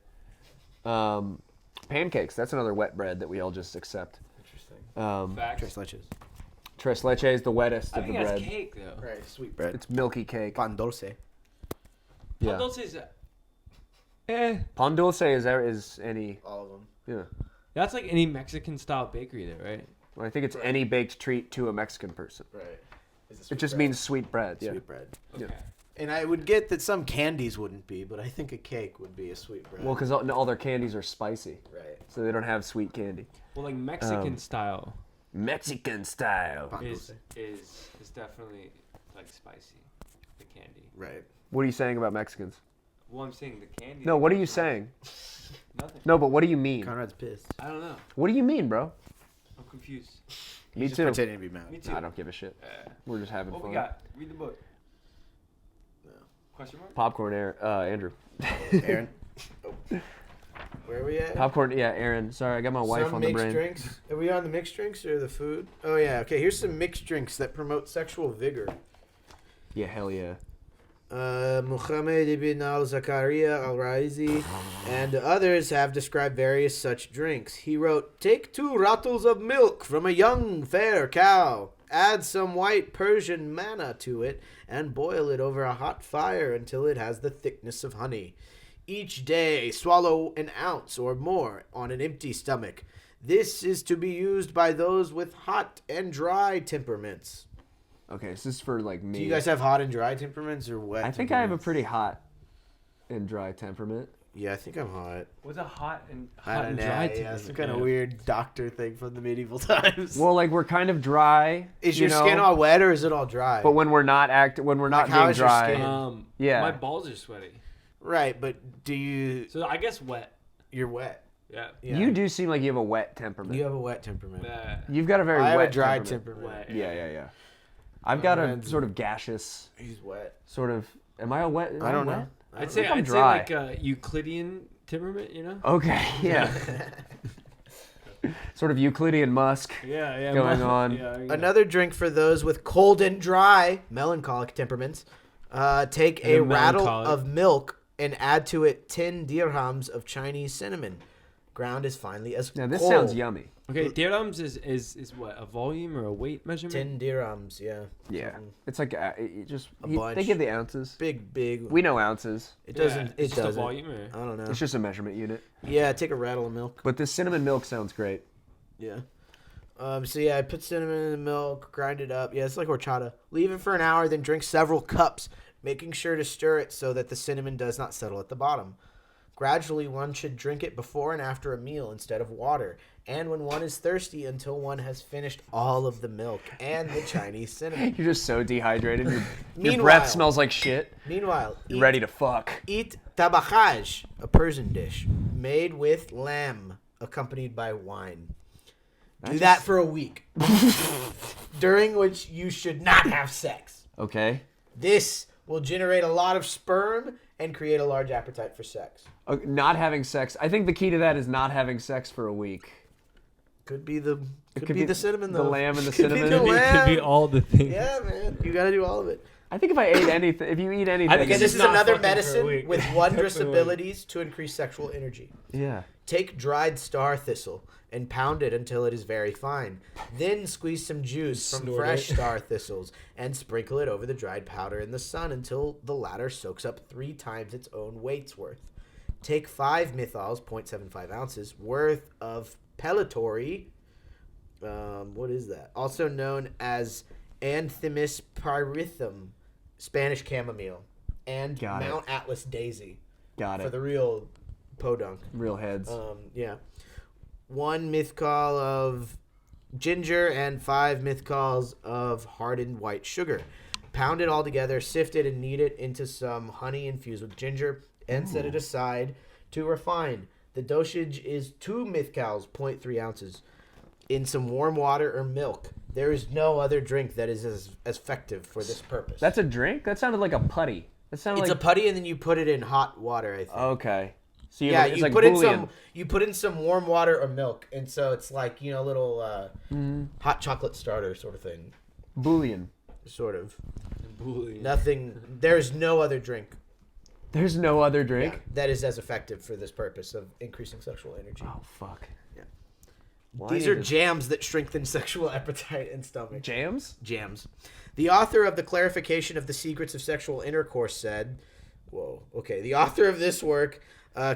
Pancakes, that's another wet bread that we all just accept. Interesting. Facts. Tres leches. Tres leche is the wettest I of the think that's bread. cake though. Right, sweet bread. It's milky cake. Pan dulce. Yeah. Pan dulce is Pan dulce is any. All of them. Yeah. That's like any Mexican style bakery there, right? Well, I think it's any baked treat to a Mexican person. Right. It just means sweet bread. Yeah. sweet bread. Yeah. Okay. And I would get that some candies wouldn't be, but I think a cake would be a sweet bread. Well, because all their candies are spicy, right. so they don't have sweet candy. Well, like Mexican style Mexican style. is definitely like spicy. The candy. Right. What are you saying about Mexicans? Well, I'm saying the candy. No, what are you saying? Nothing. No, but what do you mean? Conrad's pissed. I don't know. What do you mean, bro? I'm confused. Me He's just too. pretending to be mad. Me too. No, I don't give a shit. We're just having What fun. we got? Read the book. No. Question mark? Popcorn, Andrew. Aaron. Where are we at? Popcorn, yeah, Aaron. Sorry, I got my wife Some on the mixed brain. drinks. Are we on the mixed drinks or the food? Oh yeah. Okay. Here's some mixed drinks that promote sexual vigor. Yeah, hell yeah. Muhammad ibn al-Zakaria al-Raizi and others have described various such drinks. He wrote, "Take 2 rattles of milk from a young fair cow, add some white Persian manna to it, and boil it over a hot fire until it has the thickness of honey. Each day swallow an ounce or more on an empty stomach. This is to be used by those with hot and dry temperaments." Okay, so this is for like me. Do you guys have hot and dry temperaments or wet? I think I have a temperaments? pretty hot and dry temperament. Yeah, I think I'm hot. What's a hot and Yeah, dry yeah, it's temperament? kind of weird doctor thing from the medieval times. Well, like we're kind of dry. Is you your know, skin all wet or is it all dry? But when we're not Like, how being is your dry, skin? yeah. My balls are sweaty. Right, but do you? So I guess wet. You're wet. Yeah. Yeah. You do seem like you have a wet temperament. You have a wet temperament. You've got a very I have wet a dry temperament. temperament. Wet. Yeah. I've got a Mine's- sort of gaseous, He's wet. sort of. Am I a wet? I don't know. wet? I'd say I'm I'd say dry. like a Euclidean temperament, you know? Okay, yeah. Sort of Euclidean musk. Yeah. Going on. Yeah. Another drink for those with cold and dry melancholic temperaments. Take a And rattle melancholic. of milk and add to it 10 dirhams of Chinese cinnamon. Ground as finely as Now this coal. sounds yummy. Okay, dirhams is what, a volume or a weight measurement? 10 dirhams, yeah. Yeah, Something. it's like just A they bunch. give the ounces. Big. We know ounces. It Yeah, doesn't. it's It just doesn't. a volume or? I don't know. It's just a measurement unit. Yeah, take a rattle of milk. But this cinnamon milk sounds great. Yeah. So yeah, I put cinnamon in the milk, grind it up. Yeah, it's like horchata. Leave it for an hour, then drink several cups, making sure to stir it so that the cinnamon does not settle at the bottom. Gradually, one should drink it before and after a meal instead of water, and when one is thirsty until one has finished all of the milk and the Chinese cinnamon. You're just so dehydrated. Your Meanwhile- breath smells like shit. Meanwhile, You're ready to fuck. Eat tabakaj, a Persian dish made with lamb, accompanied by wine. Do that for a week, during which you should not have sex. Okay. This will generate a lot of sperm and create a large appetite for sex. Not having sex. I think the key to that is not having sex for a week. Could be the It could be the cinnamon though. The lamb and the Could be cinnamon. the lamb. Could be all the things. Yeah, man, you got to do all of it. I think if I ate anything, if you eat anything, think Okay, it's this is not another fucking for a medicine week. with wondrous For a week. abilities to increase sexual energy. yeah. Take dried star thistle and pound it until it is very fine. Then squeeze some juice from Snort fresh it. star thistles and sprinkle it over the dried powder in the sun until the latter soaks up 3 times its own weight's worth. Take 5 mithals, 0.75 ounces, worth of pellitory. What is that? Also known as Anthemis pyrethrum, Spanish chamomile, and Got it. Mount Atlas daisy Got for it. the real podunk. Real heads. Yeah. 1 mithqal of ginger and 5 mithqals of hardened white sugar. Pound it all together, sift it, and knead it into some honey infused with ginger, and set it aside to refine. The dosage is 2 mithqals, 0.3 ounces, in some warm water or milk. There is no other drink that is as effective for this purpose. That's a drink? That sounded like a putty. That sounded It's like a putty, and then you put it in hot water, I think. okay. So Yeah, it's you like put in bouillon. some warm water or milk, and so it's like, you know, a little hot chocolate starter sort of thing. Bouillon. Sort of. Bouillon. Nothing. There's no other drink There's no other drink. that is as effective for this purpose of increasing sexual energy. Oh fuck. Yeah. Well, These I are need to- jams that strengthen sexual appetite and stomach. jams. Jams. The author of the Clarification of the Secrets of Sexual Intercourse said, "Whoa, okay." The author of this work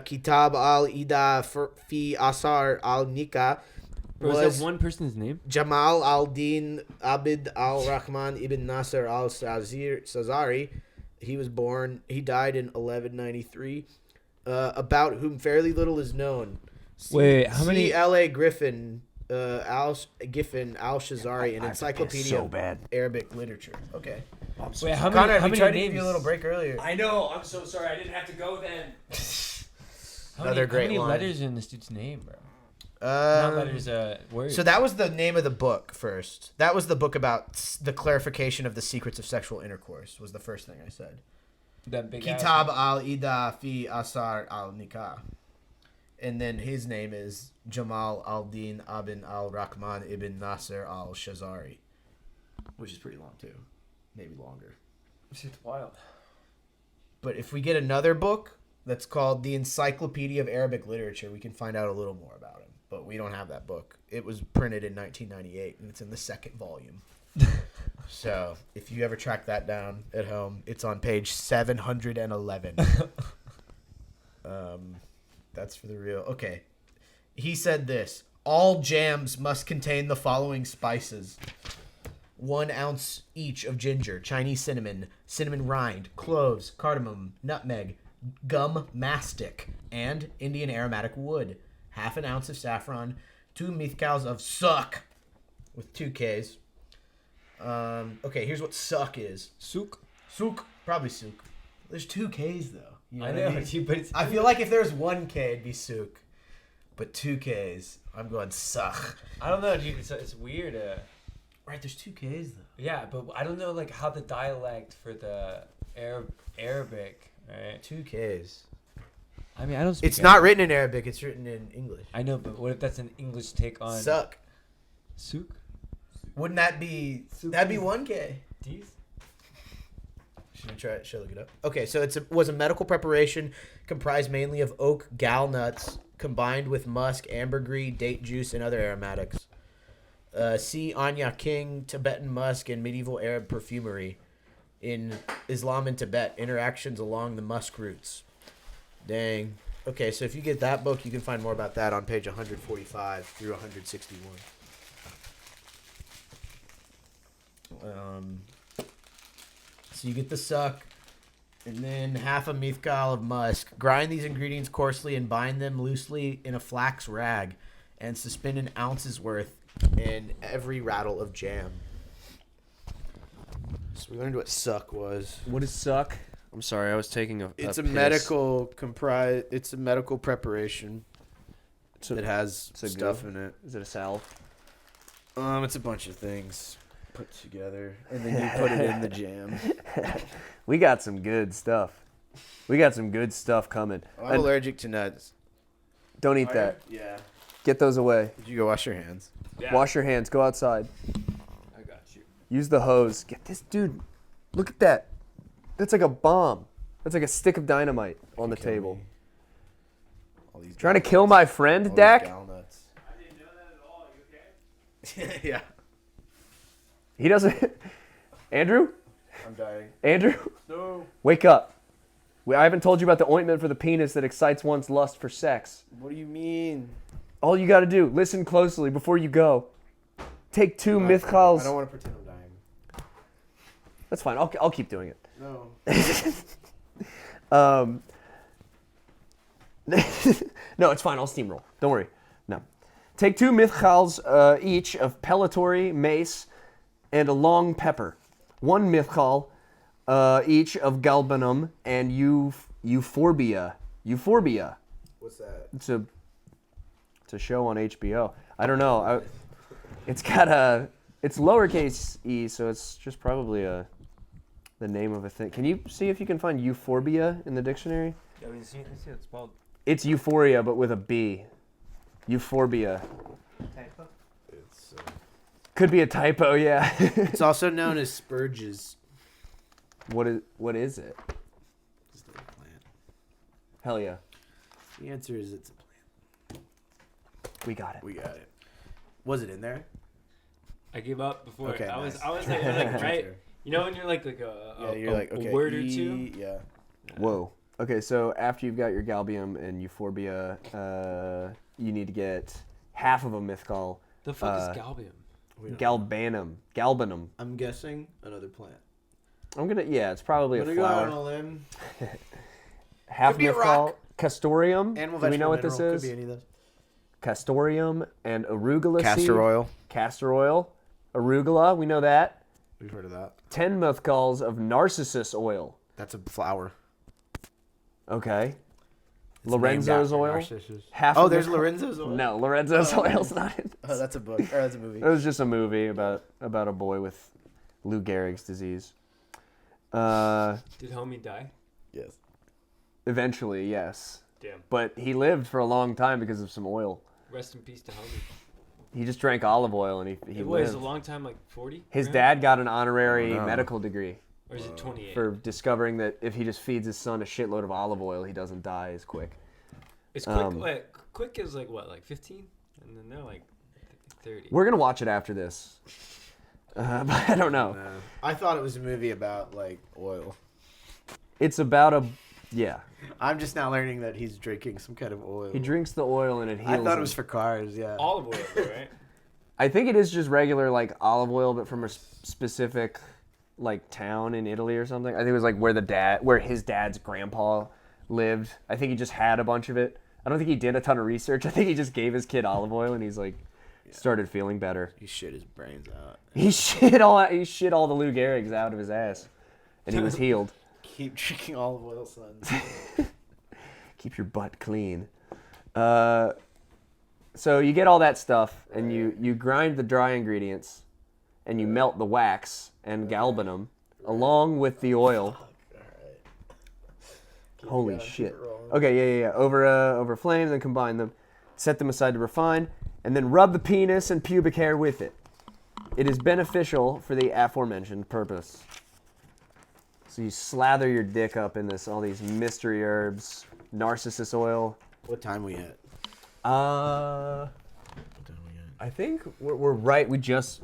Kitab al-Ida fi Asar al-Nika Bro, is was that one person's name? Jamal al-Din Abid al-Rahman ibn Nasser al-Sazari. He died in 1193, about whom fairly little is known. Wait, how many- C.L.A. Giffen al-Shazari, an encyclopedia of bad. Arabic literature. Okay. Wait, how Conrad, many we tried to names? give you a little break earlier. I know. I'm so sorry. I didn't have to go then. Another great How many line. letters are in this dude's name, bro? Not letters, words. So that was the name of the book first. That was the book about the clarification of the secrets of sexual intercourse, was the first thing I said. that big Kitab al-Ida fi Asar al-Nikah. And then his name is Jamal al-Din Abin al-Rahman ibn Nasser al-Shazari, which is pretty long too. Maybe longer. Shit's wild. But if we get another book that's called The Encyclopedia of Arabic Literature, we can find out a little more about him. But we don't have that book. It was printed in 1998, and it's in the second volume. So if you ever track that down at home, it's on page 711. That's for the real. Okay. He said this. All jams must contain the following spices. 1 ounce each of ginger, Chinese cinnamon, cinnamon rind, cloves, cardamom, nutmeg, gum mastic, and Indian aromatic wood. 1/2 ounce of saffron, 2 mithkals of suck with 2 Ks. Okay, here's what suck is. Souk. Souk. Probably souk. There's 2 Ks though. You know I what know, mean? but it's. I feel like if there's 1 K, it'd be souk. But 2 Ks, I'm going suck. I don't know, dude. It's weird. Right, there's 2 Ks though. Yeah, but I don't know like how the dialect for the Arabic, right? 2 Ks. I mean, I don't. Speak It's not written in Arabic. It's written in English. I know, but what if that's an English take on Suck. souk? Wouldn't that be? Souk That'd be is- 1K. These? Should we try it? Should I look it up? Okay, so it was a medical preparation comprised mainly of oak gal nuts combined with musk, ambergris, date juice, and other aromatics. See Anya King, Tibetan musk, and medieval Arab perfumery in Islam and Tibet. Interactions along the musk roots. Dang. Okay, so if you get that book, you can find more about that on page 145 through 161. So you get the suck, and then 1/2 mithkal of musk. Grind these ingredients coarsely and bind them loosely in a flax rag, and suspend an ounce's worth in every rattle of jam. So we learned what suck was. What does suck? I'm sorry, I was taking a. It's a piss. medical It's a medical preparation that has it's a stuff goo? in it. Is it a salve? It's a bunch of things put together, and then you put it in the jam. We got some good stuff. We got some good stuff coming. I'm allergic to nuts. Don't eat that. Yeah. Get those away. Did you go wash your hands? Yeah. Wash your hands. Go outside. I got you. Use the hose. Get this dude. Look at that. That's like a bomb. That's like a stick of dynamite on the table. All these Trying to kill my friend, Dak? I didn't know that at all. You okay? Yeah. He doesn't. Andrew? I'm dying. Andrew? No. Wake up. I haven't told you about the ointment for the penis that excites one's lust for sex. What do you mean? All you got to do, listen closely before you go. Take 2 I Mithkals. don't want to pretend I'm dying. That's fine. I'll keep doing it. No. No, it's fine. I'll steamroll. Don't worry. No. Take 2 Mithkals each of pellitory, mace, and a long pepper. 1 Mithkal each of galbanum and euphorbia. Euphorbia. What's that? It's a show on HBO. I don't know. It's got it's lowercase e, so it's just probably the name of a thing. Can you see if you can find euphorbia in the dictionary? I mean, see it's spelled. It's euphoria, but with a B. Euphorbia. Typo? It's Could be a typo, yeah. it's also known as spurges. What is it? It's a plant. Hell yeah. The answer is it's a plant. We got it. We got it. Was it in there? I gave up before. Okay, I was nice. like right. You know when you're like a You're like, okay, word or two. Yeah. Whoa. Okay, so after you've got your galbium and euphorbia, you need to get half of a mythgall. The fuck is galbium? Galbanum. I'm guessing another plant. It's probably I'm a gonna go out flower. on a limb. Half Could be a mythgall. rock. Castoreum. Animal, Do we know vegetable, what this mineral. is? Could be any of those. Castoreum and arugula seed. Castor oil. Castor oil. Arugula, we know that. We've heard of that. 10 mythgalls of narcissus oil. That's a flower. Okay. It's Lorenzo's named after oil. Narcissus. Half Oh, of there's mythgall- Lorenzo's oil. No, Lorenzo's oil's not in Oh, that's a book. Or that's a movie. It was just a movie about a boy with Lou Gehrig's disease. Did homie die? Yes. Eventually, yes. Damn. But he lived for a long time because of some oil. Rest in peace to homie. He just drank olive oil and he It was lived. a long time, like 40? His dad got an honorary Oh, no. medical degree Or is it 28? for discovering that if he just feeds his son a shitload of olive oil, he doesn't die as quick. It's quick. um, Wait, quick is like what, like 15? And then they're like 30. We're gonna watch it after this, but I don't know. No. I thought it was a movie about like oil. It's about a I'm just now learning that he's drinking some kind of oil. He drinks the oil and it heals. I thought him. it was for cars. Yeah. Olive oil, though, right? I think it is just regular like olive oil, but from a specific like town in Italy or something. I think it was like where his dad's grandpa lived. I think he just had a bunch of it. I don't think he did a ton of research. I think he just gave his kid olive oil and he's like started feeling better. He shit his brains out. He shit all the Lou Gehrig's out of his ass, and he was healed. Keep drinking olive oil, son. Keep your butt clean. So you get all that stuff, and you grind the dry ingredients, and you melt the wax and galbanum along with the oil. Holy shit. Okay, yeah. Over flame, then combine them. Set them aside to refine, and then rub the penis and pubic hair with it. It is beneficial for the aforementioned purpose. So you slather your dick up in all these mystery herbs, narcissus oil. What time we at? I think we're right. We just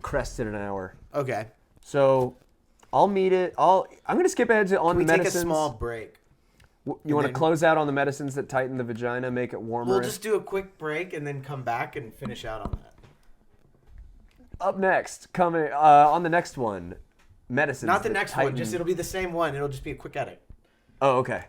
crested an hour. Okay. So I'll meet it. I'm gonna skip ahead to on Can we the take medicines. a small break? You want to then- close out on the medicines that tighten the vagina, make it warmer? We'll just do a quick break and then come back and finish out on that. Up next, coming on the next one, medicines. Not the that next tighten... one. Just it'll be the same one. It'll just be a quick edit. Oh, okay.